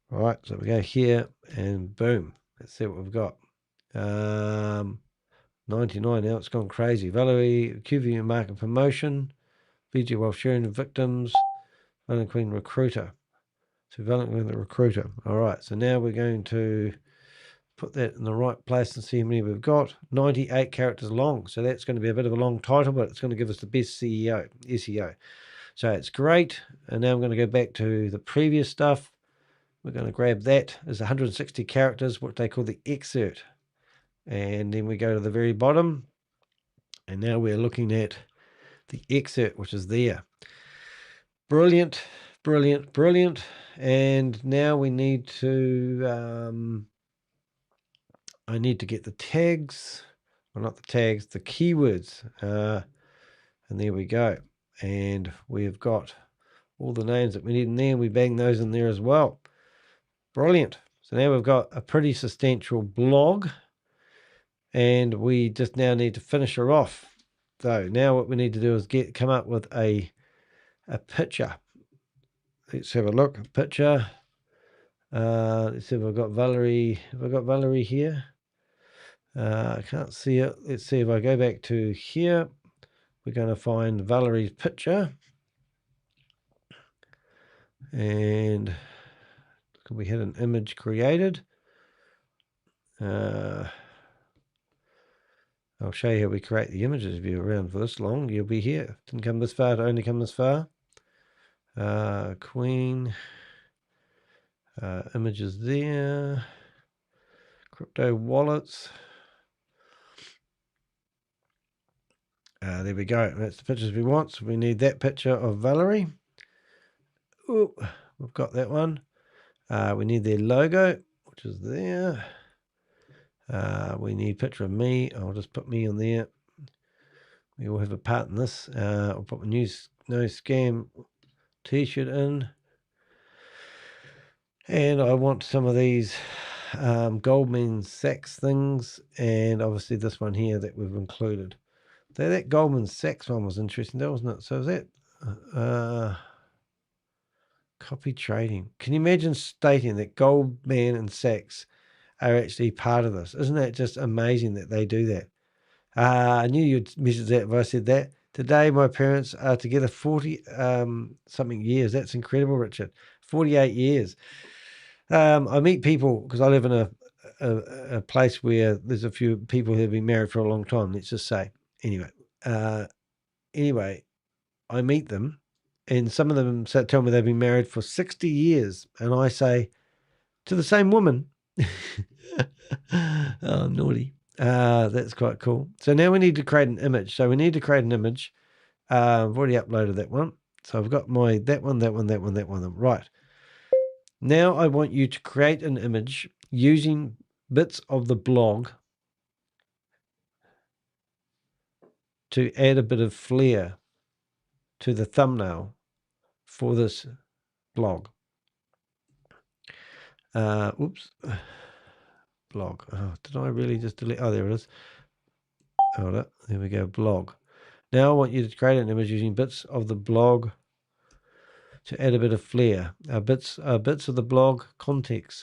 Speaker 7: All right, so we go here and boom. Let's see what we've got. 99 now, it's gone crazy. Valerie, QVI Market Promotion, VG Wealth Sharing Victims, Valerie Queen Recruiter. So Valerie Queen the Recruiter. All right, so now we're going to put that in the right place and see how many we've got. 98 characters long. So that's going to be a bit of a long title, but it's going to give us the best SEO. So it's great. And now I'm going to go back to the previous stuff. We're going to grab that as 160 characters, what they call the excerpt. And then we go to the very bottom. And now we're looking at the excerpt, which is there. Brilliant, brilliant, brilliant. And now we need to, I need to get the tags, well, not the tags, the keywords. And there we go. And we've got all the names that we need in there. We bang those in there as well. Brilliant. So now we've got a pretty substantial blog. And we just now need to finish her off. So now what we need to do is come up with a picture. Let's have a look. A picture. Let's see if I've got Valerie. Have I got Valerie here? I can't see it. Let's see if I go back to here. We're going to find Valerie's picture. And we had an image created. I'll show you how we create the images. If you're around for this long, you'll be here. Didn't come this far to only come this far. Queen. Images there. Crypto wallets. There we go. That's the pictures we want. So we need that picture of Valerie. Ooh, we've got that one. We need their logo, which is there. We need a picture of me. I'll just put me on there. We all have a part in this. I'll put my new No Scam t-shirt in. And I want some of these Goldman Sachs things. And obviously this one here that we've included. So that Goldman Sachs one was interesting, wasn't it? So is that copy trading? Can you imagine stating that Goldman and Sachs are actually part of this? Isn't that just amazing that they do that? I knew you'd message that if I said that. Today, my parents are together 40 something years. That's incredible, Richard. 48 years. I meet people because I live in a place where there's a few people who have been married for a long time. Let's just say. Anyway, I meet them, and some of them tell me they've been married for 60 years, and I say to the same woman, "Oh, naughty." That's quite cool. So now we need to create an image. So we need to create an image. I've already uploaded that one. So I've got that one. Right. Now I want you to create an image using bits of the blog to add a bit of flair to the thumbnail for this blog. Oops. Blog. Oh, did I really just delete? Oh, there it is. Hold up. There we go. Blog. Now I want you to create an image using bits of the blog to add a bit of flair. Bits of the blog context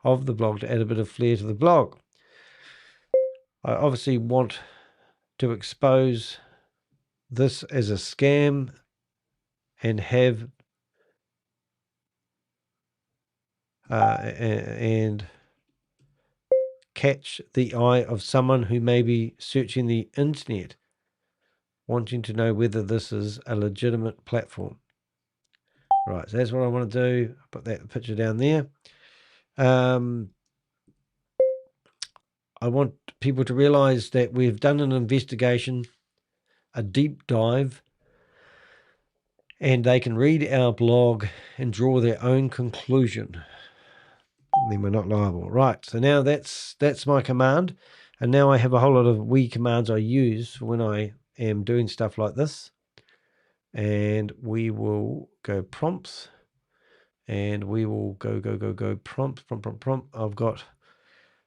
Speaker 7: of the blog to add a bit of flair to the blog. I obviously want to expose this as a scam and have and catch the eye of someone who may be searching the internet, wanting to know whether this is a legitimate platform. Right, so that's what I want to do. Put that picture down there. I want people to realize that we've done an investigation, a deep dive, and they can read our blog and draw their own conclusion. And then we're not liable. Right, so now that's my command. And now I have a whole lot of wee commands I use when I am doing stuff like this. And we will go prompts. And we will go prompt. I've got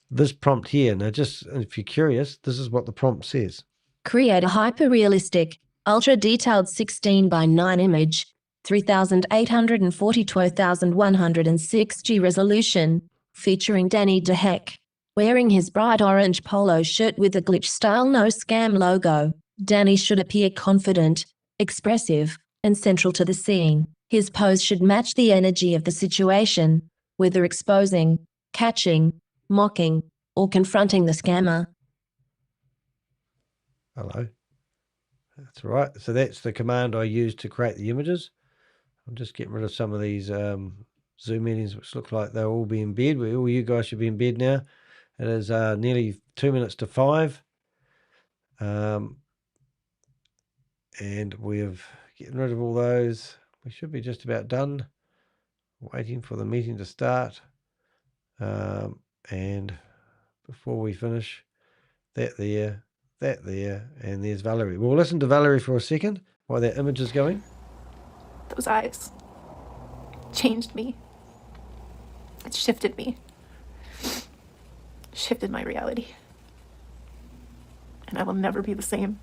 Speaker 7: this prompt here. Now, just if you're curious, this is what the prompt says.
Speaker 10: Create a hyper-realistic, ultra-detailed 16 by 9 image, 3840x2160 resolution, featuring Danny DeHeck, wearing his bright orange polo shirt with a glitch-style no-scam logo. Danny should appear confident, expressive, and central to the scene. His pose should match the energy of the situation, whether exposing, catching, mocking, or confronting the scammer.
Speaker 7: Hello. That's right. So that's the command I use to create the images. I'm just getting rid of some of these Zoom meetings, which look like they'll all be in bed. All you guys should be in bed now. It is nearly 2 minutes to 5. And we're getting rid of all those. We should be just about done. Waiting for the meeting to start. And before we finish, that there, and there's Valerie. We'll listen to Valerie for a second while that image is going.
Speaker 11: Those eyes changed me. It shifted me. Shifted my reality. And I will never be the same.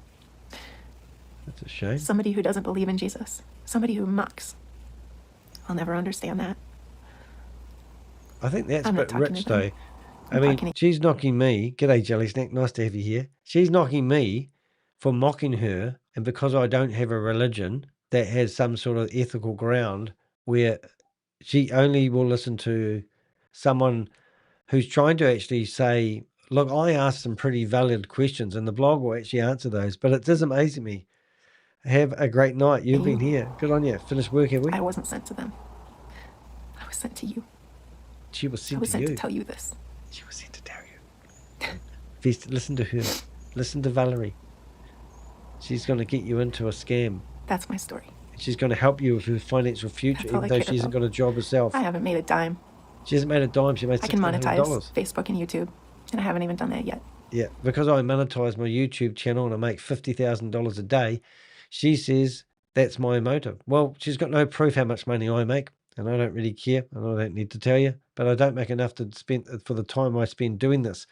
Speaker 7: That's a shame.
Speaker 11: Somebody who doesn't believe in Jesus. Somebody who mocks. I'll never understand that.
Speaker 7: I think that's a bit rich, though. I mean, she's knocking me. G'day, Jelly Snack. Nice to have you here. She's knocking me for mocking her, and because I don't have a religion that has some sort of ethical ground where she only will listen to someone who's trying to actually say, look, I asked some pretty valid questions, and the blog will actually answer those. But it does amaze me. Have a great night. You've been here. Good on you. Finished work, have we?
Speaker 11: I wasn't sent to them. I was sent to you.
Speaker 7: She was sent to you.
Speaker 11: I was sent to tell you this.
Speaker 7: She was sent to tell you. Listen to her. Listen to Valerie. She's going to get you into a scam.
Speaker 11: That's my story.
Speaker 7: She's going to help you with your financial future, even though she hasn't got a job herself.
Speaker 11: I haven't made a dime.
Speaker 7: She hasn't made a dime. She made $600.
Speaker 11: I can monetize Facebook and YouTube, and I haven't even done that yet.
Speaker 7: Yeah, because I monetize my YouTube channel and I make $50,000 a day, she says that's my motive. Well, she's got no proof how much money I make, and I don't really care, and I don't need to tell you, but I don't make enough to spend for the time I spend doing this.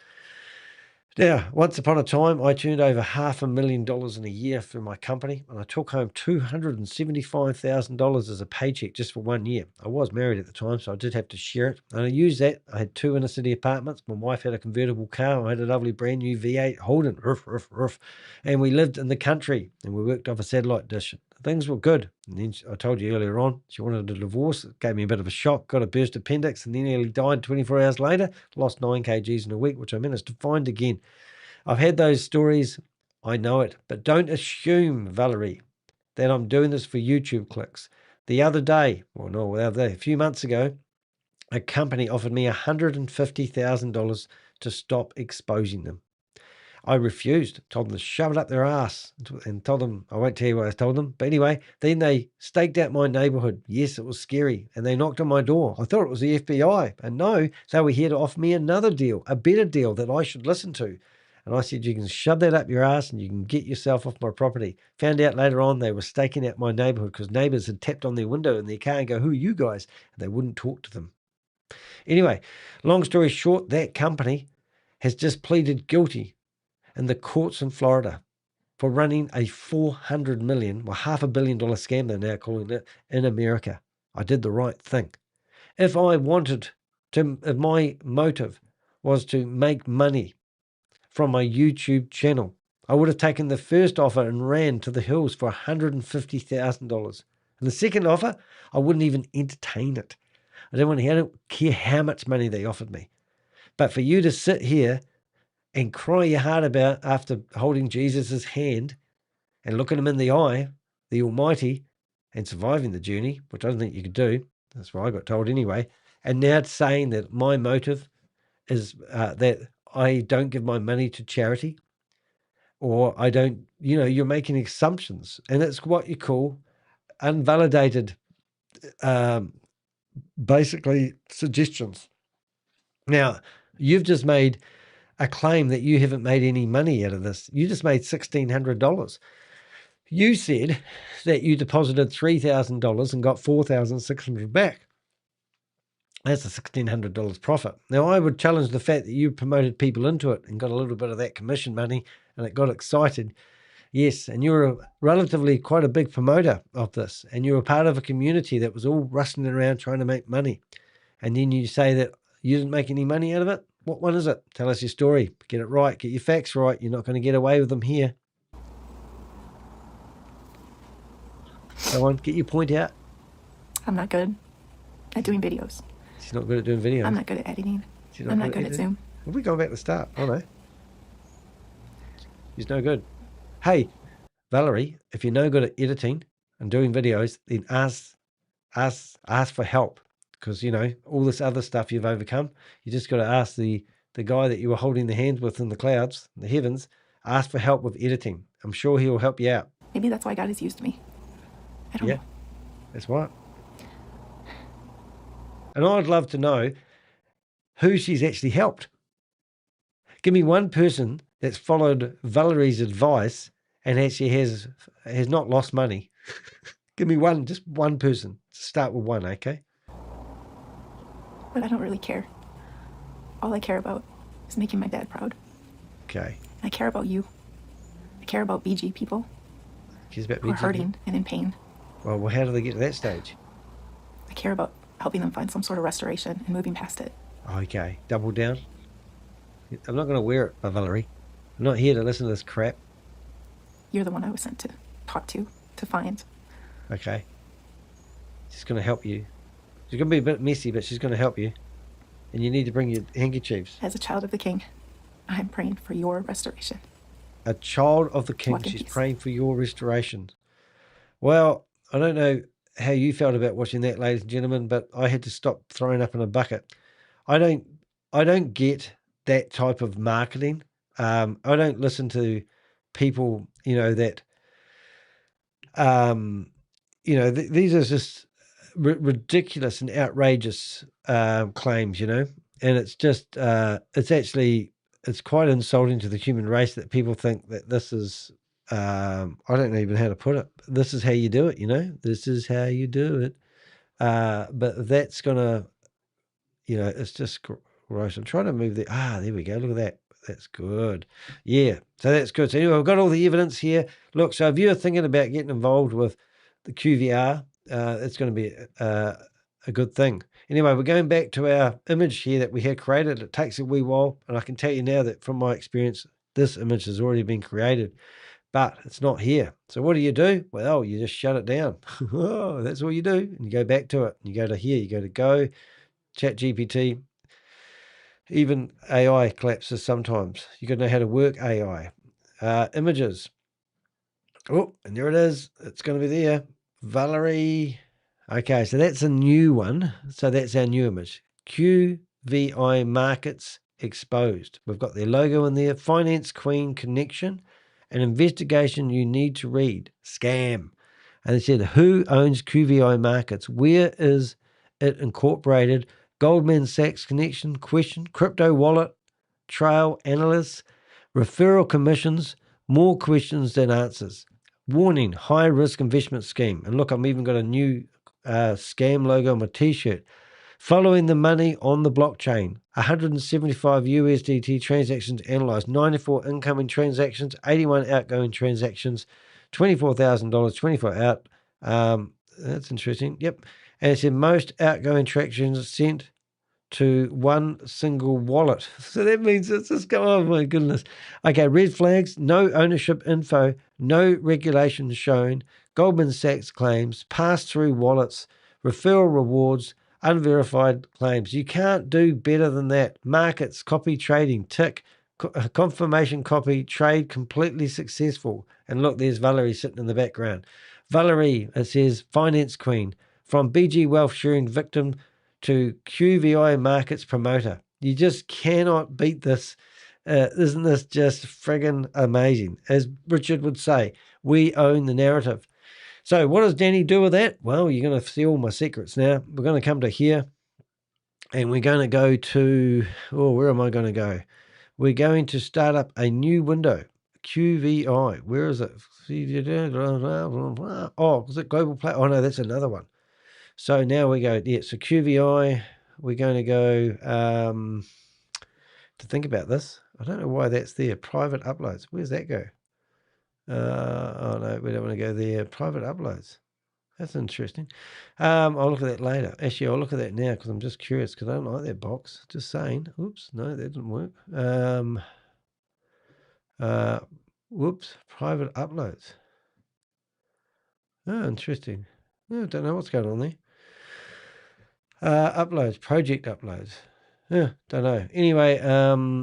Speaker 7: Now, once upon a time, I turned over $500,000 in a year through my company, and I took home $275,000 as a paycheck just for 1 year. I was married at the time, so I did have to share it, and I used that. I had 2 inner city apartments. My wife had a convertible car. I had a lovely brand new V8 Holden, and we lived in the country, and we worked off a satellite dish. Things were good. And then I told you earlier on, she wanted a divorce. It gave me a bit of a shock, got a burst appendix, and then nearly died 24 hours later. Lost 9 kgs in a week, which I managed to find again. I've had those stories. I know it. But don't assume, Valerie, that I'm doing this for YouTube clicks. The other day, a few months ago, a company offered me $150,000 to stop exposing them. I refused, told them to shove it up their ass, and told them, I won't tell you what I told them. But anyway, then they staked out my neighborhood. Yes, it was scary. And they knocked on my door. I thought it was the FBI. And no, they were here to offer me another deal, a better deal that I should listen to. And I said, you can shove that up your ass and you can get yourself off my property. Found out later on they were staking out my neighborhood because neighbors had tapped on their window in their car and go, who are you guys? And they wouldn't talk to them. Anyway, long story short, that company has just pleaded guilty in the courts in Florida for running a $400 million, $500 million scam, they're now calling it, in America. I did the right thing. If my motive was to make money from my YouTube channel, I would have taken the first offer and ran to the hills for $150,000. And the second offer, I wouldn't even entertain it. I don't care how much money they offered me. But for you to sit here and cry your heart about after holding Jesus' hand and looking him in the eye, the Almighty, and surviving the journey, which I don't think you could do. That's what I got told anyway. And now it's saying that my motive is that I don't give my money to charity, or I don't, you're making assumptions. And it's what you call unvalidated, basically suggestions. Now, you've just made a claim that you haven't made any money out of this. You just made $1,600. You said that you deposited $3,000 and got $4,600 back. That's a $1,600 profit. Now, I would challenge the fact that you promoted people into it and got a little bit of that commission money and it got excited. Yes, and you're relatively quite a big promoter of this, and you're a part of a community that was all rustling around trying to make money. And then you say that you didn't make any money out of it? What one is it? Tell us your story. Get it right. Get your facts right. You're not going to get away with them here. Go on, get your point out.
Speaker 11: I'm not good at doing videos.
Speaker 7: She's not good at doing videos.
Speaker 11: I'm not good at editing. I'm not good at Zoom.
Speaker 7: Well, we go back to the start. Oh, no. She's no good. Hey, Valerie, if you're no good at editing and doing videos, then ask for help. Because, all this other stuff you've overcome, you just got to ask the guy that you were holding the hands with in the clouds, the heavens, ask for help with editing. I'm sure he'll help you out.
Speaker 11: Maybe that's why God has used me. I don't know.
Speaker 7: That's right. And I'd love to know who she's actually helped. Give me one person that's followed Valerie's advice and actually has not lost money. Give me one, just one person. Start with one, okay?
Speaker 11: But I don't really care. All I care about is making my dad proud.
Speaker 7: Okay.
Speaker 11: I care about you. I care about BG people
Speaker 7: Cares about
Speaker 11: who are hurting and in pain.
Speaker 7: Well, how do they get to that stage?
Speaker 11: I care about helping them find some sort of restoration and moving past it.
Speaker 7: Okay, double down. I'm not going to wear it, Valerie. I'm not here to listen to this crap.
Speaker 11: You're the one I was sent to talk to find.
Speaker 7: Okay. She's going to help you. She's going to be a bit messy, but she's going to help you. And you need to bring your handkerchiefs.
Speaker 11: As a child of the King, I'm praying for your restoration.
Speaker 7: A child of the King. She's praying for your restoration. Well, I don't know how you felt about watching that, ladies and gentlemen, but I had to stop throwing up in a bucket. I don't get that type of marketing. I don't listen to people, that, these are just ridiculous and outrageous claims, and it's just, it's quite insulting to the human race that people think that this is, I don't know even how to put it. This is how you do it, This is how you do it. But that's going to, it's just gross. I'm trying to move there we go. Look at that. That's good. Yeah. So that's good. So anyway, we've got all the evidence here. Look, so if you're thinking about getting involved with the QVR, it's going to be a good thing. Anyway, we're going back to our image here that we had created. It takes a wee while, and I can tell you now that from my experience, this image has already been created, but it's not here. So what do? Well, you just shut it down. Oh, that's all you do. And you go back to it. And you go to here. You go to Go, Chat GPT. Even AI collapses sometimes. You got to know how to work AI. Images. Oh, and there it is. It's going to be there. Valerie. Okay, so that's a new one. So that's our new image. QVI Markets exposed. We've got their logo in there. Finance Queen connection. An investigation you need to read. Scam. And they said, who owns QVI Markets? Where is it incorporated? Goldman Sachs connection, question, crypto wallet, trail, analysts, referral commissions, more questions than answers. Warning, high risk investment scheme. And look, I'm even got a new scam logo on my t-shirt. Following the money on the blockchain, 175 USDT transactions analyzed, 94 incoming transactions, 81 outgoing transactions, $24,000, 24 out. That's interesting. Yep. And it said most outgoing transactions sent to one single wallet. So that means it's just go, oh my goodness. Okay, red flags, no ownership info, no regulations shown, Goldman Sachs claims, pass-through wallets, referral rewards, unverified claims. You can't do better than that. Markets, copy trading, tick, confirmation copy, trade completely successful. And look, there's Valerie sitting in the background. Valerie, it says, finance queen, from BG Wealth sharing victim to QVI Markets promoter. You just cannot beat this. Isn't this just friggin' amazing? As Richard would say, we own the narrative. So what does Danny do with that? Well, you're going to see all my secrets now. We're going to come to here, and we're going to go to, where am I going to go? We're going to start up a new window. QVI. Where is it? Oh, is it Global Play? Oh, no, that's another one. So now we go, so QVI, we're going to go, to think about this, I don't know why that's there. Private uploads. Where's that go? Oh, no, we don't want to go there. Private uploads. That's interesting. I'll look at that later. Actually, I'll look at that now because I'm just curious because I don't like that box. Just saying. Oops, no, that didn't work. Whoops, private uploads. Oh, interesting. I don't know what's going on there. Uploads, project uploads. Don't know. Anyway,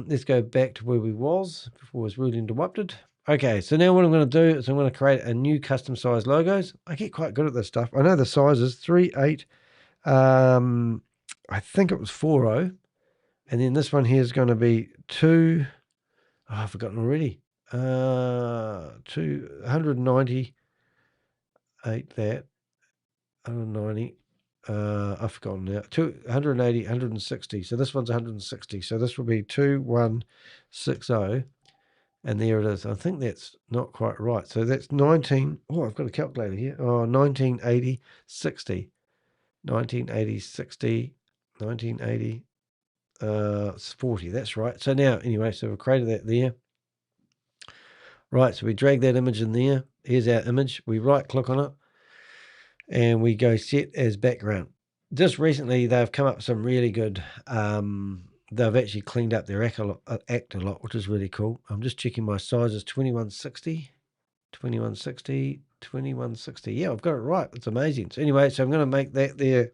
Speaker 7: let's go back to where we was before I was rudely interrupted. Okay, so now what I'm going to do is I'm going to create a new custom size logos. I get quite good at this stuff. I know the sizes 3, 8. I think it was 40, and then this one here is going to be 2. Oh, I've forgotten already. 298 that 190. I've forgotten now. 280, 160. So this one's 160. So this will be 2160. And there it is. I think that's not quite right. So that's 19. Oh, I've got a calculator here. Oh, 1980, 60. 1980, 60. 1980, 40. That's right. So now, anyway, so we've created that there. Right, so we drag that image in there. Here's our image. We right click on it. And we go set as background. Just recently, they've come up with some really good, they've actually cleaned up their act a lot, which is really cool. I'm just checking my sizes, 2160, 2160, 2160. Yeah, I've got it right. It's amazing. So anyway, so I'm going to make that there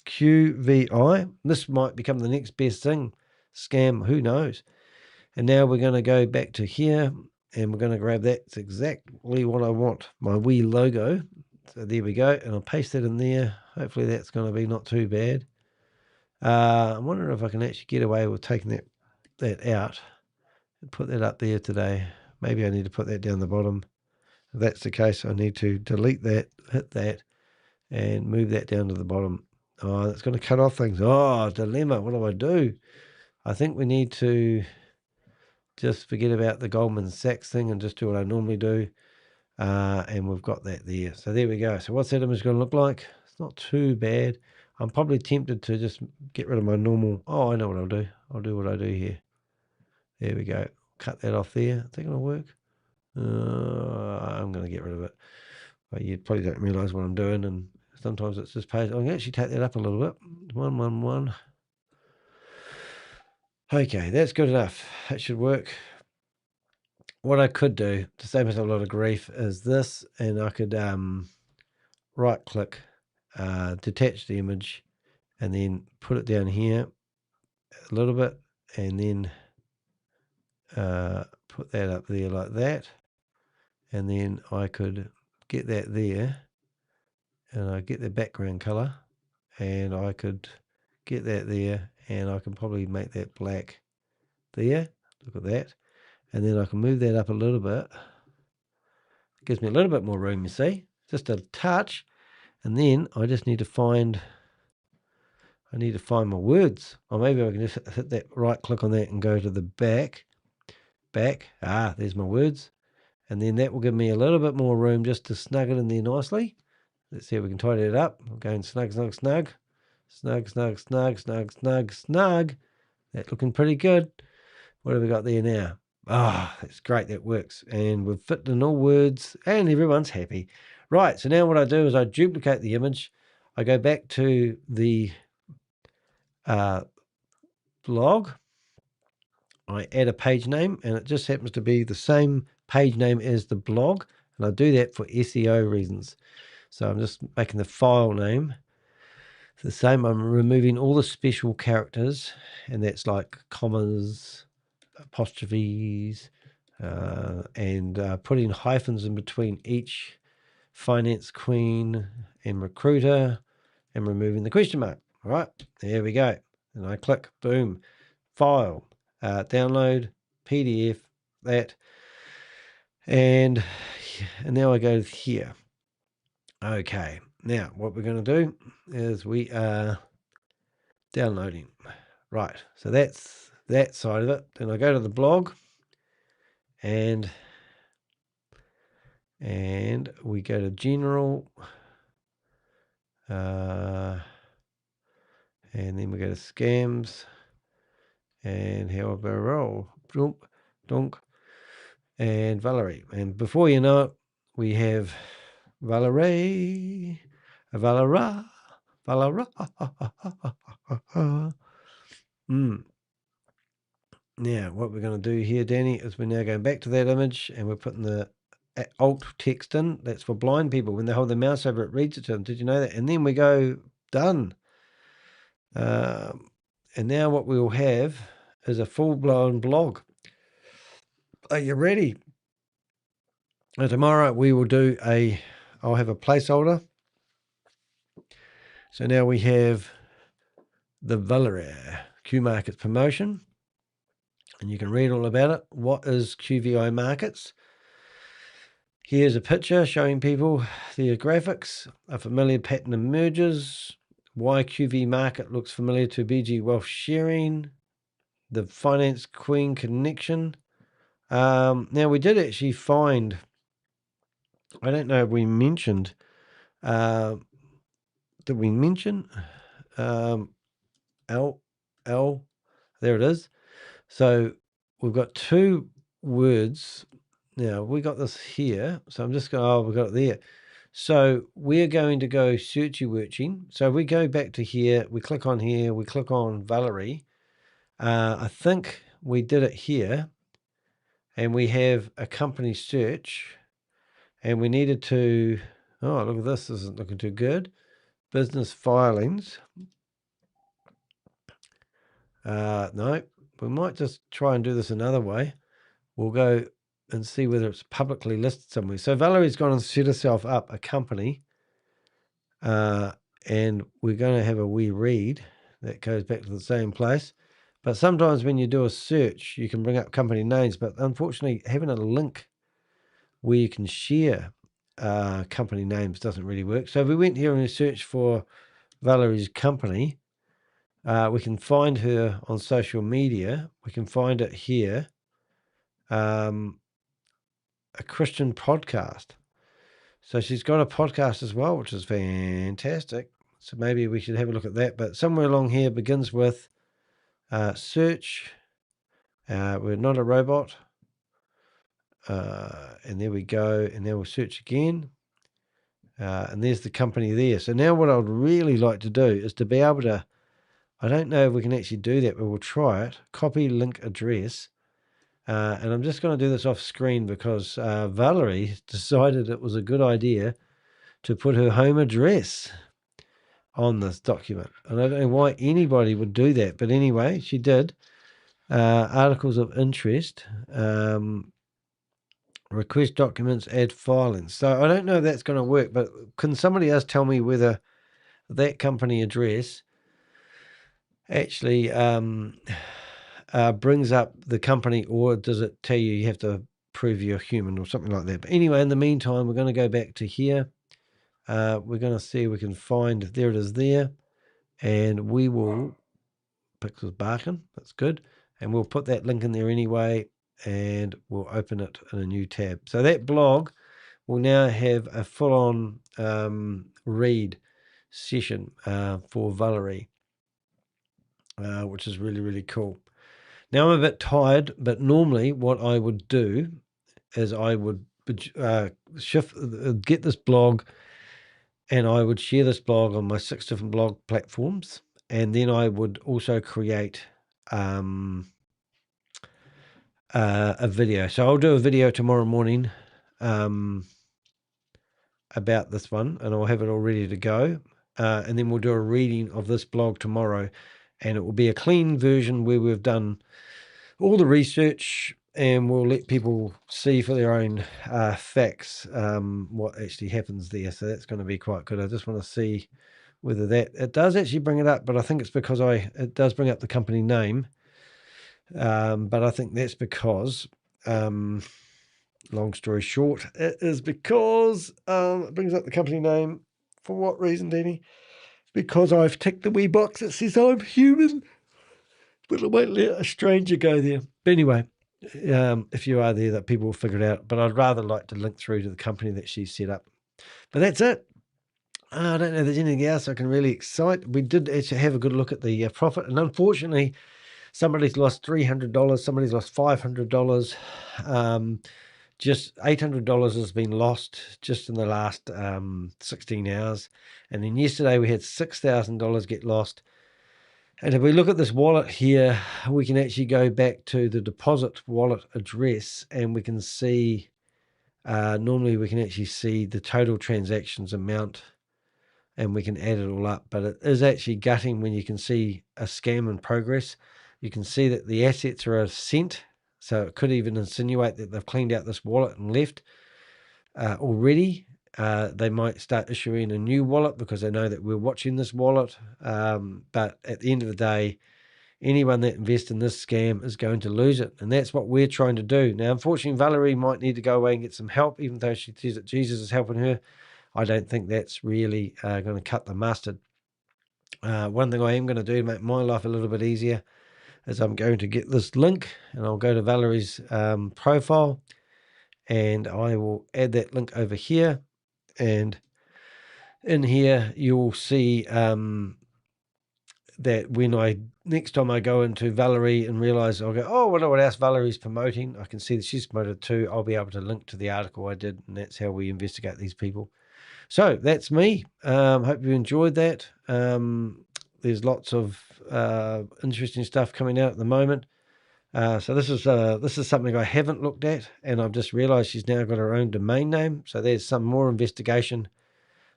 Speaker 7: QVI. This might become the next best thing. Scam, who knows? And now we're going to go back to here, and we're going to grab that. It's exactly what I want, my wee logo. So there we go, and I'll paste that in there. Hopefully that's going to be not too bad. I'm wondering if I can actually get away with taking that out and put that up there today. Maybe I need to put that down the bottom. If that's the case, I need to delete that, hit that, and move that down to the bottom. Oh, that's going to cut off things. Oh, dilemma. What do I do? I think we need to just forget about the Goldman Sachs thing and just do what I normally do. And we've got that there. So there we go. So what's that image going to look like? It's not too bad. I'm probably tempted to just get rid of my normal. Oh, I know what I'll do. I'll do what I do here. There we go. Cut that off there. Is that going to work? I'm going to get rid of it. But you probably don't realize what I'm doing. And sometimes it's just page. I'm going to actually take that up a little bit. 111. Okay, that's good enough. That should work. What I could do to save myself a lot of grief is this, and I could right click, detach the image, and then put it down here a little bit, and then put that up there like that, and then I could get that there, and I get the background color, and I could get that there, and I can probably make that black there. Look at that. And then I can move that up a little bit. It gives me a little bit more room, you see, just a touch. And then I just need to find, my words. Or maybe I can just hit that, right click on that and go to the back. There's my words. And then that will give me a little bit more room just to snug it in there nicely. Let's see if we can tidy it up. I'm going snug, snug, snug. Snug, snug, snug, snug, snug, snug. That's looking pretty good. What have we got there now? That's great. That works. And we've fit in all words and everyone's happy. Right. So now what I do is I duplicate the image. I go back to the blog. I add a page name, and it just happens to be the same page name as the blog. And I do that for SEO reasons. So I'm just making the file name the same. I'm removing all the special characters, and that's like commas, apostrophes, and putting hyphens in between each finance queen and recruiter, and removing the question mark. All right, there we go. And I click, boom, file, download, PDF, that. And now I go here. Okay, now what we're going to do is we are downloading. Right, so that's that side of it. Then I go to the blog, and we go to general, and then we go to scams, and how about roll, donk, and Valerie. And before you know it, we have Valerie. Now, what we're going to do here, Danny, is we're now going back to that image, and we're putting the alt text in. That's for blind people. When they hold their mouse over it, reads it to them. Did you know that? And then we go, done. And now what we'll have is a full-blown blog. Are you ready? Tomorrow we will do I'll have a placeholder. So now we have the Valerie Q Markets promotion, and you can read all about it. What is QVI Markets? Here's a picture showing people the graphics. A familiar pattern emerges. Why QV Market looks familiar to BG Wealth Sharing. The Finance Queen connection. Now we did actually find, I don't know if we mentioned, did we mention L, there it is. So we've got two words. Now we got this here. So I'm just going, we got it there. So we're going to go searchy worching. So we go back to here, we click on here, we click on Valerie. I think we did it here, and we have a company search, and we needed to, oh, look at this isn't looking too good. Business filings. No, we might just try and do this another way. We'll go and see whether it's publicly listed somewhere. So Valerie's gone and set herself up a company, and we're going to have a wee read that goes back to the same place. But sometimes when you do a search, you can bring up company names, but unfortunately having a link where you can share company names doesn't really work. So if we went here and we searched for Valerie's company, we can find her on social media. We can find it here, a Christian podcast. So she's got a podcast as well, which is fantastic. So maybe we should have a look at that. But somewhere along here begins with search. We're not a robot. And there we go. And now we'll search again. And there's the company there. So now what I'd really like to do is to be able to, I don't know if we can actually do that, but we'll try it. Copy link address. And I'm just going to do this off screen because Valerie decided it was a good idea to put her home address on this document. And I don't know why anybody would do that. But anyway, she did. Articles of interest. Request documents, add filings. So I don't know if that's going to work, but can somebody else tell me whether that company address actually brings up the company, or does it tell you you have to prove you're human or something like that? But anyway, in the meantime, we're going to go back to here. We're going to see if we can find, there it is there, and we will, Pixels Barkin, that's good, and we'll put that link in there anyway, and we'll open it in a new tab. So that blog will now have a full-on read session for Valerie, which is really, really cool. Now I'm a bit tired, but normally what I would do is I would get this blog, and I would share this blog on my 6 different blog platforms, and then I would also create a video. So I'll do a video tomorrow morning about this one, and I'll have it all ready to go. And then we'll do a reading of this blog tomorrow, and it will be a clean version where we've done all the research, and we'll let people see for their own facts what actually happens there. So that's going to be quite good. I just want to see whether it does actually bring it up, but I think it's because it does bring up the company name. But I think that's because, long story short, it is because it brings up the company name. For what reason, Danny? Because I've ticked the wee box that says I'm human, but I won't let a stranger go there. But anyway, if you are there, that people will figure it out. But I'd rather like to link through to the company that she set up. But that's it. I don't know if there's anything else I can really excite. We did actually have a good look at the profit, and unfortunately, somebody's lost $300. Somebody's lost $500. Just $800 has been lost just in the last 16 hours. And then yesterday we had $6,000 get lost. And if we look at this wallet here, we can actually go back to the deposit wallet address, and we can see, normally we can actually see the total transactions amount, and we can add it all up. But it is actually gutting when you can see a scam in progress. You can see that the assets are a cent, so it could even insinuate that they've cleaned out this wallet and left already. They might start issuing a new wallet because they know that we're watching this wallet. But at the end of the day, anyone that invests in this scam is going to lose it. And that's what we're trying to do. Now, unfortunately, Valerie might need to go away and get some help, even though she says that Jesus is helping her. I don't think that's really going to cut the mustard. One thing I am going to do to make my life a little bit easier is I'm going to get this link, and I'll go to Valerie's profile, and I will add that link over here. And in here, you'll see that when next time I go into Valerie and realize, I'll go, oh, what else Valerie's promoting? I can see that she's promoted too. I'll be able to link to the article I did, and that's how we investigate these people. So that's me. Hope you enjoyed that. There's lots of interesting stuff coming out at the moment. So this is something I haven't looked at, and I've just realized she's now got her own domain name. So there's some more investigation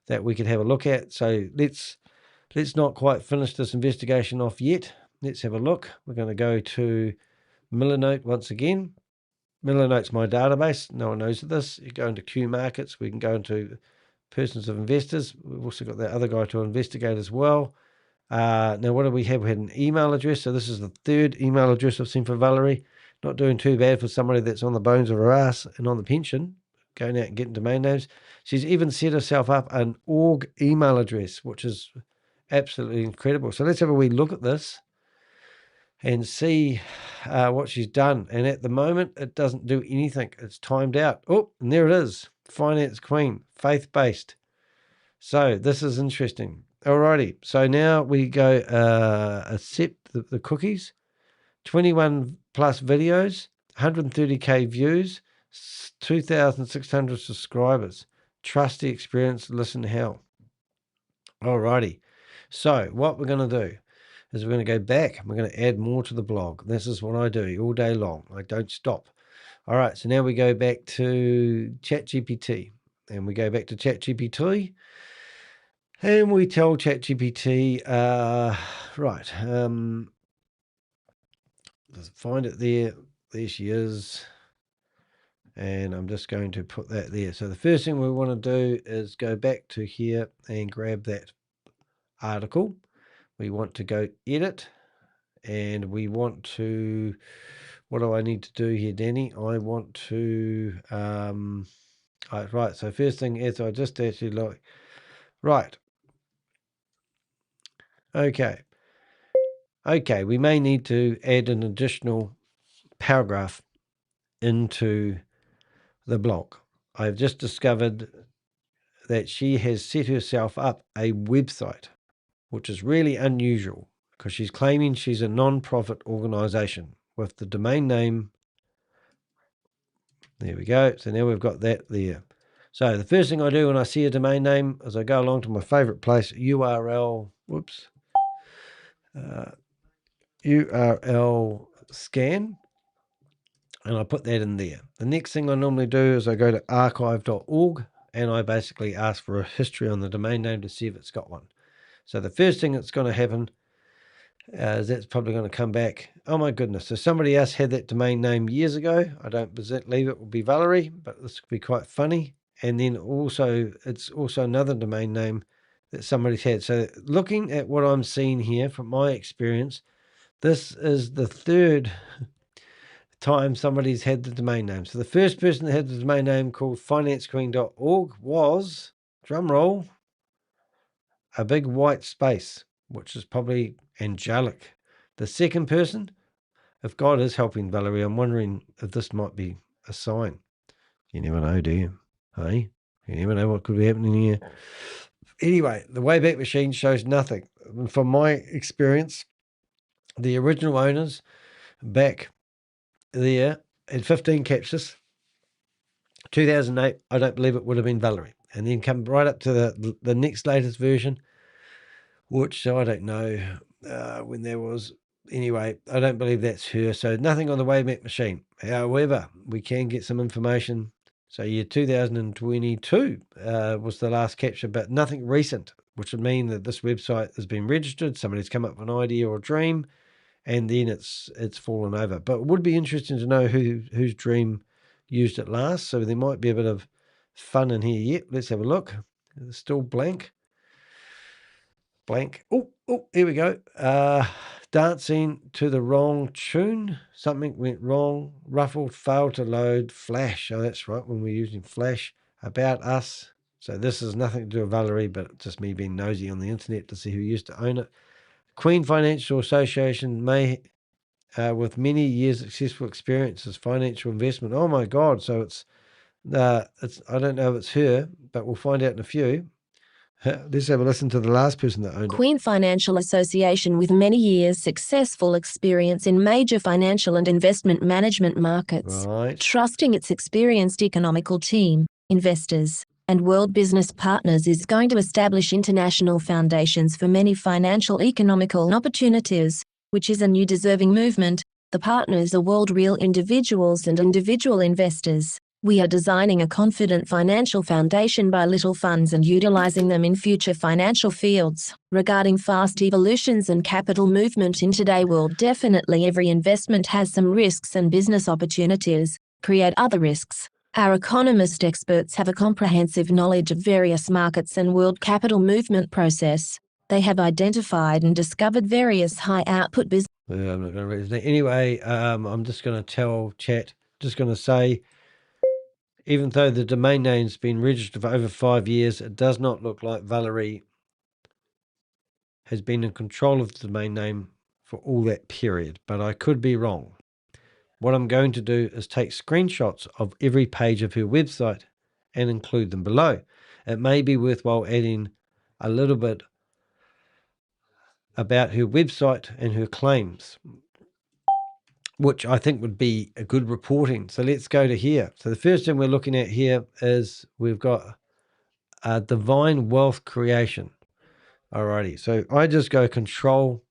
Speaker 7: that we could have a look at. So let's not quite finish this investigation off yet. Let's have a look. We're going to go to Millernote once again. Millernote's my database. No one knows this. You go into QVI Markets. We can go into persons of investors. We've also got that other guy to investigate as well. Now, what do we have? We had an email address. So this is the third email address I've seen for Valerie. Not doing too bad for somebody that's on the bones of her ass and on the pension, going out and getting domain names. She's even set herself up an org email address, which is absolutely incredible. So let's have a wee look at this and see what she's done. And at the moment, it doesn't do anything. It's timed out. Oh, and there it is. Finance Queen, faith-based. So this is interesting. Alrighty. So now we go accept the cookies. 21 plus videos, 130k views, 2,600 subscribers. Trust the experience, listen how. Alrighty. So what we're going to do is we're going to go back and we're going to add more to the blog. This is what I do all day long. I don't stop. All right. So now we go back to ChatGPT, and we go back to ChatGPT, and we tell ChatGPT, right, does it find it there? There she is. And I'm just going to put that there. So the first thing we want to do is go back to here and grab that article. We want to go edit, and we want to, what do I need to do here, Danny? I want to, right. So first thing is I just actually like, right. Okay. Okay. We may need to add an additional paragraph into the blog. I've just discovered that she has set herself up a website, which is really unusual because she's claiming she's a non-profit organization with the domain name. There we go. So now we've got that there. So the first thing I do when I see a domain name is I go along to my favorite place, URL. Whoops. URL scan, and I put that in there. The next thing I normally do is I go to archive.org and I basically ask for a history on the domain name to see if it's got one. So the first thing that's going to happen is that's probably going to come back. Oh my goodness. So somebody else had that domain name years ago. I don't believe it will be Valerie, but this could be quite funny. And then also, it's also another domain name that somebody's had. So looking at what I'm seeing here from my experience, this is the third time somebody's had the domain name. So the first person that had the domain name called financequeen.org was, drumroll, a big white space, which is probably angelic. The second person, if God is helping Valerie, I'm wondering if this might be a sign. You never know, do you? Hey? You never know what could be happening here. Anyway, the Wayback Machine shows nothing. From my experience, the original owners back there had 15 captures. 2008, I don't believe it would have been Valerie. And then come right up to the next latest version, which I don't know when there was. Anyway, I don't believe that's her. So nothing on the Wayback Machine. However, we can get some information. So year 2022 was the last capture, but nothing recent, which would mean that this website has been registered. Somebody's come up with an idea or a dream, and then it's fallen over. But it would be interesting to know whose dream used it last. So there might be a bit of fun in here yet. Let's have a look. It's still blank. Blank. Oh, here we go. Dancing to the wrong tune. Something went wrong. Ruffled, failed to load. Flash. Oh, that's right, when we're using Flash. About us. So this is nothing to do with Valerie, but just me being nosy on the internet to see who used to own it. Queen Financial Association may, with many years successful experience as financial investment. Oh my God. So it's I don't know if it's her, but we'll find out in a few. Let's have a listen to the last person that owned it.
Speaker 10: Queen Financial Association with many years successful experience in major financial and investment management markets.
Speaker 7: Right.
Speaker 10: Trusting its experienced economical team, investors, and world business partners is going to establish international foundations for many financial economical opportunities, which is a new deserving movement. The partners are world real individuals and individual investors. We are designing a confident financial foundation by little funds and utilizing them in future financial fields. Regarding fast evolutions and capital movement in today's world, definitely every investment has some risks and business opportunities create other risks. Our economist experts have a comprehensive knowledge of various markets and world capital movement process. They have identified and discovered various high output business.
Speaker 7: I'm not going to read it. Anyway, I'm just going to tell chat, just going to say, even though the domain name's been registered for over 5 years, it does not look like Valerie has been in control of the domain name for all that period, but I could be wrong. What I'm going to do is take screenshots of every page of her website and include them below. It may be worthwhile adding a little bit about her website and her claims, which I think would be a good reporting. So let's go to here. So the first thing we're looking at here is we've got divine wealth creation. Alrighty. So I just go control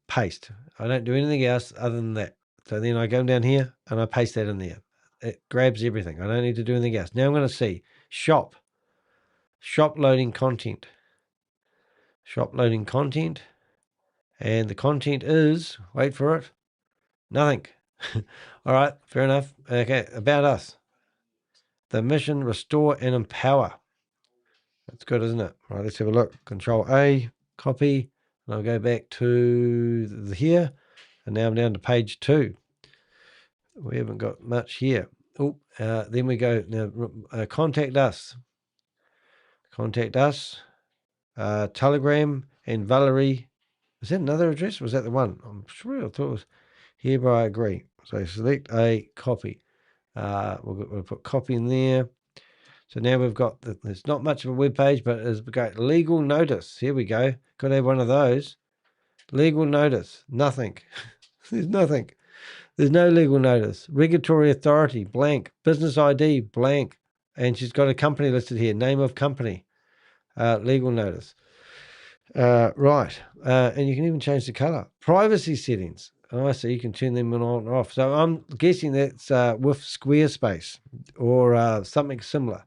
Speaker 7: paste. I don't do anything else other than that. So then I go down here and I paste that in there. It grabs everything. I don't need to do anything else. Now I'm going to see shop loading content. Shop loading content. And the content is, wait for it, nothing. All right, fair enough. Okay, about us. The mission, restore and empower. That's good, isn't it? All right, let's have a look. Control A, copy, and I'll go back to here. And now I'm down to page 2. We haven't got much here. Oh, then we go, now contact us. Contact us. Telegram and Valerie. Is that another address? Was that the one? I'm sure I thought it was hereby agree. So select a copy. We'll put copy in there. So now we've got, there's not much of a web page, but it's got legal notice. Here we go. Got to have one of those. Legal notice. Nothing. There's nothing. There's no legal notice. Regulatory authority, blank. Business ID, blank. And she's got a company listed here. Name of company. Legal notice. Right. And you can even change the color. Privacy settings. Oh, so you can turn them on and off. So I'm guessing that's with Squarespace or something similar.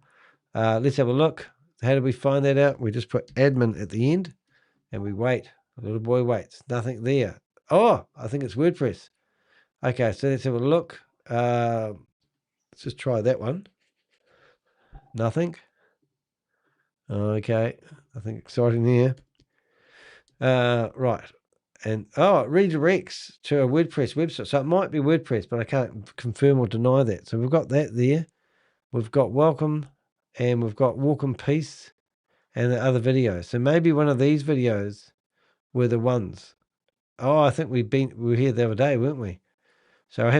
Speaker 7: Let's have a look. How do we find that out? We just put admin at the end and we wait. The little boy waits. Nothing there. Oh, I think it's WordPress. Okay, so let's have a look. Let's just try that one. Nothing. Okay, nothing exciting there. Right. And it redirects to a WordPress website. So it might be WordPress, but I can't confirm or deny that. So we've got that there. We've got welcome and we've got walk in peace and the other videos. So maybe one of these videos were the ones. Oh, I think we were here the other day, weren't we? So I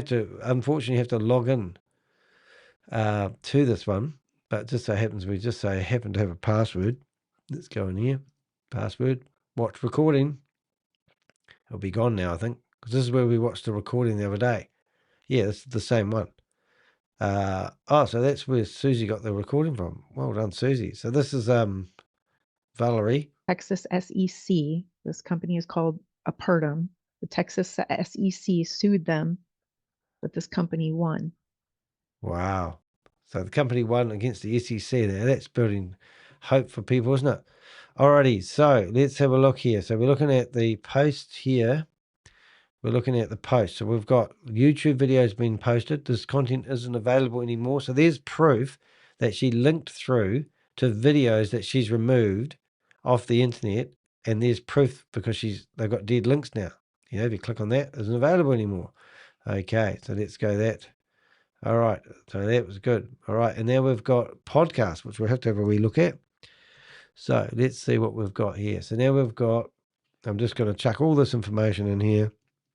Speaker 7: unfortunately have to log in to this one. But just so happens we just happen to have a password. Let's go in here. Password. Watch recording. It'll be gone now, I think, because this is where we watched the recording the other day. Yeah, this is the same one. So that's where Susie got the recording from. Well done, Susie. So this is Valerie.
Speaker 12: Texas SEC. This company is called Apertum. The Texas SEC sued them, but this company won.
Speaker 7: Wow. So the company won against the SEC there. That's building hope for people, isn't it? Alrighty, so let's have a look here. So we're looking at the post here. We're looking at the post. So we've got YouTube videos being posted. This content isn't available anymore. So there's proof that she linked through to videos that she's removed off the internet. And there's proof because they've got dead links now. You know, if you click on that, it isn't available anymore. Okay, so let's go that. All right, so that was good. All right, and now we've got podcasts, which we'll have to have a wee look at. So let's see what we've got here. So now we've got, I'm just going to chuck all this information in here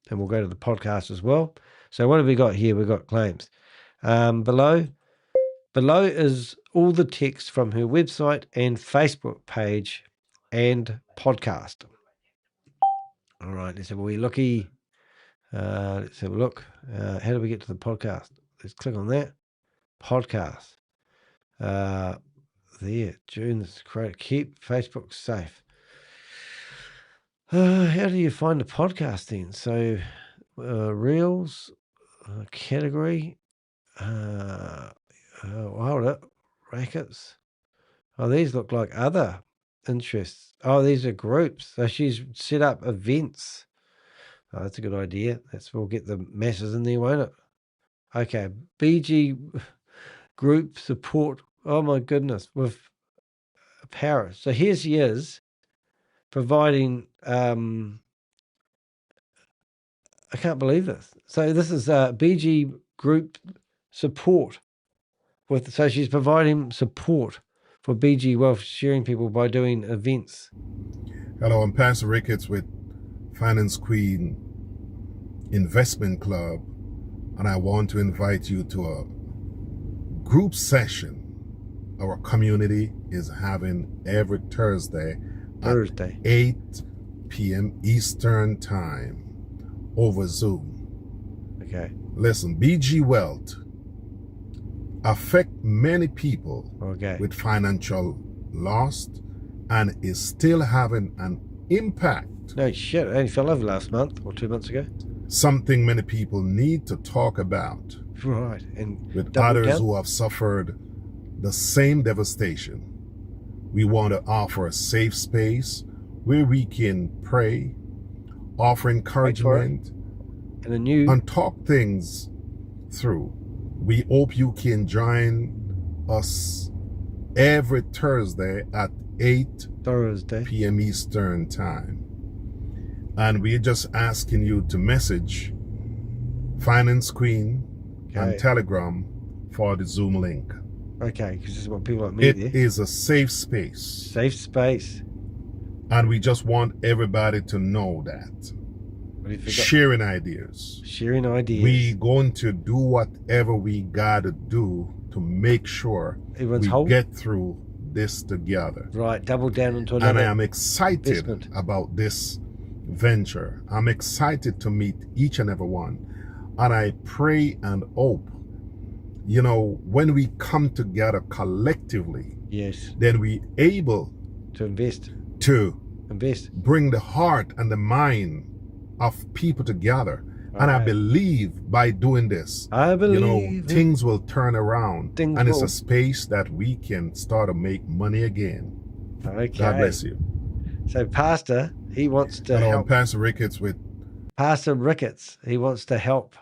Speaker 7: and we'll go to the podcast as well. So what have we got here? We've got claims. Below is all the text from her website and Facebook page and podcast. All right, let's have a wee looky. Let's have a look. How do we get to the podcast? Let's click on that. Podcast. There, June, this is great. Keep Facebook safe. How do you find a podcast then? So, Reels, category, hold up, rackets. Oh, these look like other interests. Oh, these are groups. So she's set up events. Oh, that's a good idea. We'll get the masses in there, won't it? Okay, BG group support. Oh my goodness, with Paris. So here she is providing. I can't believe this. So this is BG group support. So she's providing support for BG wealth sharing people by doing events.
Speaker 19: Hello, I'm Pastor Ricketts with Finance Queen Investment Club, and I want to invite you to a group session our community is having every Thursday at 8 p.m. Eastern Time over Zoom.
Speaker 7: Okay.
Speaker 19: Listen, BG Wealth affect many people with financial loss and is still having an impact.
Speaker 7: No shit, it only fell over last month or 2 months ago.
Speaker 19: Something many people need to talk about.
Speaker 7: Right. And
Speaker 19: with others who have suffered the same devastation. We want to offer a safe space where we can pray, offer encouragement, and talk things through. We hope you can join us every Thursday at 8 p.m. Eastern Time. And we're just asking you to message Finance Queen on Telegram for the Zoom link.
Speaker 7: Okay, because this is what people like me do.
Speaker 19: It is a safe space.
Speaker 7: Safe space.
Speaker 19: And we just want everybody to know that. Sharing ideas.
Speaker 7: Sharing ideas.
Speaker 19: We going to do whatever we got to do to make sure we get through this together.
Speaker 7: Right, double down onto another.
Speaker 19: And I am excited about this venture. I'm excited to meet each and every one. And I pray and hope, you know, when we come together collectively, then we able
Speaker 7: to invest,
Speaker 19: bring the heart and the mind of people together. And I believe by doing this, things will turn around. And it's a space that we can start to make money again.
Speaker 7: Okay.
Speaker 19: God bless you.
Speaker 7: So Pastor, he wants to
Speaker 19: help.
Speaker 7: help.
Speaker 19: Pastor Ricketts with
Speaker 7: Pastor Ricketts. He wants to help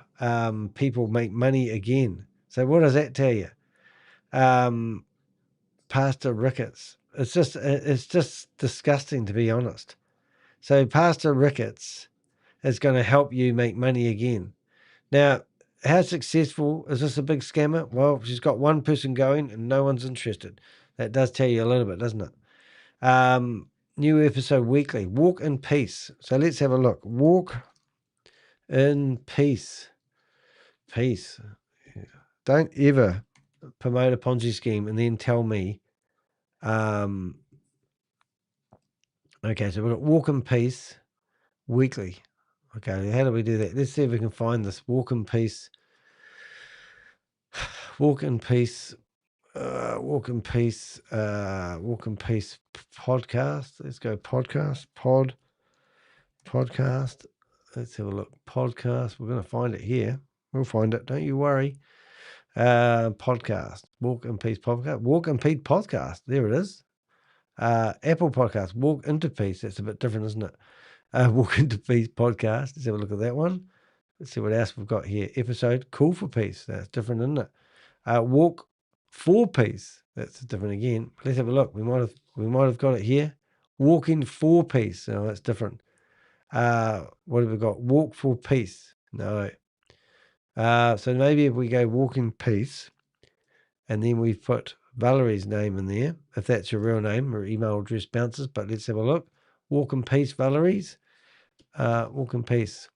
Speaker 7: people make money again. So what does that tell you? Pastor Ricketts. It's just disgusting, to be honest. So Pastor Ricketts is going to help you make money again. Now, how successful is this? A big scammer? Well, she's got one person going and no one's interested. That does tell you a little bit, doesn't it? New episode weekly. Walk in peace. So let's have a look. Walk in peace. Peace. Don't ever promote a Ponzi scheme and then tell me. Okay, so we've got Walk in Peace weekly. Okay, how do we do that? Let's see if we can find this. Walk in Peace. Walk in Peace. Walk in Peace. Walk in Peace podcast. Let's go podcast. Podcast. Let's have a look. Podcast. We're going to find it here. We'll find it. Don't you worry. Podcast. Walk in Peace podcast. Walk in Peace podcast. There it is. Apple podcast. Walk into Peace. That's a bit different, isn't it? Walk into Peace podcast. Let's have a look at that one. Let's see what else we've got here. Episode Call for Peace. That's different, isn't it? Walk for Peace. That's different again. Let's have a look. We might have got it here. Walking for Peace. No, that's different. What have we got? Walk for Peace. No. So maybe if we go Walk in Peace, and then we put Valerie's name in there, if that's your real name, her email address bounces, but let's have a look. Walk in Peace, Valerie's. Walk in Peace.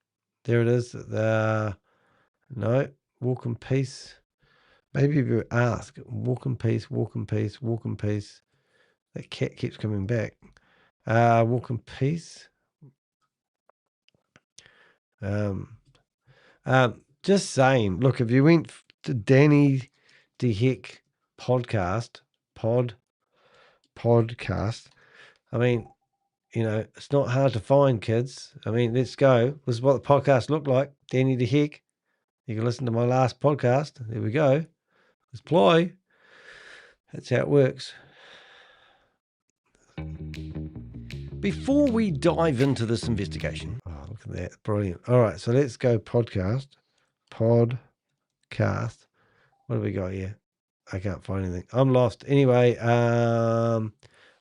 Speaker 7: There it is. No, Walk in Peace. Maybe if you ask, Walk in Peace, Walk in Peace, Walk in Peace. That cat keeps coming back. Walk in Peace. Just saying, look, if you went to Danny DeHeck podcast, I mean, it's not hard to find, kids. I mean, let's go. This is what the podcast looked like. Danny DeHeck. You can listen to my last podcast. There we go. Let's play. That's how it works. Before we dive into this investigation, look at that. Brilliant. All right, so let's go podcast. What have we got here? I can't find anything. I'm lost. Anyway, I'm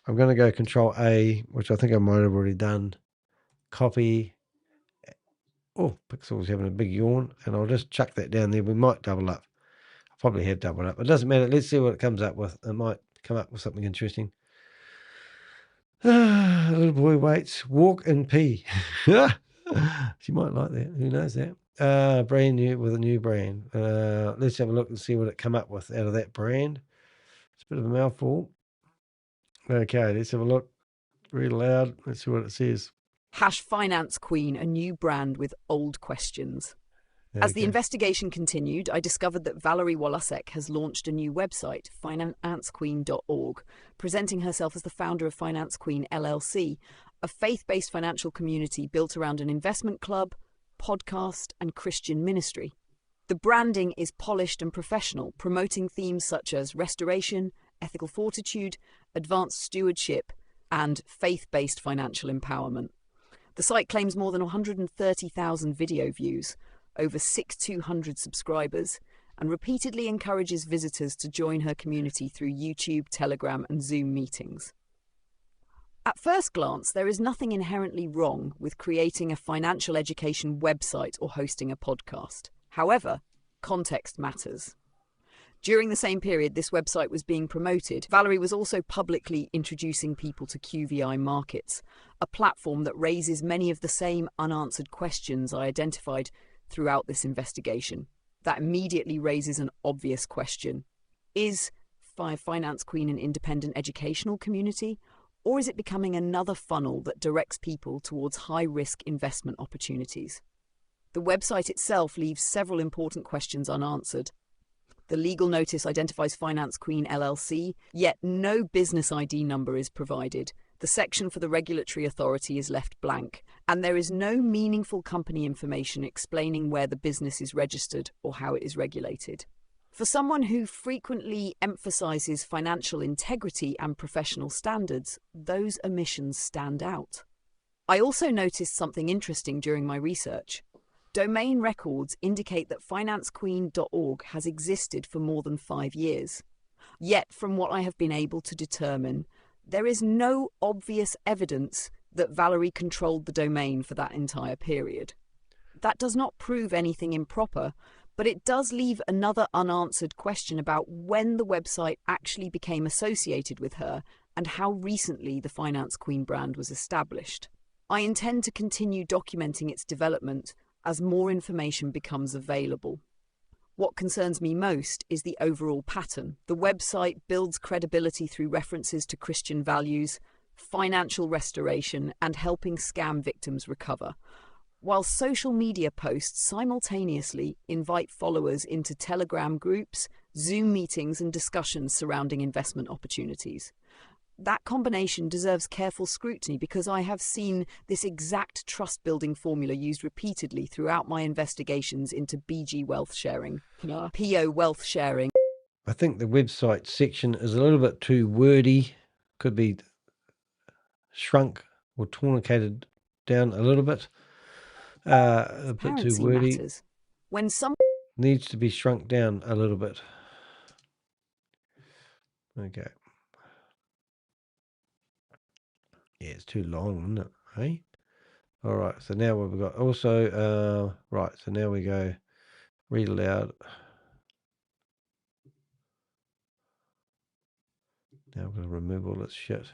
Speaker 7: going to go Control A, which I think I might have already done. Copy. Oh, Pixel's having a big yawn, and I'll just chuck that down there. We might double up. I probably have doubled up. It doesn't matter. Let's see what it comes up with. It might come up with something interesting. Little boy waits. Walk and pee. She might like that. Who knows that? Brand new with a new brand. Let's have a look and see what it come up with out of that brand. It's a bit of a mouthful. Okay, let's have a look. Read aloud. Let's see what it says.
Speaker 17: #Finance Queen, a new brand with old questions. As the investigation continued, I discovered that Valerie Walasek has launched a new website, financequeen.org, presenting herself as the founder of Finance Queen LLC, a faith-based financial community built around an investment club, podcast, and Christian ministry. The branding is polished and professional, promoting themes such as restoration, ethical fortitude, advanced stewardship, and faith-based financial empowerment. The site claims more than 130,000 video views, over 6,200 subscribers, and repeatedly encourages visitors to join her community through YouTube, Telegram, and Zoom meetings. At first glance, there is nothing inherently wrong with creating a financial education website or hosting a podcast. However, context matters. During the same period this website was being promoted, Valerie was also publicly introducing people to QVI Markets, a platform that raises many of the same unanswered questions I identified throughout this investigation. That immediately raises an obvious question. Is Finance Queen an independent educational community, or is it becoming another funnel that directs people towards high-risk investment opportunities? The website itself leaves several important questions unanswered. The legal notice identifies Finance Queen LLC, yet no business ID number is provided. The The section for the regulatory authority is left blank, and there is no meaningful company information explaining where the business is registered or how it is regulated. For someone who frequently emphasizes financial integrity and professional standards, those omissions stand out. I also noticed something interesting during my research. Domain records indicate that financequeen.org has existed for more than 5 years. Yet, from what I have been able to determine, there is no obvious evidence that Valerie controlled the domain for that entire period. That does not prove anything improper, but it does leave another unanswered question about when the website actually became associated with her and how recently the Finance Queen brand was established. I intend to continue documenting its development as more information becomes available. What concerns me most is the overall pattern. The website builds credibility through references to Christian values, financial restoration, and helping scam victims recover, while social media posts simultaneously invite followers into Telegram groups, Zoom meetings, and discussions surrounding investment opportunities. That combination deserves careful scrutiny because I have seen this exact trust-building formula used repeatedly throughout my investigations into BG wealth sharing, PO wealth sharing.
Speaker 7: I think the website section is a little bit too wordy. Could be shrunk or tourniqueted down a little bit. A bit too wordy.
Speaker 17: Matters. When some
Speaker 7: needs to be shrunk down a little bit. Okay. Yeah, it's too long, isn't it? Hey? All right, so now what we've got also, right, so now we go read aloud. Now we're going to remove all this shit.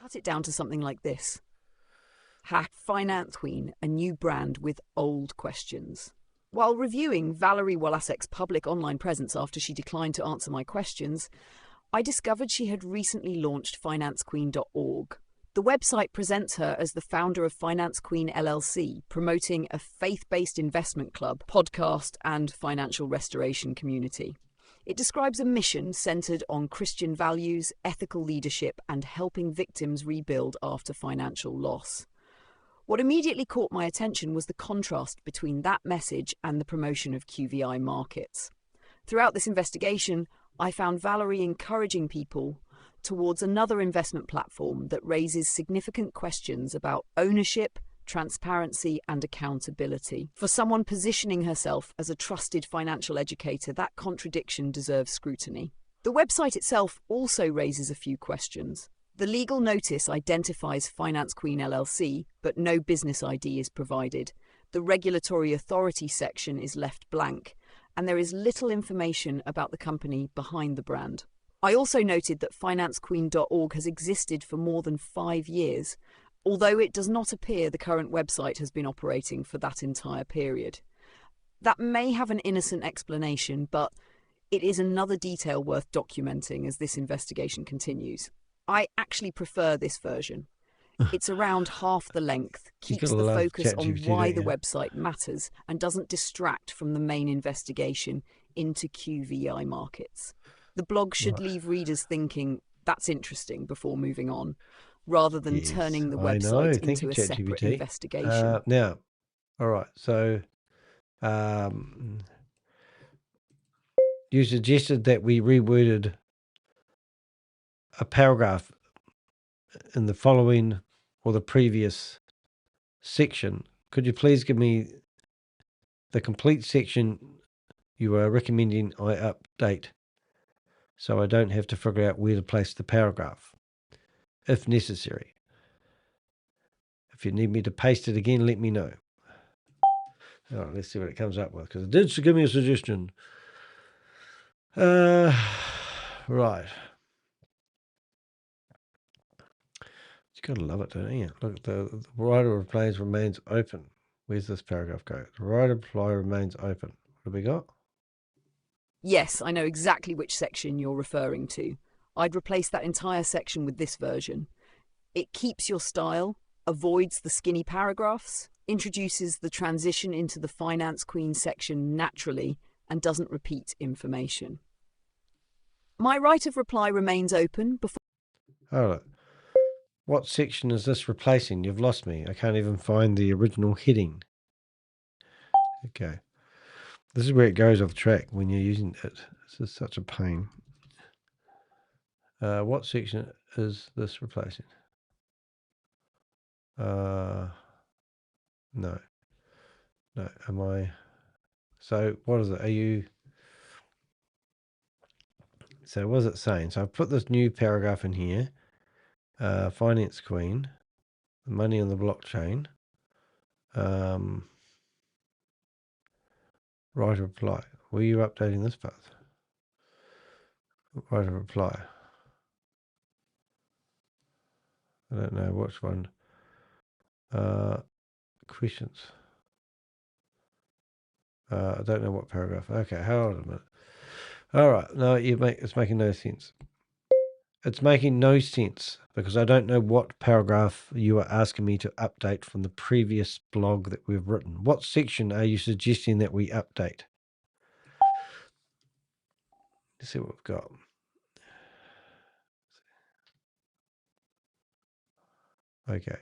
Speaker 17: cut it down to something like this. Finance Queen, a new brand with old questions. While reviewing Valerie Walasek's public online presence after she declined to answer my questions, I discovered she had recently launched financequeen.org. The website presents her as the founder of Finance Queen LLC, promoting a faith-based investment club, podcast, and financial restoration community. It describes a mission centered on Christian values, ethical leadership, and helping victims rebuild after financial loss. What immediately caught my attention was the contrast between that message and the promotion of QVI Markets. Throughout this investigation, I found Valerie encouraging people towards another investment platform that raises significant questions about ownership, transparency, and accountability. For someone positioning herself as a trusted financial educator, that contradiction deserves scrutiny. The website itself also raises a few questions. The legal notice identifies Finance Queen LLC, but no business ID is provided. The regulatory authority section is left blank, and there is little information about the company behind the brand. I also noted that financequeen.org has existed for more than 5 years, although it does not appear the current website has been operating for that entire period. That may have an innocent explanation, but it is another detail worth documenting as this investigation continues. I actually prefer this version. It's around half the length, keeps the focus on why the website matters, and doesn't distract from the main investigation into QVI Markets. The blog should leave readers thinking, that's interesting, before moving on, rather than turning the website into a separate investigation.
Speaker 7: Now, all right, so you suggested that we reworded a paragraph in the following or the previous section. Could you please give me the complete section you are recommending I update so I don't have to figure out where to place the paragraph, if necessary? If you need me to paste it again, let me know. All right, let's see what it comes up with, because it did give me a suggestion. Right. You gotta love it, don't you? Look, the right of reply remains open. Where's this paragraph go? The right of reply remains open. What have we got?
Speaker 17: Yes, I know exactly which section you're referring to. I'd replace that entire section with this version. It keeps your style, avoids the skinny paragraphs, introduces the transition into the Finance Queen section naturally, and doesn't repeat information. My right of reply remains open before...
Speaker 7: All right. What section is this replacing? You've lost me. I can't even find the original heading. Okay. This is where it goes off track when you're using it. This is such a pain. What section is this replacing? No. No. Am I? So what is it? Are you? So what is it saying? So I've put this new paragraph in here. Finance Queen, money on the blockchain. Right reply. Were you updating this part? Right reply. I don't know which one. Questions. I don't know what paragraph. Okay, hold on a minute. All right, no, it's making no sense. It's making no sense because I don't know what paragraph you are asking me to update from the previous blog that we've written. What section are you suggesting that we update? Let's see what we've got. Okay.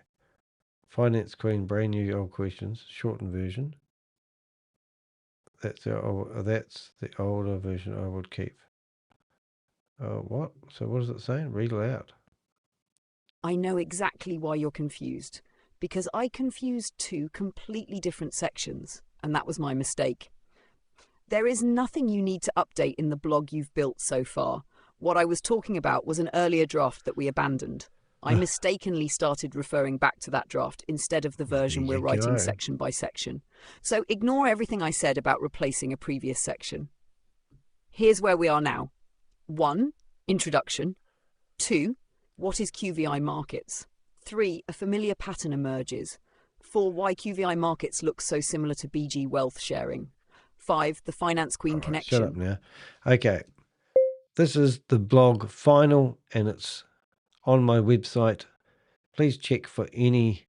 Speaker 7: Finance Queen, brand new old questions, shortened version. That's the older version I would keep. What? So what is it saying? Read aloud.
Speaker 17: I know exactly why you're confused, because I confused two completely different sections, and that was my mistake. There is nothing you need to update in the blog you've built so far. What I was talking about was an earlier draft that we abandoned. I mistakenly started referring back to that draft instead of the version we're writing section by section. So ignore everything I said about replacing a previous section. Here's where we are now. 1. Introduction. 2. What is QVI Markets? 3. A familiar pattern emerges. 4. Why QVI Markets looks so similar to BG Wealth Sharing. 5. The Finance Queen connection.
Speaker 7: Shut up now. Okay. This is the blog final, and it's on my website. Please check for any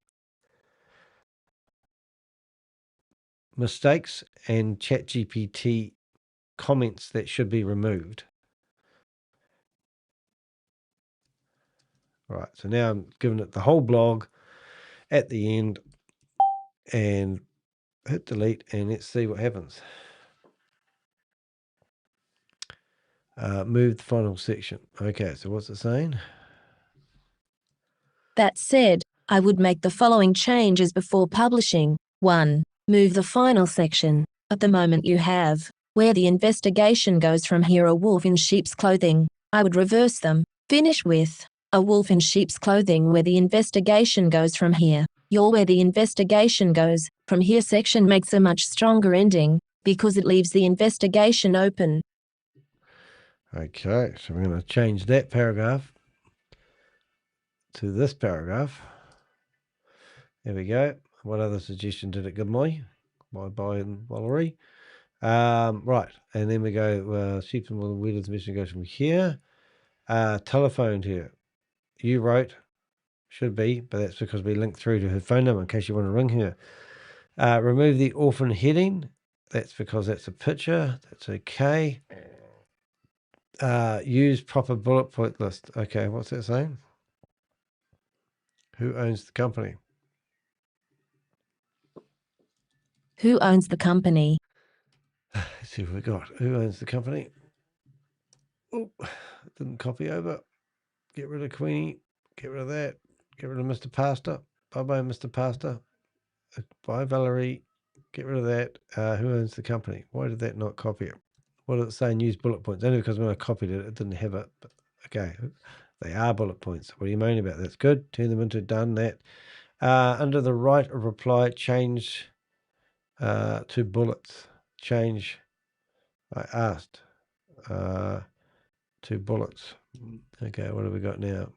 Speaker 7: mistakes and ChatGPT comments that should be removed. Right, so now I'm giving it the whole blog at the end and hit delete, and let's see what happens. Move the final section. Okay, so what's it saying?
Speaker 10: That said, I would make the following changes before publishing. 1. Move the final section. At the moment you have, where the investigation goes from here, a wolf in sheep's clothing. I would reverse them. Finish with a wolf in sheep's clothing where the investigation goes from here. Your where the investigation goes from here section makes a much stronger ending because it leaves the investigation open.
Speaker 7: Okay, so we're going to change that paragraph to this paragraph. There we go. What other suggestion did it give me? Bye, Valerie. Right, and then we go, sheep and where does the mission goes from here? Telephone here. You wrote, should be, but that's because we linked through to her phone number in case you want to ring her. Remove the orphan heading. That's because that's a picture. That's okay. Use proper bullet point list. Okay, what's that saying? Who owns the company?
Speaker 10: Who owns the company?
Speaker 7: Let's see what we got. Who owns the company? Oh, didn't copy over. Get rid of Queenie. Get rid of that. Get rid of Mr. Pastor. Bye-bye, Mr. Pastor. Bye, Valerie. Get rid of that. Who owns the company? Why did that not copy it? What did it say? Use bullet points. Only because when I copied it, it didn't have it. But, okay, they are bullet points. What are you moaning about? That's good. Turn them into done. That. Under the right of reply, change to bullets. Change. I asked to bullets. Okay, what have we got now?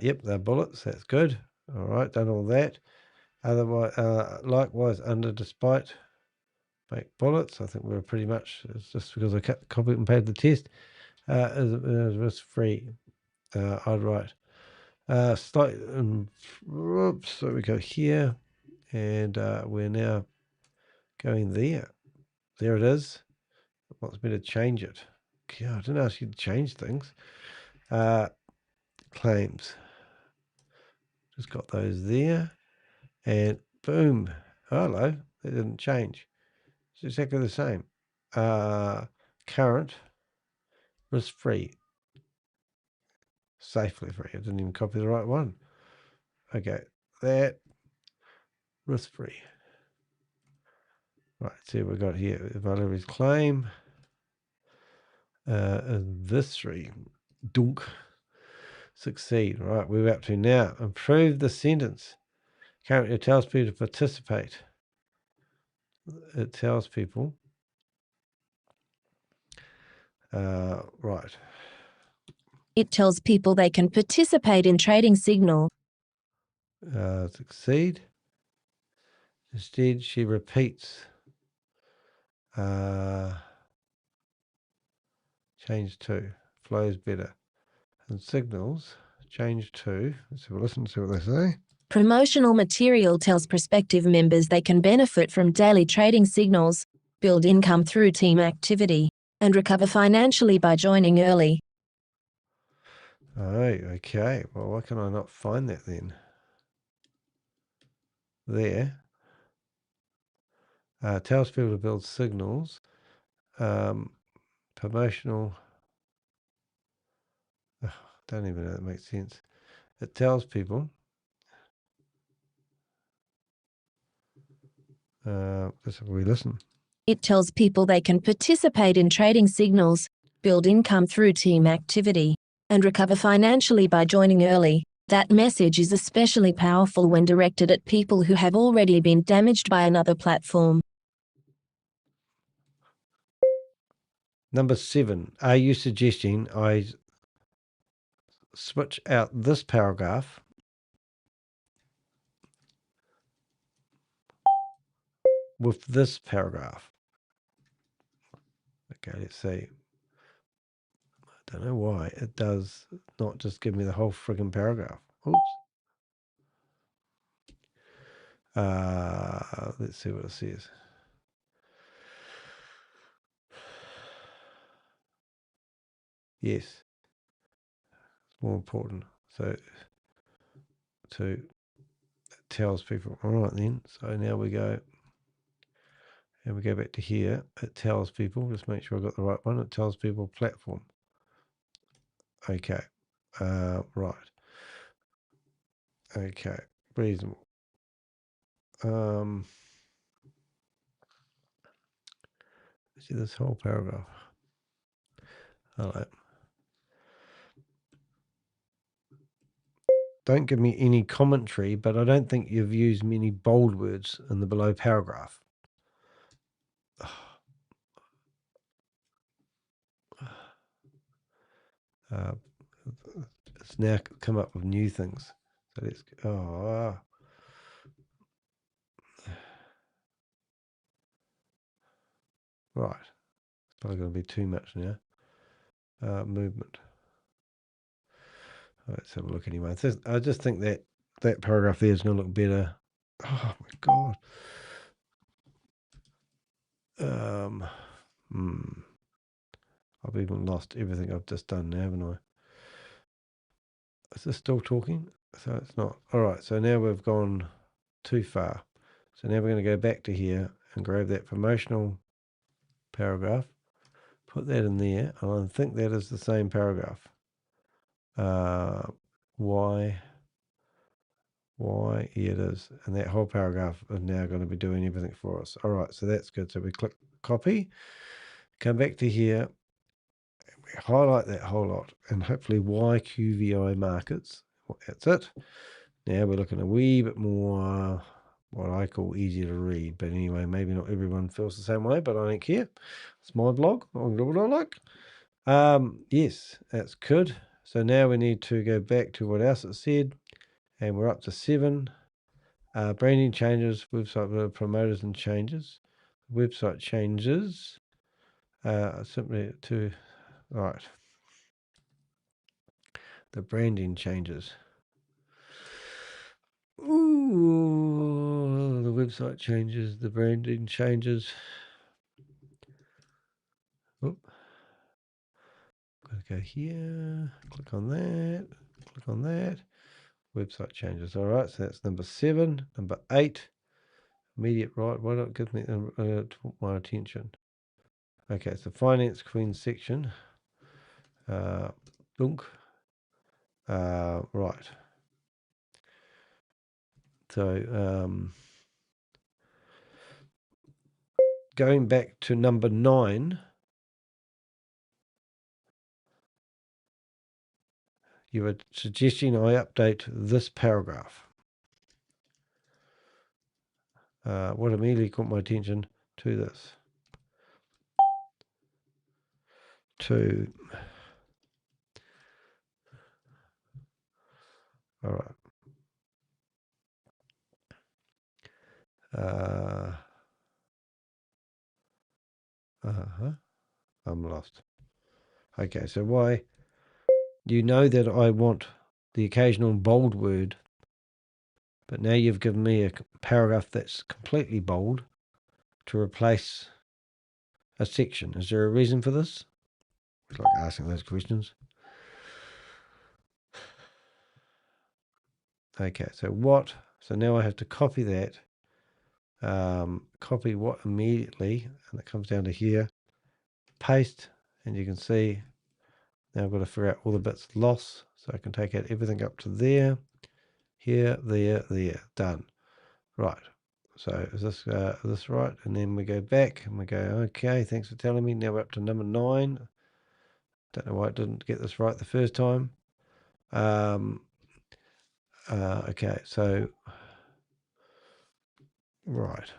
Speaker 7: Yep, they're bullets. That's good. All right, done all that. Otherwise, likewise, under despite, make bullets. I think we're pretty much, it's just because I copied and pasted the test, is risk free. I'd write. So we go here, and we're now going there. There it is. It wants me to change it. God, I didn't ask you to change things. claims. Just got those there. And boom. Hello. They didn't change. It's exactly the same. Current. Risk-free. Safely free. I didn't even copy the right one. Okay. That. Risk-free. Right. See what we got here. Valerie's claim. This three. Dunk. Succeed. Right. We're up to now. Improve the sentence. Currently it tells people to participate. It tells people. Right.
Speaker 10: It tells people they can participate in trading signal.
Speaker 7: Succeed. Instead, she repeats. Change to. Flows better. And signals. Change to. Let's have a listen to see what they say.
Speaker 10: Promotional material tells prospective members they can benefit from daily trading signals, build income through team activity, and recover financially by joining early.
Speaker 7: Oh, okay. Well, why can I not find that then? There. Tells people to build signals. Promotional. Don't even know if that makes sense. It tells people. Let's have a wee listen.
Speaker 10: It tells people they can participate in trading signals, build income through team activity, and recover financially by joining early. That message is especially powerful when directed at people who have already been damaged by another platform.
Speaker 7: Number 7. Are you suggesting I switch out this paragraph with this paragraph? Okay, let's see. I don't know why it does not just give me the whole friggin' paragraph. Oops. Let's see what it says. Yes. It's more important. So it tells people. All right then. So now we go. And we go back to here. It tells people. Just make sure I got the right one. It tells people platform. Okay. Right. Okay. Reasonable. See this whole paragraph. Hello. Don't give me any commentary, but I don't think you've used many bold words in the below paragraph. It's now come up with new things. So let's right. It's probably going to be too much now. Movement. Let's have a look anyway. I just think that paragraph there is going to look better. Oh my god. I've even lost everything I've just done now, haven't I? Is this still talking? So it's not. All right. So now we've gone too far. So now we're going to go back to here and grab that promotional paragraph, put that in there, and I think that is the same paragraph. Why? Yeah, it is. And that whole paragraph is now going to be doing everything for us. All right, so that's good. So we click copy, come back to here, and we highlight that whole lot, and hopefully why QVI Markets. Well, that's it. Now we're looking a wee bit more what I call easier to read. But anyway, maybe not everyone feels the same way, but I don't care. It's my blog. I'll do what I like. Yes, that's good. So now we need to go back to what else it said. And we're up to 7. Branding changes, website promoters and changes. Website changes. Simply to, right. The branding changes. Ooh, the website changes, the branding changes. Oop. Gotta go here, click on that, click on that. Website changes. All right, so that's number 7. Number 8, immediate right. Why not give me my attention? Okay, so finance queen section. Right. So going back to number 9, you were suggesting I update this paragraph. What immediately caught my attention to this. All right. I'm lost. Okay, so why? You know that I want the occasional bold word, but now you've given me a paragraph that's completely bold to replace a section. Is there a reason for this? It's like asking those questions. Okay, so what? So now I have to copy that. Copy what immediately, and it comes down to here. Paste, and you can see now I've got to figure out all the bits lost, so I can take out everything up to there, here, there, done. Right. So is this right? And then we go back and we go, okay, thanks for telling me. Now we're up to number 9. Don't know why I didn't get this right the first time. Okay, so right.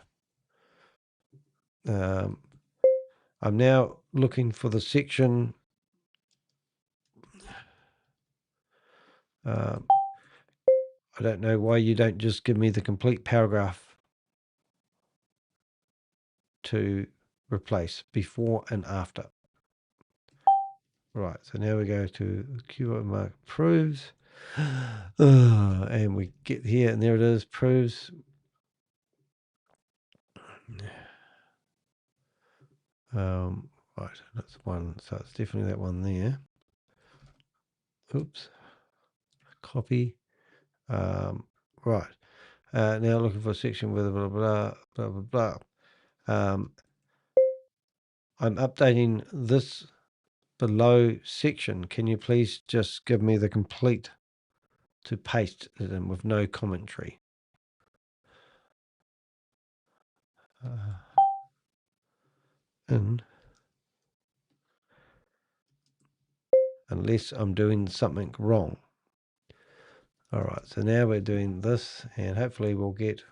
Speaker 7: I'm now looking for the section. I don't know why you don't just give me the complete paragraph to replace before and after. Right, so now we go to QVI Markets proves. And we get here, and there it is, proves. Right, that's one, so it's definitely that one there. Oops. Copy. Right. Now looking for a section with blah, blah, blah, blah, blah. I'm updating this below section. Can you please just give me the complete to paste it in with no commentary? Unless I'm doing something wrong. All right, so now we're doing this, and hopefully we'll get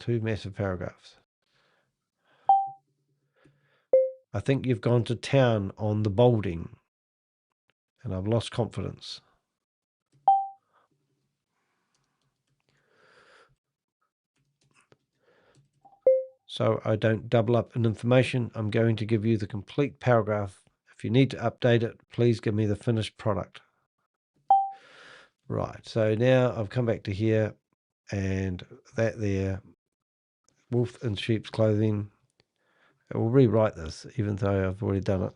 Speaker 7: 2 massive paragraphs. I think you've gone to town on the bolding, and I've lost confidence. So I don't double up in information. I'm going to give you the complete paragraph. If you need to update it, please give me the finished product. Right, so now I've come back to here, and that there, wolf in sheep's clothing. I will rewrite this, even though I've already done it.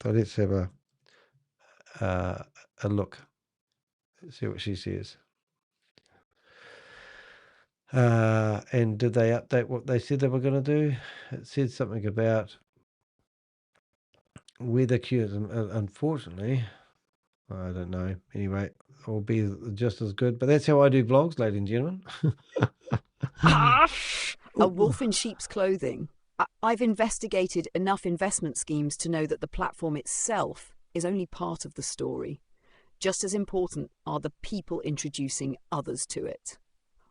Speaker 7: So let's have a look. Let's see what she says. And did they update what they said they were going to do? It said something about weather cues. Unfortunately, I don't know. Anyway, it will be just as good. But that's how I do vlogs, ladies and gentlemen.
Speaker 17: A wolf in sheep's clothing. I've investigated enough investment schemes to know that the platform itself is only part of the story. Just as important are the people introducing others to it.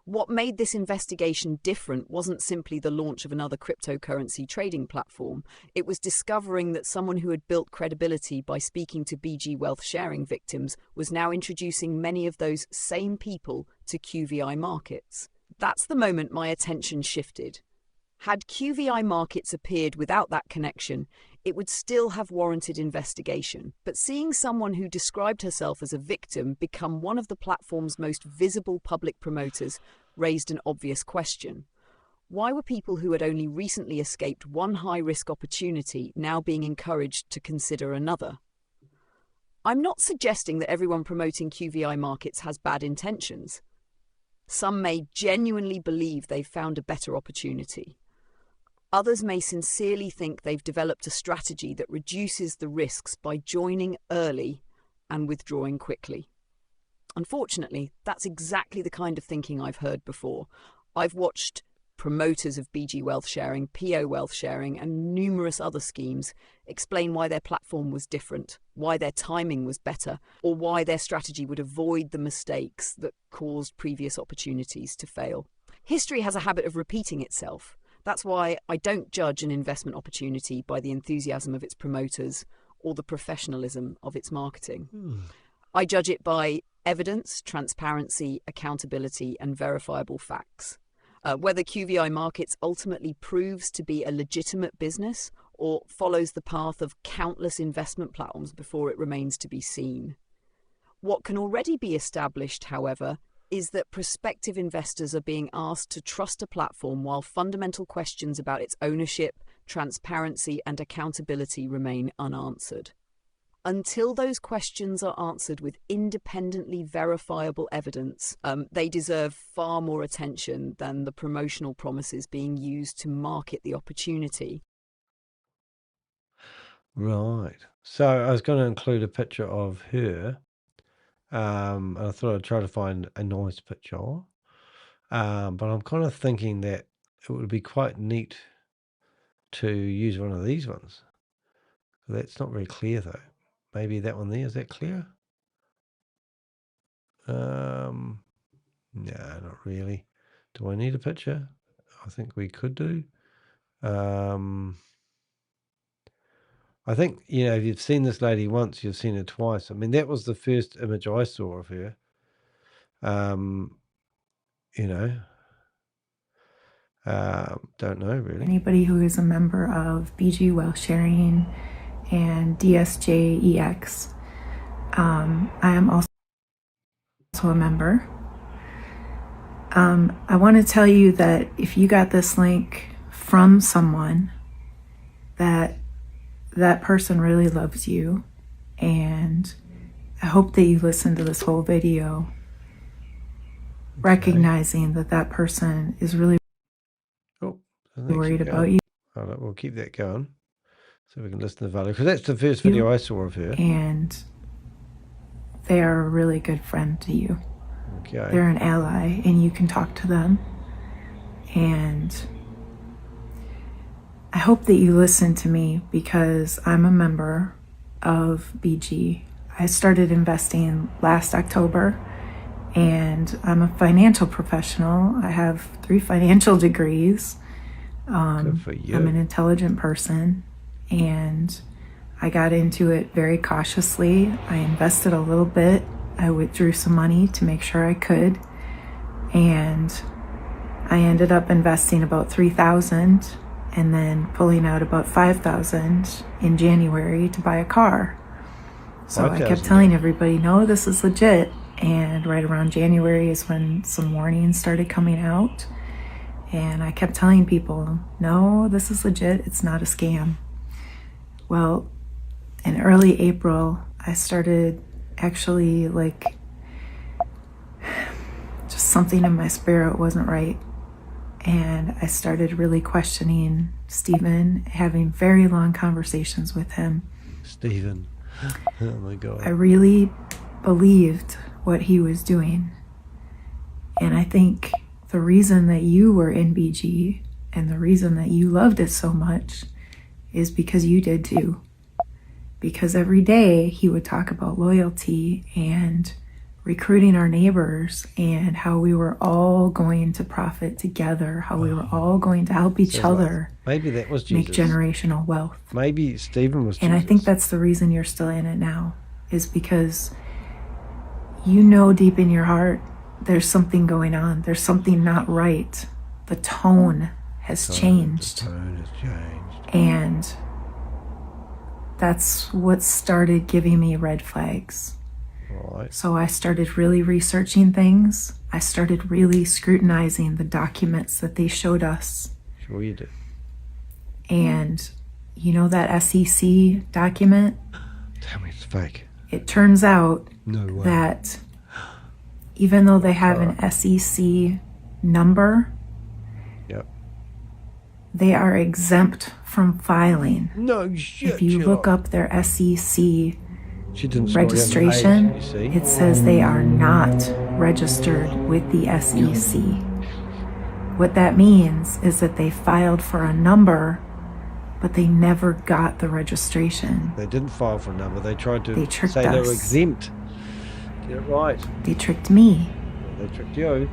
Speaker 17: What made this investigation different wasn't simply the launch of another cryptocurrency trading platform. It was discovering that someone who had built credibility by speaking to BG wealth sharing victims was now introducing many of those same people to QVI Markets. That's the moment my attention shifted. Had QVI Markets appeared without that connection, it would still have warranted investigation. But seeing someone who described herself as a victim become one of the platform's most visible public promoters raised an obvious question. Why were people who had only recently escaped one high-risk opportunity now being encouraged to consider another? I'm not suggesting that everyone promoting QVI Markets has bad intentions. Some may genuinely believe they've found a better opportunity. Others may sincerely think they've developed a strategy that reduces the risks by joining early and withdrawing quickly. Unfortunately, that's exactly the kind of thinking I've heard before. I've watched promoters of BG Wealth Sharing, PO Wealth Sharing, and numerous other schemes explain why their platform was different, why their timing was better, or why their strategy would avoid the mistakes that caused previous opportunities to fail. History has a habit of repeating itself. That's why I don't judge an investment opportunity by the enthusiasm of its promoters or the professionalism of its marketing. I judge it by evidence, transparency, accountability, and verifiable facts. Whether QVI Markets ultimately proves to be a legitimate business or follows the path of countless investment platforms before it remains to be seen. What can already be established, however, is that prospective investors are being asked to trust a platform while fundamental questions about its ownership, transparency, and accountability remain unanswered. Until those questions are answered with independently verifiable evidence, they deserve far more attention than the promotional promises being used to market the opportunity.
Speaker 7: Right. So I was going to include a picture of her. And I thought I'd try to find a nice picture. But I'm kind of thinking that it would be quite neat to use one of these ones. That's not very clear though. Maybe that one there, is that clear? No, not really. Do I need a picture? I think we could do. I think, if you've seen this lady once, you've seen her twice. I mean, that was the first image I saw of her. Don't know really.
Speaker 11: Anybody who is a member of BG Wealth Sharing and DSJEX. I am also a member. I want to tell you that if you got this link from someone, that person really loves you, and I hope that you listen to this whole video, recognizing that person is really worried about you.
Speaker 7: All right, we'll keep that going so we can listen to Valerie, because that's the first video I saw of her.
Speaker 11: And they are a really good friend to you.
Speaker 7: Okay.
Speaker 11: They're an ally, and you can talk to them. And I hope that you listen to me, because I'm a member of BG. I started investing last October, and I'm a financial professional. I have 3 financial degrees.
Speaker 7: Good for you.
Speaker 11: I'm an intelligent person, and I got into it very cautiously. I invested a little bit. I withdrew some money to make sure I could, and I ended up investing about $3,000 and then pulling out about $5,000 in January to buy a car. So I kept telling everybody, no, this is legit. And right around January is when some warnings started coming out. And I kept telling people, no, this is legit. It's not a scam. Well, in early April, I started actually just something in my spirit wasn't right. And I started really questioning Stephen, having very long conversations with him.
Speaker 7: Stephen, oh my God.
Speaker 11: I really believed what he was doing. And I think the reason that you were in BG and the reason that you loved it so much is because you did too. Because every day he would talk about loyalty and recruiting our neighbors and how we were all going to profit together, how we were all going to help each other.
Speaker 7: Maybe that was Jesus.
Speaker 11: Make generational wealth.
Speaker 7: Maybe Stephen was Jesus.
Speaker 11: And I think that's the reason you're still in it now, is because you know deep in your heart there's something going on. There's something not right. The tone has changed.
Speaker 7: The tone has changed.
Speaker 11: And that's what started giving me red flags.
Speaker 7: Right.
Speaker 11: So I started really researching things. I started really scrutinizing the documents that they showed us.
Speaker 7: Sure you did.
Speaker 11: And you know that SEC document?
Speaker 7: Tell me it's fake.
Speaker 11: It turns out
Speaker 7: No way.
Speaker 11: that even though they have an SEC number,
Speaker 7: Yep.
Speaker 11: they are exempt from filing.
Speaker 7: No shit.
Speaker 11: If you look up their SEC
Speaker 7: She didn't scroll down the
Speaker 11: registration,
Speaker 7: page, you see.
Speaker 11: it says they are not registered with the SEC. What that means is that they filed for a number, but they never got the registration.
Speaker 7: They didn't file for a number. They tried to
Speaker 11: They tricked
Speaker 7: say they
Speaker 11: us.
Speaker 7: were exempt. Get it right.
Speaker 11: They tricked me.
Speaker 7: They tricked you.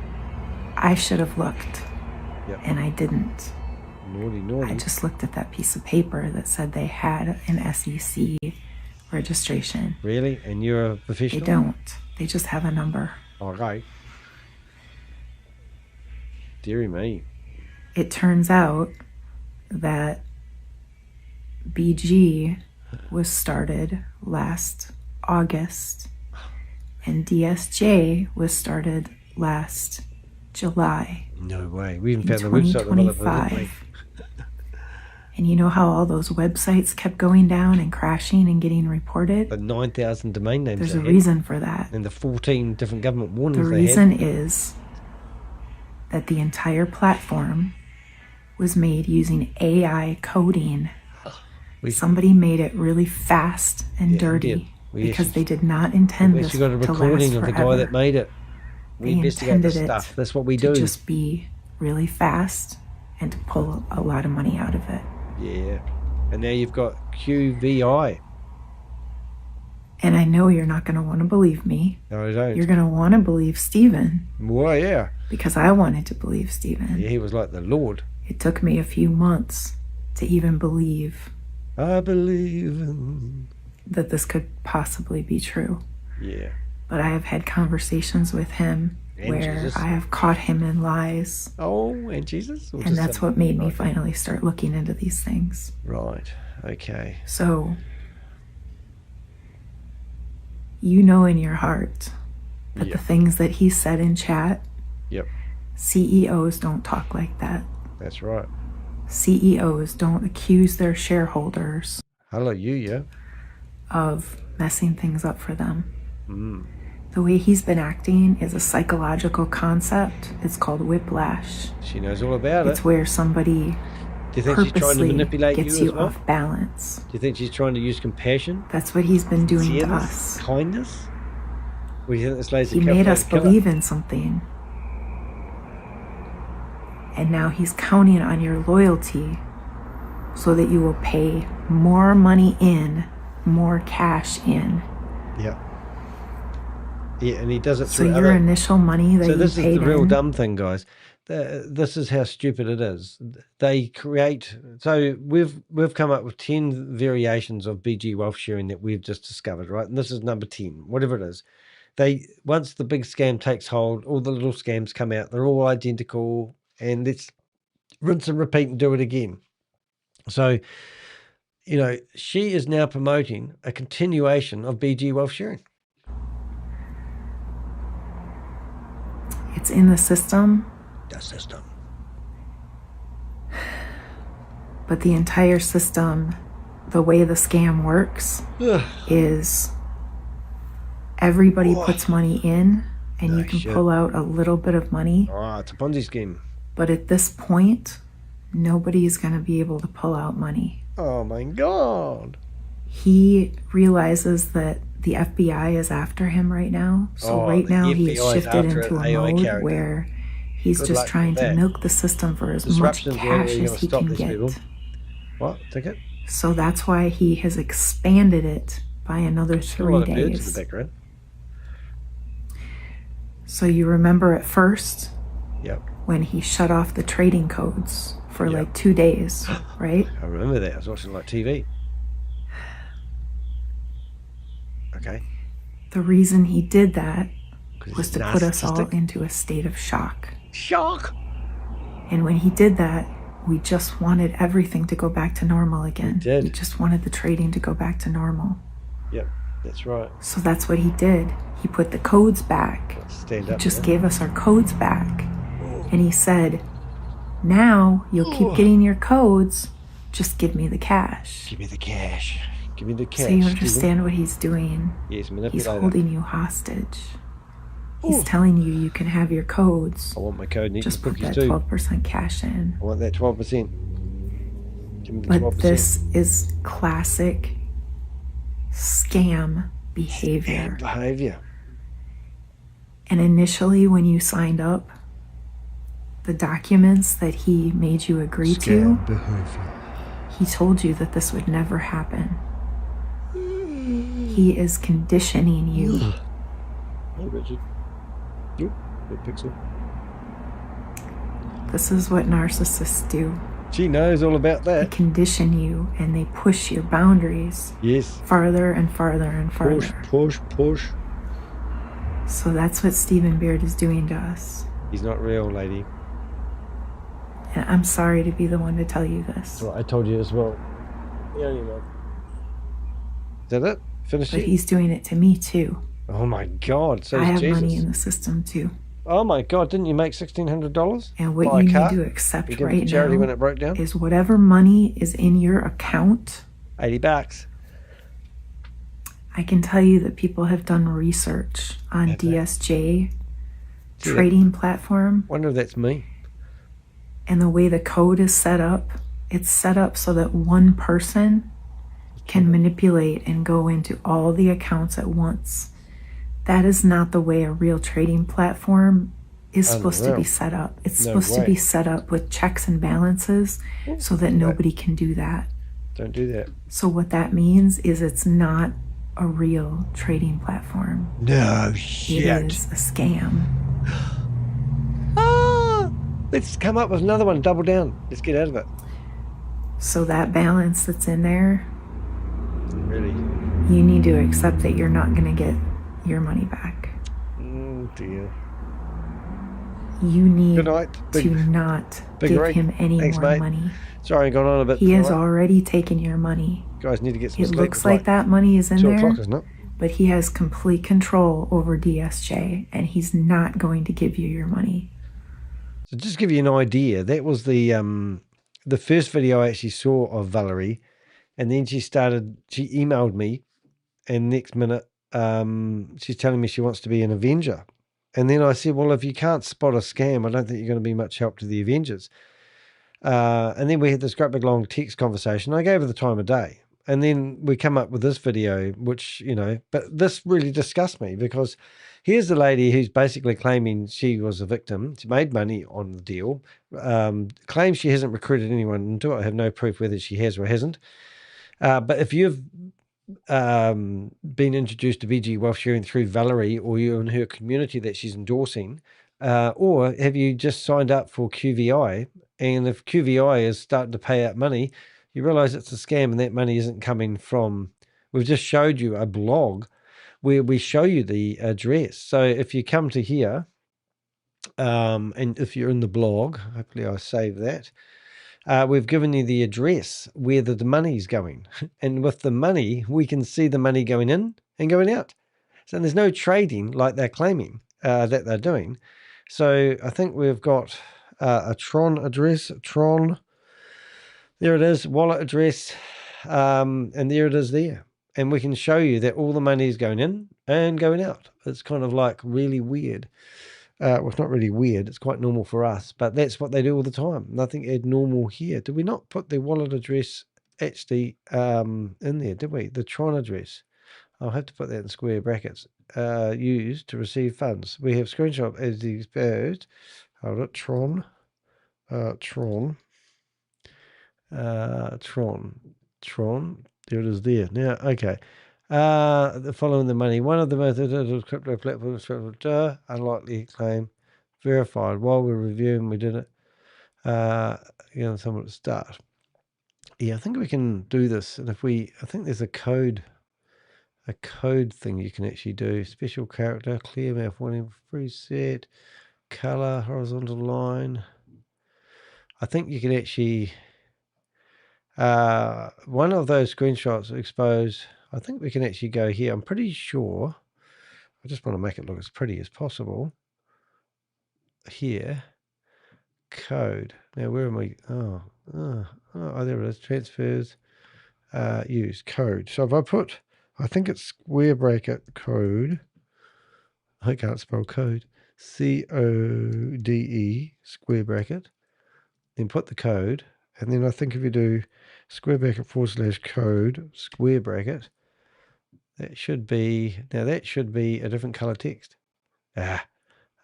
Speaker 11: I should have looked,
Speaker 7: Yep.
Speaker 11: and I didn't.
Speaker 7: Naughty, naughty.
Speaker 11: I just looked at that piece of paper that said they had an SEC registration.
Speaker 7: Really? And you're a professional?
Speaker 11: They don't. They just have a number.
Speaker 7: Okay. Deary me.
Speaker 11: It turns out that BG was started last August and DSJ was started last July.
Speaker 7: No way. We even
Speaker 11: in
Speaker 7: found the website.
Speaker 11: 2025. And you know how all those websites kept going down and crashing and getting reported?
Speaker 7: The 9,000 domain names.
Speaker 11: There's
Speaker 7: they
Speaker 11: a
Speaker 7: had,
Speaker 11: reason for that.
Speaker 7: and the 14 different government
Speaker 11: The
Speaker 7: warnings they
Speaker 11: reason
Speaker 7: had.
Speaker 11: is that the entire platform was made using AI coding. Somebody made it really fast and dirty because they did not intend
Speaker 7: We
Speaker 11: this
Speaker 7: actually got a
Speaker 11: to last
Speaker 7: recording of the guy
Speaker 11: forever.
Speaker 7: that made it. We
Speaker 11: They
Speaker 7: investigate this
Speaker 11: intended it
Speaker 7: stuff. That's what we
Speaker 11: to
Speaker 7: do.
Speaker 11: just be really fast and to pull a lot of money out of it.
Speaker 7: Yeah. And now you've got QVI.
Speaker 11: And I know you're not going to want to believe me.
Speaker 7: No, I don't.
Speaker 11: You're going to want to believe Stephen
Speaker 7: Well, yeah.
Speaker 11: because I wanted to believe Stephen.
Speaker 7: Yeah, he was like the Lord.
Speaker 11: It took me a few months to even believe
Speaker 7: I believe in...
Speaker 11: that this could possibly be true.
Speaker 7: Yeah.
Speaker 11: But I have had conversations with him
Speaker 7: And
Speaker 11: where
Speaker 7: Jesus.
Speaker 11: I have caught him in lies.
Speaker 7: Oh, and Jesus? Or
Speaker 11: And
Speaker 7: just
Speaker 11: that's
Speaker 7: something?
Speaker 11: what made me
Speaker 7: Right.
Speaker 11: finally start looking into these things.
Speaker 7: Right. Okay.
Speaker 11: So, you know in your heart that
Speaker 7: Yep.
Speaker 11: the things that he said in chat,
Speaker 7: Yep.
Speaker 11: CEOs don't talk like that.
Speaker 7: That's right.
Speaker 11: CEOs don't accuse their shareholders
Speaker 7: Hallelujah.
Speaker 11: of messing things up for them.
Speaker 7: Mm.
Speaker 11: The way he's been acting is a psychological concept. It's called whiplash.
Speaker 7: She knows all about
Speaker 11: It's
Speaker 7: it.
Speaker 11: where somebody
Speaker 7: Do you think she's trying to
Speaker 11: purposely
Speaker 7: manipulate
Speaker 11: gets
Speaker 7: you
Speaker 11: you
Speaker 7: as well?
Speaker 11: off balance.
Speaker 7: Do you think she's trying to use compassion?
Speaker 11: That's what he's been doing to
Speaker 7: Fairness?
Speaker 11: us.
Speaker 7: Kindness? Or do you think this lady's a
Speaker 11: He made us
Speaker 7: calculated
Speaker 11: believe in something. And now he's counting on your loyalty so that you will pay more money in, more cash in.
Speaker 7: killer? Yeah. Yeah, and he does it
Speaker 11: So
Speaker 7: through
Speaker 11: your
Speaker 7: other...
Speaker 11: initial money that
Speaker 7: So
Speaker 11: you
Speaker 7: this is
Speaker 11: paid
Speaker 7: the real
Speaker 11: in,
Speaker 7: dumb thing, guys. This is how stupid it is. They create... So we've come up with 10 variations of BG wealth sharing that we've just discovered, right? And this is number 10, whatever it is. Once the big scam takes hold, all the little scams come out. They're all identical, and let's rinse and repeat and do it again. So, you know, she is now promoting a continuation of BG wealth sharing.
Speaker 11: it's in the system,
Speaker 7: The system.
Speaker 11: but the entire system, the way the scam works,
Speaker 7: Ugh.
Speaker 11: is everybody puts money in and you can
Speaker 7: shit.
Speaker 11: pull out a little bit of money.
Speaker 7: Oh, it's a Ponzi scheme.
Speaker 11: But at this point, nobody is going to be able to pull out money.
Speaker 7: Oh my God.
Speaker 11: He realizes that the FBI is after him right now. So
Speaker 7: Oh,
Speaker 11: right
Speaker 7: the
Speaker 11: now he's
Speaker 7: FBI is
Speaker 11: shifted
Speaker 7: after
Speaker 11: into
Speaker 7: an
Speaker 11: a
Speaker 7: AI
Speaker 11: mode
Speaker 7: character.
Speaker 11: where he's
Speaker 7: Good
Speaker 11: just
Speaker 7: luck
Speaker 11: trying
Speaker 7: with
Speaker 11: to
Speaker 7: that.
Speaker 11: milk the system for as much
Speaker 7: Disruption's the only
Speaker 11: cash
Speaker 7: way you're
Speaker 11: as
Speaker 7: gonna
Speaker 11: he
Speaker 7: stop
Speaker 11: can
Speaker 7: these
Speaker 11: get.
Speaker 7: people. What? Ticket?
Speaker 11: So that's why he has expanded it by another
Speaker 7: Still a lot
Speaker 11: 3
Speaker 7: of birds in the
Speaker 11: days.
Speaker 7: background.
Speaker 11: So you remember at first
Speaker 7: Yep.
Speaker 11: when he shut off the trading codes for
Speaker 7: Yep.
Speaker 11: like 2 days, right?
Speaker 7: I remember that. I was watching like TV. Okay.
Speaker 11: The reason he did that
Speaker 7: 'Cause
Speaker 11: was
Speaker 7: he's
Speaker 11: to put us all
Speaker 7: narcissistic.
Speaker 11: into a state of shock.
Speaker 7: Shock.
Speaker 11: And when he did that, we just wanted everything to go back to normal again.
Speaker 7: We did.
Speaker 11: We just wanted the trading to go back to normal.
Speaker 7: Yep. That's right.
Speaker 11: So that's what he did. He put the codes back.
Speaker 7: Stand
Speaker 11: He
Speaker 7: up.
Speaker 11: just
Speaker 7: man.
Speaker 11: gave us our codes back. And he said, now you'll keep getting your codes, just give me the cash.
Speaker 7: Give me the cash. Give me the cash.
Speaker 11: So you understand what he's doing?
Speaker 7: Yes,
Speaker 11: He's holding you hostage. He's telling you you can have your codes.
Speaker 7: I want my code.
Speaker 11: Just put that 12% cash in.
Speaker 7: I want that 12%. Give me the 12%.
Speaker 11: But this is classic scam behavior. And initially, when you signed up, the documents that he made you agree to, he told you that this would never happen. He is conditioning you.
Speaker 7: Hey, Richard. You, big pixel.
Speaker 11: This is what narcissists do.
Speaker 7: She knows all about that.
Speaker 11: They condition you and they push your boundaries.
Speaker 7: Yes.
Speaker 11: Farther and farther and farther.
Speaker 7: Push.
Speaker 11: So that's what Stephen Beard is doing to us.
Speaker 7: He's not real, lady.
Speaker 11: And I'm sorry to be the one to tell you this.
Speaker 7: Well, I told you as well. Yeah, you know. Is that it? Finish it?
Speaker 11: But he's doing it to me too.
Speaker 7: Oh my God! So
Speaker 11: I have
Speaker 7: Jesus.
Speaker 11: money in the system too.
Speaker 7: Oh my God! Didn't you make $1,600?
Speaker 11: And what you need to accept right
Speaker 7: charity
Speaker 11: now
Speaker 7: when it broke down?
Speaker 11: is whatever money is in your account.
Speaker 7: $80.
Speaker 11: I can tell you that people have done research on DSJ trading platform.
Speaker 7: Wonder if that's me.
Speaker 11: And the way the code is set up, it's set up so that one person can manipulate and go into all the accounts at once. That is not the way a real trading platform is supposed to be set up. It's supposed to be set up with checks and balances so that nobody can do that.
Speaker 7: Don't do that.
Speaker 11: So what that means is it's not a real trading platform.
Speaker 7: No shit.
Speaker 11: It is a scam.
Speaker 7: Let's come up with another one. Double down. Let's get out of it.
Speaker 11: So that balance that's in there,
Speaker 7: really,
Speaker 11: you need to accept that you're not going to get your money back.
Speaker 7: Oh dear.
Speaker 11: You need
Speaker 7: Good night.
Speaker 11: to not give him any more money.
Speaker 7: Sorry, I got on a bit.
Speaker 11: He has already taken your money.
Speaker 7: Guys need to get some
Speaker 11: It
Speaker 7: sleep.
Speaker 11: looks like that money is in
Speaker 7: 2
Speaker 11: there,
Speaker 7: o'clock, isn't it?
Speaker 11: but he has complete control over DSJ, and he's not going to give you your money.
Speaker 7: So just to give you an idea, that was the first video I actually saw of Valerie, and then she emailed me, and next minute she's telling me she wants to be an Avenger. And then I said, well, if you can't spot a scam, I don't think you're going to be much help to the Avengers. And then we had this great big long text conversation. I gave her the time of day. And then we come up with this video, which, you know, but this really disgusts me because here's the lady who's basically claiming she was a victim. She made money on the deal, claims she hasn't recruited anyone into it. I have no proof whether she has or hasn't. But if you've been introduced to VG Wealth Sharing through Valerie, or you're in her community that she's endorsing, or have you just signed up for QVI, and if QVI is starting to pay out money, you realize it's a scam and that money isn't coming from, we've just showed you a blog where we show you the address. So if you come to here, and if you're in the blog, hopefully I save that, we've given you the address where the money's going. And with the money, we can see the money going in and going out. So there's no trading like they're claiming that they're doing. So I think we've got a Tron address, Tron. There it is, wallet address, and there it is there. And we can show you that all the money is going in and going out. It's kind of like really weird. Well, it's not really weird. It's quite normal for us, but that's what they do all the time. Nothing abnormal here. Did we not put the wallet address actually in there, did we? The Tron address. I'll have to put that in square brackets. Used to receive funds. We have screenshot as the exposed. Hold it, Tron. Tron. There it is there. Now, okay. Following the money. One of the methods of crypto platforms, unlikely claim, verified. While we're reviewing, we did it. Someone to start. Yeah, I think we can do this. And I think there's a code thing you can actually do. Special character, clear mouth warning, preset, color, horizontal line. I think you can actually, one of those screenshots expose, I think we can actually go here. I'm pretty sure. I just want to make it look as pretty as possible. Here, code. Now, where am I? Oh, there it is. Transfers. use code. So if I put, I think it's square bracket code. I can't spell code. CODE square bracket. Then put the code. And then I think if you do square bracket / code square bracket, that should be, now that should be a different color text.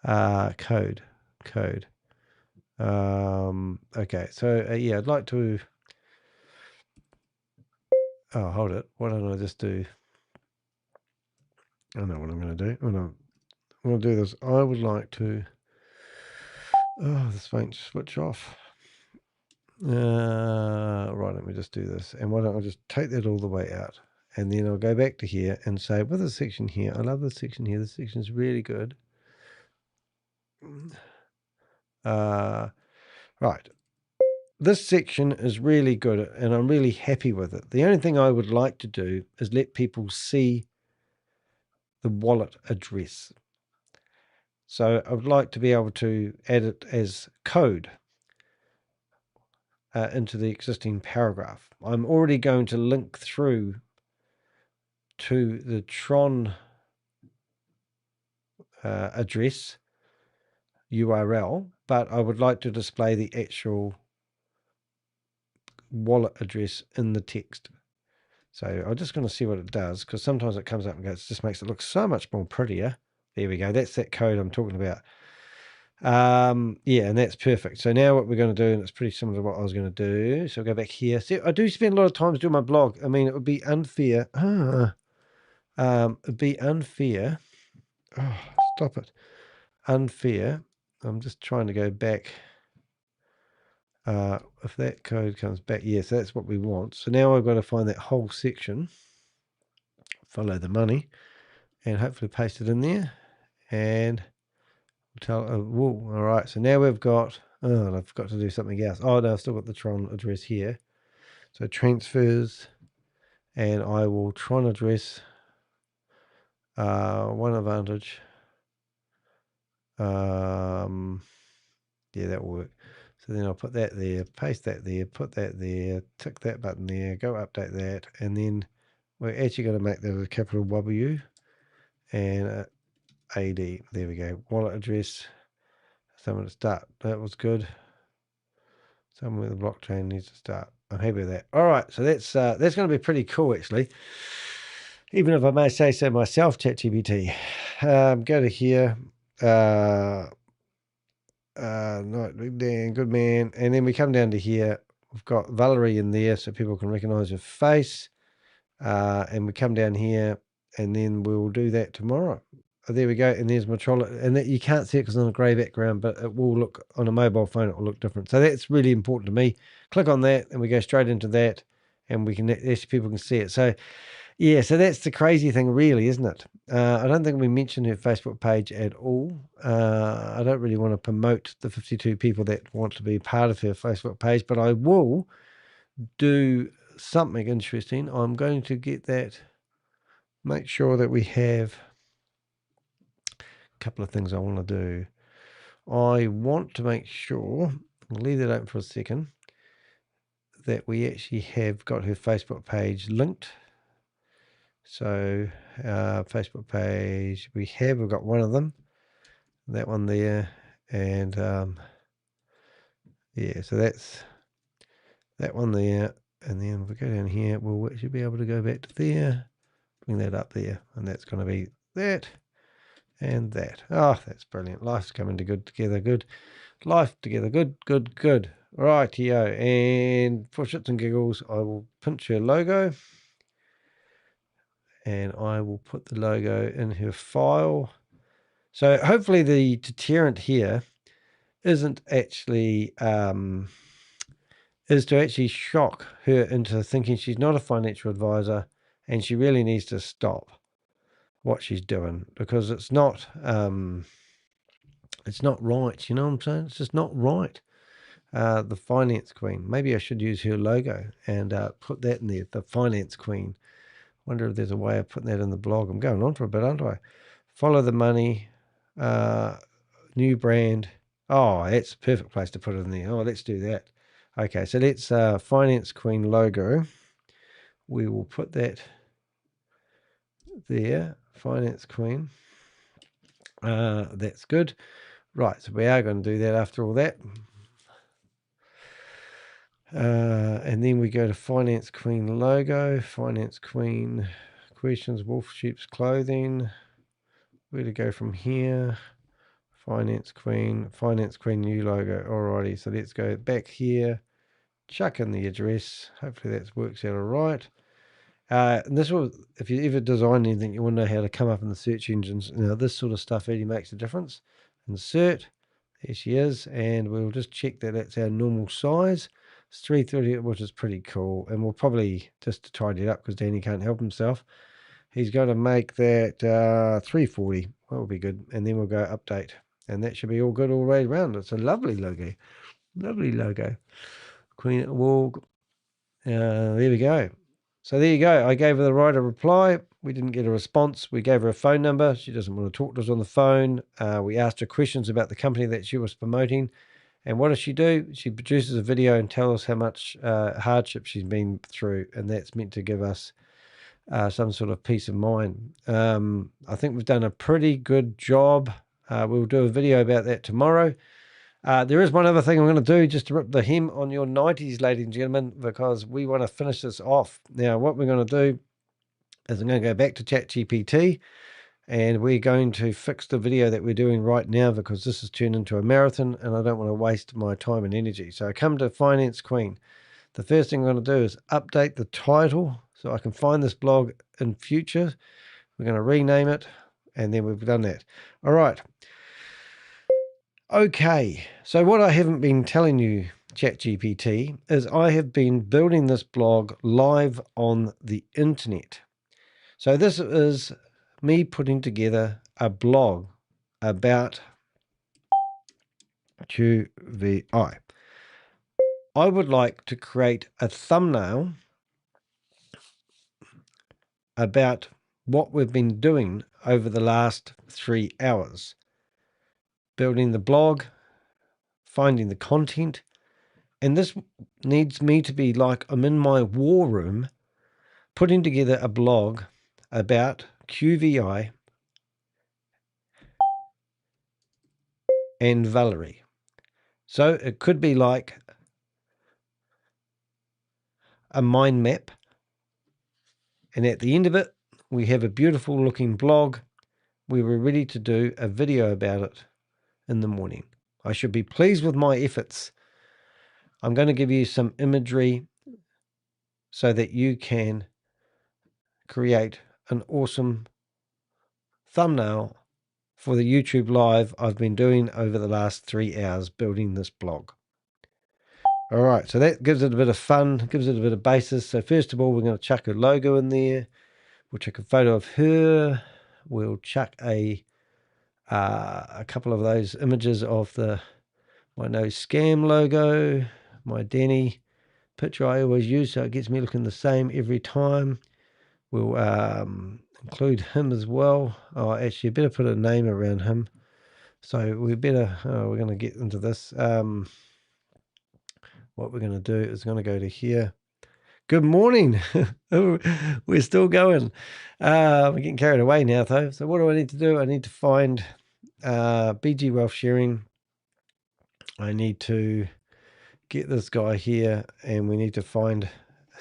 Speaker 7: Code. Okay, so yeah, I'd like to, hold it. Why don't I just do, I know what I'm going to do. I'm going to do this. I would like to, this won't switch off. Right, let me just do this. And why don't I just take that all the way out? And then I'll go back to here and say, with this section here, I love this section here. This section is really good. Right. This section is really good and I'm really happy with it. The only thing I would like to do is let people see the wallet address. So I would like to be able to add it as code into the existing paragraph. I'm already going to link through to the Tron address URL, but I would like to display the actual wallet address in the text. So I'm just going to see what it does, because sometimes it comes up and goes, just makes it look so much more prettier. There we go. That's that code I'm talking about. Yeah, and that's perfect. So now what we're going to do, and it's pretty similar to what I was going to do. So I'll go back here. See, I do spend a lot of time doing my blog. I mean, it would be unfair. It'd be unfair. Oh, stop it. Unfair. I'm just trying to go back. If that code comes back, yes, that's what we want. So now I've got to find that whole section, follow the money, and hopefully paste it in there. And tell, whoa, all right. So now we've got, I forgot to do something else. Oh, no, I've still got the Tron address here. So transfers, and I will Tron address one advantage. Yeah, that will work. So then I'll put that there, paste that there, put that there, tick that button there, go update that, and then we're actually going to make that a capital W and AD. There we go. Wallet address. Somewhere to start. That was good. Somewhere the blockchain needs to start. I'm happy with that. All right, so that's going to be pretty cool, actually. Even if I may say so myself, ChatGPT. Go to here. Good man. And then we come down to here. We've got Valerie in there so people can recognize her face. And we come down here and then we'll do that tomorrow. Oh, there we go. And there's my trolley. And you can't see it because it's on a grey background, but it will look on a mobile phone. It will look different. So that's really important to me. Click on that and we go straight into that and we can, actually people can see it. So yeah, so that's the crazy thing really, isn't it? I don't think we mentioned her Facebook page at all. I don't really want to promote the 52 people that want to be part of her Facebook page, but I will do something interesting. I'm going to get that, make sure that we have a couple of things I want to do. I want to make sure, I'll leave that open for a second, that we actually have got her Facebook page linked. So Facebook page, we've got one of them, that one there, and yeah, so that's that one there, and then if we go down here, we'll actually be able to go back to there, bring that up there, and that's going to be that and that. Oh, that's brilliant. Life's coming together good. Life together good. Rightio, and for shits and giggles, I will pinch her logo. And I will put the logo in her file. So hopefully the deterrent here isn't actually, is to actually shock her into thinking she's not a financial advisor and she really needs to stop what she's doing, because it's not right, you know what I'm saying? It's just not right. The finance queen, maybe I should use her logo and put that in there, the finance queen. Wonder if there's a way of putting that in the blog. I'm going on for a bit, aren't I? Follow the money, new brand. Oh, that's a perfect place to put it in there. Oh, let's do that. Okay, so let's finance queen logo. we will put that there. Finance Queen. That's good. Right, so we are going to do that after all that. And then we go to Finance Queen logo, Finance Queen questions, Wolf Sheep's clothing. Where to go from here? Finance Queen new logo. Alrighty, so let's go back here, chuck in the address. Hopefully that works out all right. And this will, if you ever design anything, you want to know how to come up in the search engines. Now, this sort of stuff really makes a difference. Insert, there she is, and we'll just check that that's our normal size. It's 330, which is pretty cool. And we'll probably, just to tidy it up, because Danny can't help himself, he's going to make that 340. That will be good. And then we'll go update. And that should be all good all the way around. It's a lovely logo. Lovely logo. Queen at the Wall. There we go. So there you go. I gave her the right of reply. We didn't get a response. We gave her a phone number. She doesn't want to talk to us on the phone. We asked her questions about the company that she was promoting. And what does she do? She produces a video and tells us how much hardship she's been through. And that's meant to give us some sort of peace of mind. I think we've done a pretty good job. We'll do a video about that tomorrow. There is one other thing I'm going to do just to rip the hem on your 90s, ladies and gentlemen, because we want to finish this off. Now, what we're going to do is I'm going to go back to ChatGPT and we're going to fix the video that we're doing right now because this has turned into a marathon and I don't want to waste my time and energy. So I come to Finance Queen. The first thing I'm going to do is update the title so I can find this blog in future. We're going to rename it and then we've done that. All right. Okay, so what I haven't been telling you, ChatGPT, is I have been building this blog live on the internet. So this is me putting together a blog about QVI. I would like to create a thumbnail about what we've been doing over the last 3 hours. Building the blog, finding the content, and this needs me to be like I'm in my war room putting together a blog about QVI and Valerie. So it could be like a mind map. And at the end of it, we have a beautiful looking blog. We were ready to do a video about it in the morning. I should be pleased with my efforts. I'm going to give you some imagery so that you can create an awesome thumbnail for the YouTube live I've been doing over the last 3 hours building this blog. All right, so that gives it a bit of fun, gives it a bit of basis. So first of all, we're going to chuck a logo in there. We'll chuck a photo of her. We'll chuck a couple of those images of my no scam logo, my Danny picture I always use, so it gets me looking the same every time. We'll include him as well. Oh, actually, I better put a name around him. So we better, we're going to get into this. What we're going to do is going to go to here. Good morning. We're still going. We're getting carried away now, though. So what do I need to do? I need to find BG Wealth Sharing. I need to get this guy here, and we need to find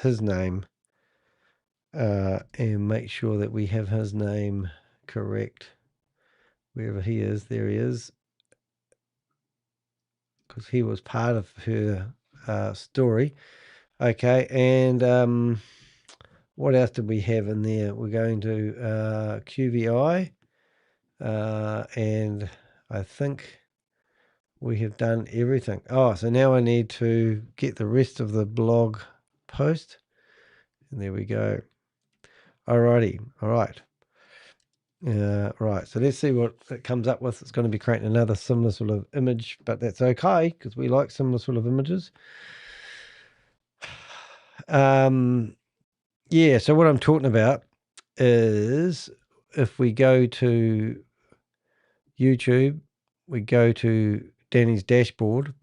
Speaker 7: his name and make sure that we have his name correct. Wherever he is, there he is. Because he was part of her story. Okay, and what else did we have in there? We're going to QVI, and I think we have done everything. Oh, so now I need to get the rest of the blog post, and there we go. Alrighty, all right. Right, so let's see what it comes up with. It's going to be creating another similar sort of image, but that's okay because we like similar sort of images. Yeah, so what I'm talking about is if we go to YouTube, we go to Danny's dashboard,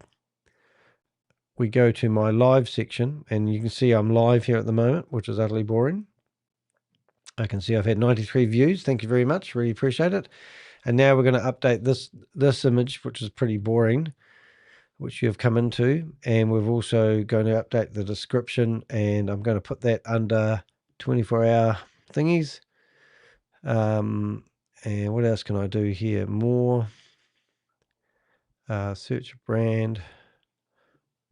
Speaker 7: we go to my live section, and you can see I'm live here at the moment, which is utterly boring. I can see I've had 93 views. Thank you very much. Really appreciate it. And now we're going to update this image, which is pretty boring, which you've come into. And we're also going to update the description, and I'm going to put that under 24-hour thingies. And what else can I do here? More. Search brand.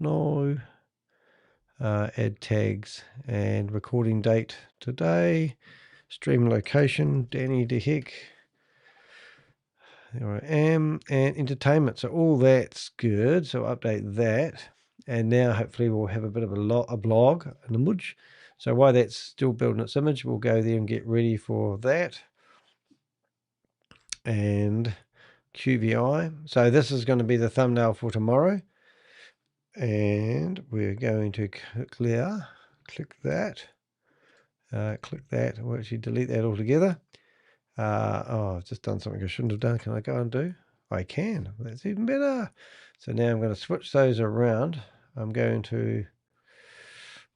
Speaker 7: No. Add tags and recording date today. Stream location, Danny de Heck. There I am. And entertainment. So all that's good. So update that. And now hopefully we'll have a bit of a blog, an image. So while that's still building its image, we'll go there and get ready for that. And QVI. So this is going to be the thumbnail for tomorrow. And we're going to click that. Click that. We'll actually delete that altogether. Oh, I've just done something I shouldn't have done. Can I go and do? I can. That's even better. So now I'm going to switch those around. I'm going to...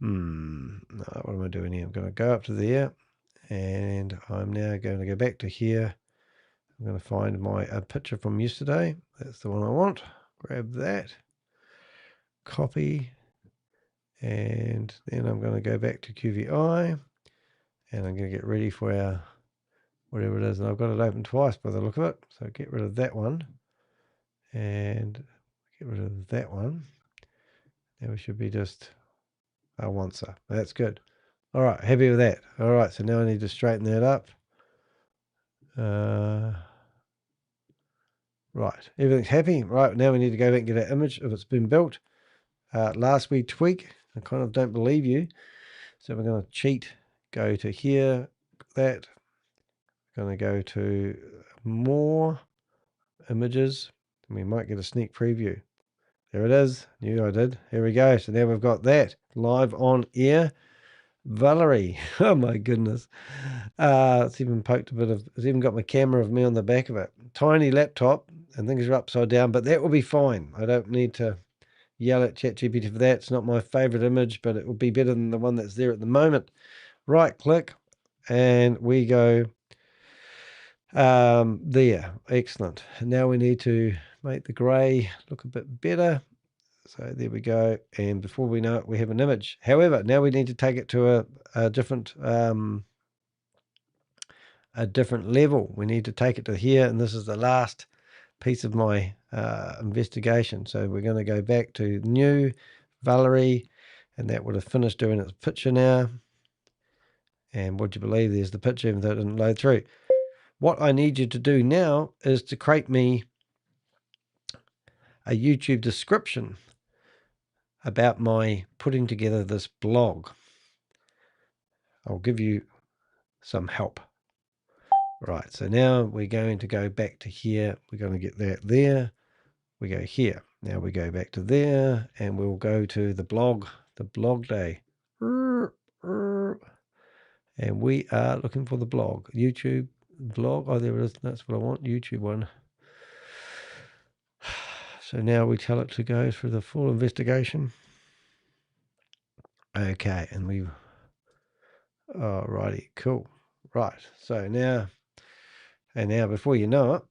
Speaker 7: no, what am I doing here? I'm going to go up to there. And I'm now going to go back to here. I'm going to find a picture from yesterday. That's the one I want. Grab that. Copy. And then I'm going to go back to QVI. And I'm going to get ready for our... whatever it is, and I've got it open twice by the look of it. So get rid of that one and get rid of that one. Now we should be just once. That's good. All right, happy with that. All right, so now I need to straighten that up. Right, everything's happy. Right, now we need to go back and get our image if it's been built. Last week tweak, I kind of don't believe you. So we're going to cheat, go to here, that. Going to go to more images. We might get a sneak preview. There it is. Knew I did. Here we go. So now we've got that live on air. Valerie. Oh my goodness. It's even poked a bit of, it's even got my camera of me on the back of it. Tiny laptop and things are upside down, but that will be fine. I don't need to yell at ChatGPT for that. It's not my favorite image, but it will be better than the one that's there at the moment. Right click and we go there. Excellent. Now we need to make the gray look a bit better. So there we go. And before we know it, we have an image. However, now we need to take it to a different level. We need to take it to here. And this is the last piece of my investigation. So we're going to go back to new Valerie, and that would have finished doing its picture now. And would you believe there's the picture, even though it didn't load through. What I need you to do now is to create me a YouTube description about my putting together this blog. I'll give you some help. Right, so now we're going to go back to here. We're going to get that there. We go here. Now we go back to there, and we'll go to the blog day. And we are looking for the blog. YouTube blog. Oh, there it is. That's what I want. YouTube one. So now we tell it to go through the full investigation. Okay, and we... Alrighty, cool. Right, so now... And now, before you know it,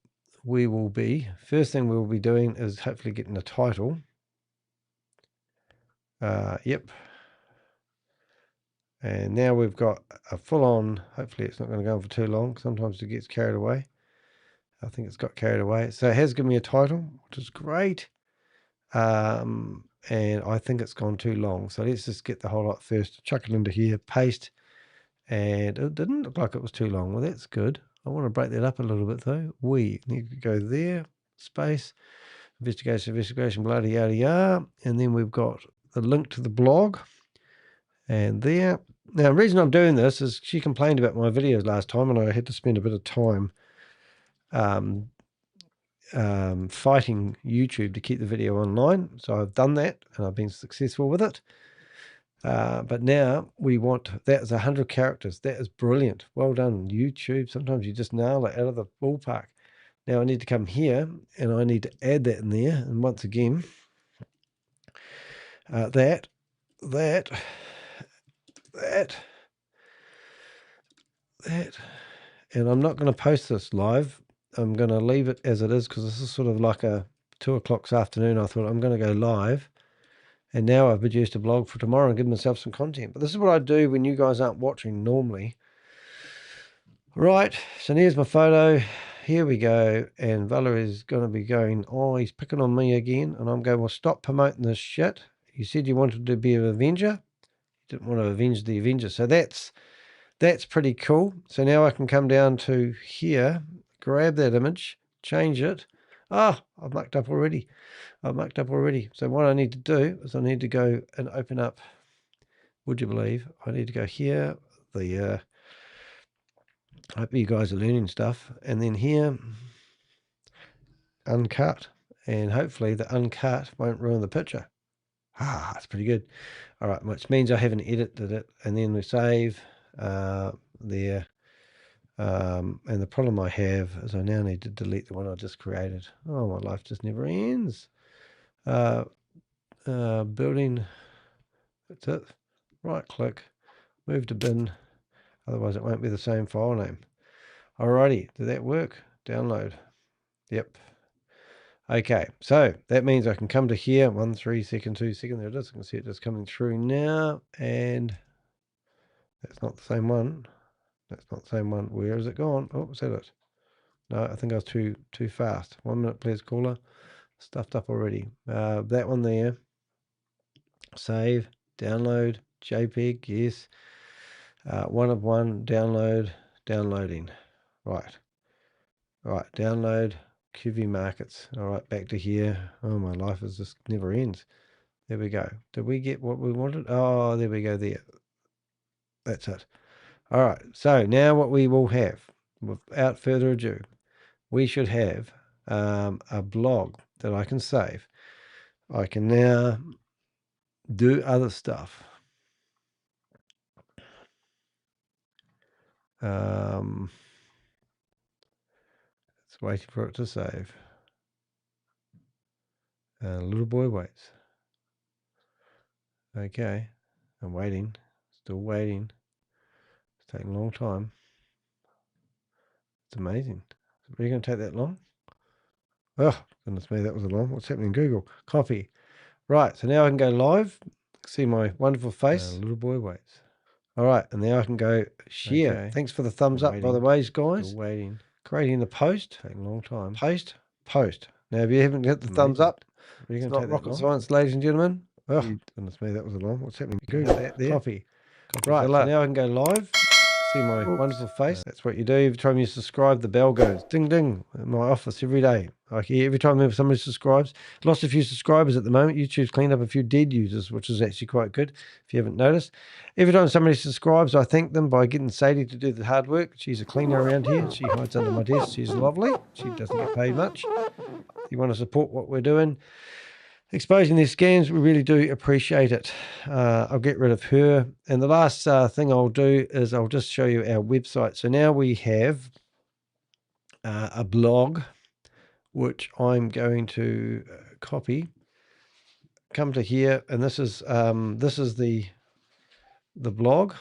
Speaker 7: we will be... First thing we will be doing is hopefully getting a title. Yep. And now we've got a full-on... Hopefully it's not going to go on for too long. Sometimes it gets carried away. I think it's got carried away. So it has given me a title, which is great. And I think it's gone too long. So let's just get the whole lot first. Chuck it into here, paste. And it didn't look like it was too long. Well, that's good. I want to break that up a little bit, though. We need to go there, space, investigation, bloody yada yada. And then we've got the link to the blog. And there. Now, the reason I'm doing this is she complained about my videos last time, and I had to spend a bit of time fighting YouTube to keep the video online. So I've done that, and I've been successful with it. But now we want, that is 100 characters. That is brilliant. Well done, YouTube. Sometimes you just nail it out of the ballpark. Now I need to come here and I need to add that in there. And once again, that, and I'm not going to post this live. I'm going to leave it as it is because this is sort of like a 2 o'clock this afternoon. I thought I'm going to go live, and now I've produced a blog for tomorrow and give myself some content. But this is what I do when you guys aren't watching normally. Right, so here's my photo. Here we go, and Valerie's going to be going, oh, he's picking on me again, and I'm going, well, stop promoting this shit. You said you wanted to be an Avenger. You didn't want to avenge the Avenger. So that's pretty cool. So now I can come down to here, grab that image, change it. Ah, I've mucked up already. So what I need to do is I need to go and open up, would you believe, I need to go here, I hope you guys are learning stuff, and then here, uncut, and hopefully the uncut won't ruin the picture. Ah, that's pretty good. All right, which means I haven't edited it, and then we save there. And the problem I have is I now need to delete the one I just created. Oh, my life just never ends. Building, that's it. Right click, move to bin, otherwise it won't be the same file name. Alrighty, did that work? Download. Yep. Okay, so that means I can come to here, 1 3 second 2 second, there it is. I can see it just coming through now, and that's not the same one. That's not the same one. Where is it gone? Oh, is that it? No, I think I was too fast. 1 minute, please, caller. Stuffed up already. That one there. Save, download, JPEG, yes. 1 of 1, download, downloading. Right, download, QVI Markets. All right, back to here. Oh, my life is just never ends. There we go. Did we get what we wanted? Oh, there we go there. That's it. All right, so now what we will have, without further ado, we should have a blog that I can save. I can now do other stuff. It's waiting for it to save. Little boy waits. Okay, I'm waiting. Still waiting. It's taking a long time. It's amazing. Are you going to take that long? Oh, goodness me, that was a long. What's happening in Google? Copy. Right, so now I can go live. See my wonderful face. Little boy waits. All right, and now I can go share. Okay. Thanks for the thumbs up, by the way, guys. Still waiting. Creating the post. Taking a long time. Post. Now, if you haven't hit the thumbs up, it's not rocket science, ladies and gentlemen. Oh, goodness me, that was a long. What's happening? Google that there. Copy. Right, so now I can go live. See my wonderful face. That's what you do. Every time you subscribe, the bell goes ding ding in my office every day. I hear every time somebody subscribes. Lost a few subscribers at the moment. YouTube's cleaned up a few dead users, which is actually quite good if you haven't noticed. Every time somebody subscribes, I thank them by getting Sadie to do the hard work. She's a cleaner around here. She hides under my desk. She's lovely. She doesn't get paid much. If you want to support what we're doing, exposing these scams, we really do appreciate it. I'll get rid of her. And the last thing I'll do is I'll just show you our website. So now we have a blog, which I'm going to copy. Come to here, and this is the blog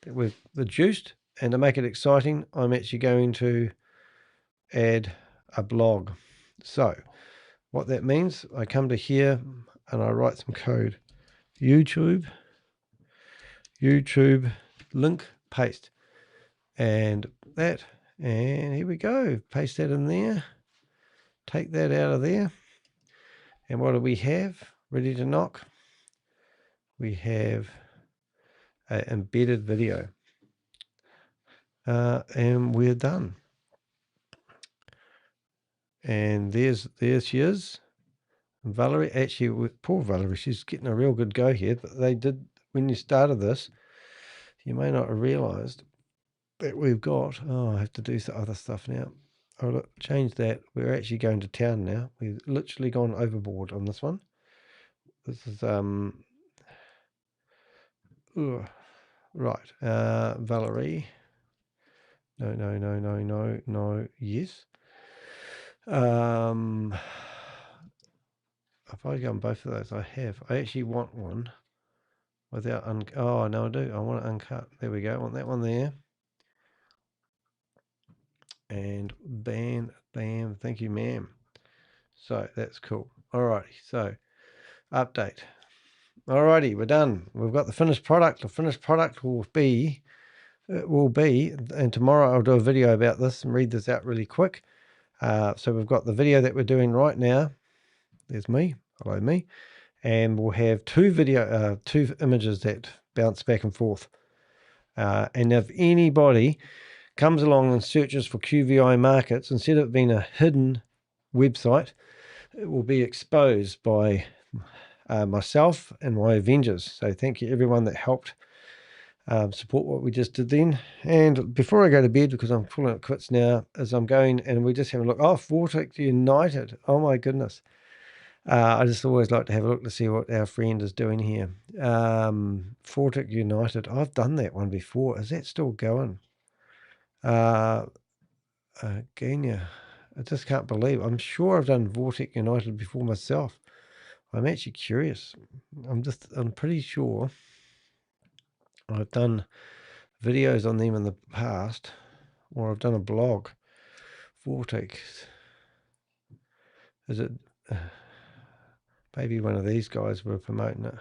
Speaker 7: that we've produced. And to make it exciting, I'm actually going to add a blog. So what that means, I come to here and I write some code. YouTube, link, paste. And that, and here we go. Paste that in there. Take that out of there. And what do we have ready to knock? We have an embedded video. And we're done. And there's she is. Valerie, actually, poor Valerie, she's getting a real good go here. But they did, when you started this, you may not have realized that we've got, oh, I have to do some other stuff now. Oh, look, change that. We're actually going to town now. We've literally gone overboard on this one. This is, right, Valerie. No, yes. if I go on both of those, I actually want one without oh, no, I do. I want it uncut. There we go. I want that one there. And bam, bam. Thank you, ma'am. So that's cool. Alrighty. So update. Alrighty, we're done. We've got the finished product. The finished product will be, and tomorrow I'll do a video about this and read this out really quick. So we've got the video that we're doing right now. There's me. Hello, me. And we'll have two images that bounce back and forth. And if anybody comes along and searches for QVI Markets, instead of it being a hidden website, it will be exposed by myself and my Avengers. So thank you everyone that helped support what we just did then. And before I go to bed, because I'm pulling it quits now, as I'm going and we just have a look. Oh, Vortex United. Oh my goodness. I just always like to have a look to see what our friend is doing here. Vortex United. I've done that one before. Is that still going? Genia. I just can't believe. I'm sure I've done Vortex United before myself. I'm actually curious. I'm pretty sure I've done videos on them in the past, or I've done a blog. Vortex. Is it? Maybe one of these guys were promoting it.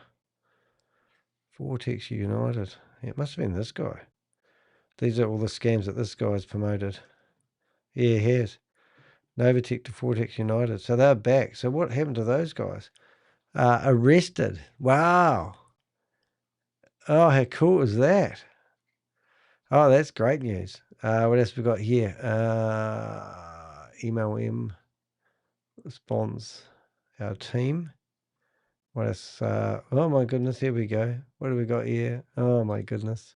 Speaker 7: Vortex United. Yeah, it must have been this guy. These are all the scams that this guy's promoted. Yeah, he has. Novatech to Vortex United. So they're back. So what happened to those guys? Arrested. Wow. Oh, how cool is that? Oh, that's great news. What else we got here? Email M response. Our team. What else? Oh my goodness, here we go. What do we got here? Oh my goodness.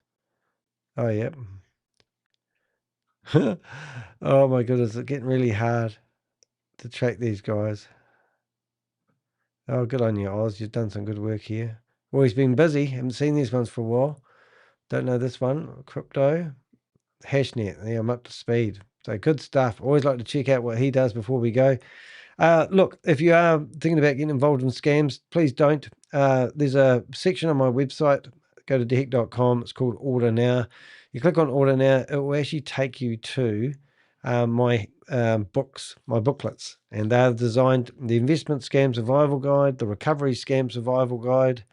Speaker 7: Oh, yep. Oh my goodness, it's getting really hard to track these guys. Oh, good on you, Oz. You've done some good work here. Well, he's been busy. Haven't seen these ones for a while. Don't know this one. Crypto. Hashnet. Yeah, I'm up to speed. So good stuff. Always like to check out what he does before we go. Look, if you are thinking about getting involved in scams, please don't. There's a section on my website. Go to deheck.com. It's called Order Now. You click on Order Now. It will actually take you to my books, my booklets. And they're designed, the Investment Scam Survival Guide, the Recovery Scam Survival Guide,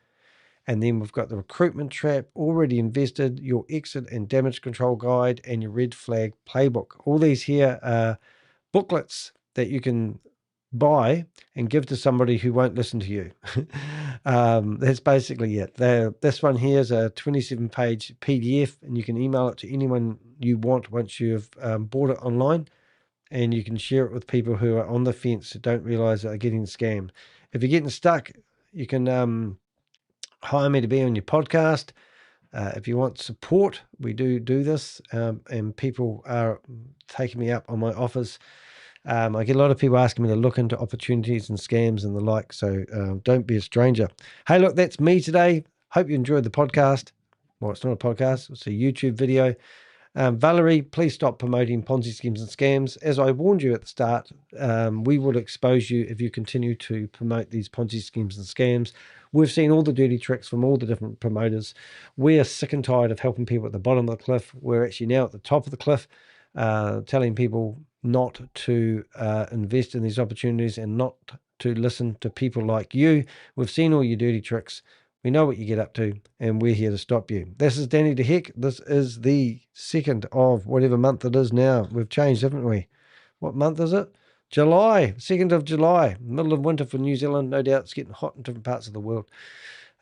Speaker 7: and then we've got the Recruitment Trap, Already Invested, your Exit and Damage Control Guide, and your Red Flag Playbook. All these here are booklets that you can buy and give to somebody who won't listen to you. That's basically it. This one here is a 27-page PDF, and you can email it to anyone you want once you've bought it online, and you can share it with people who are on the fence, who don't realize they're getting scammed. If you're getting stuck, you can hire me to be on your podcast. If you want support, we do this, and people are taking me up on my offers. I get a lot of people asking me to look into opportunities and scams and the like, so don't be a stranger. Hey, look, that's me today. Hope you enjoyed the podcast. Well, it's not a podcast, it's a YouTube video. Valerie, please stop promoting Ponzi schemes and scams. As I warned you at the start, we will expose you if you continue to promote these Ponzi schemes and scams. We've seen all the dirty tricks from all the different promoters. We are sick and tired of helping people at the bottom of the cliff. We're actually now at the top of the cliff, telling people not to invest in these opportunities and not to listen to people like you. We've seen all your dirty tricks. We know what you get up to, and we're here to stop you. This is Danny DeHeck. This is the 2nd of whatever month it is now. We've changed, haven't we? What month is it? July, 2nd of July. Middle of winter for New Zealand. No doubt it's getting hot in different parts of the world.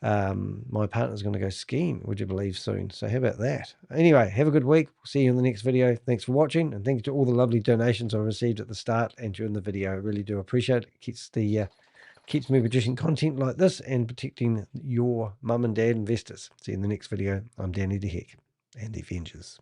Speaker 7: My partner's going to go skiing, would you believe, soon. So how about that? Anyway, have a good week. We'll see you in the next video. Thanks for watching, and thank you to all the lovely donations I received at the start and during the video. I really do appreciate it. It keeps me producing content like this and protecting your mum and dad investors. See you in the next video. I'm Danny DeHeck and the Avengers.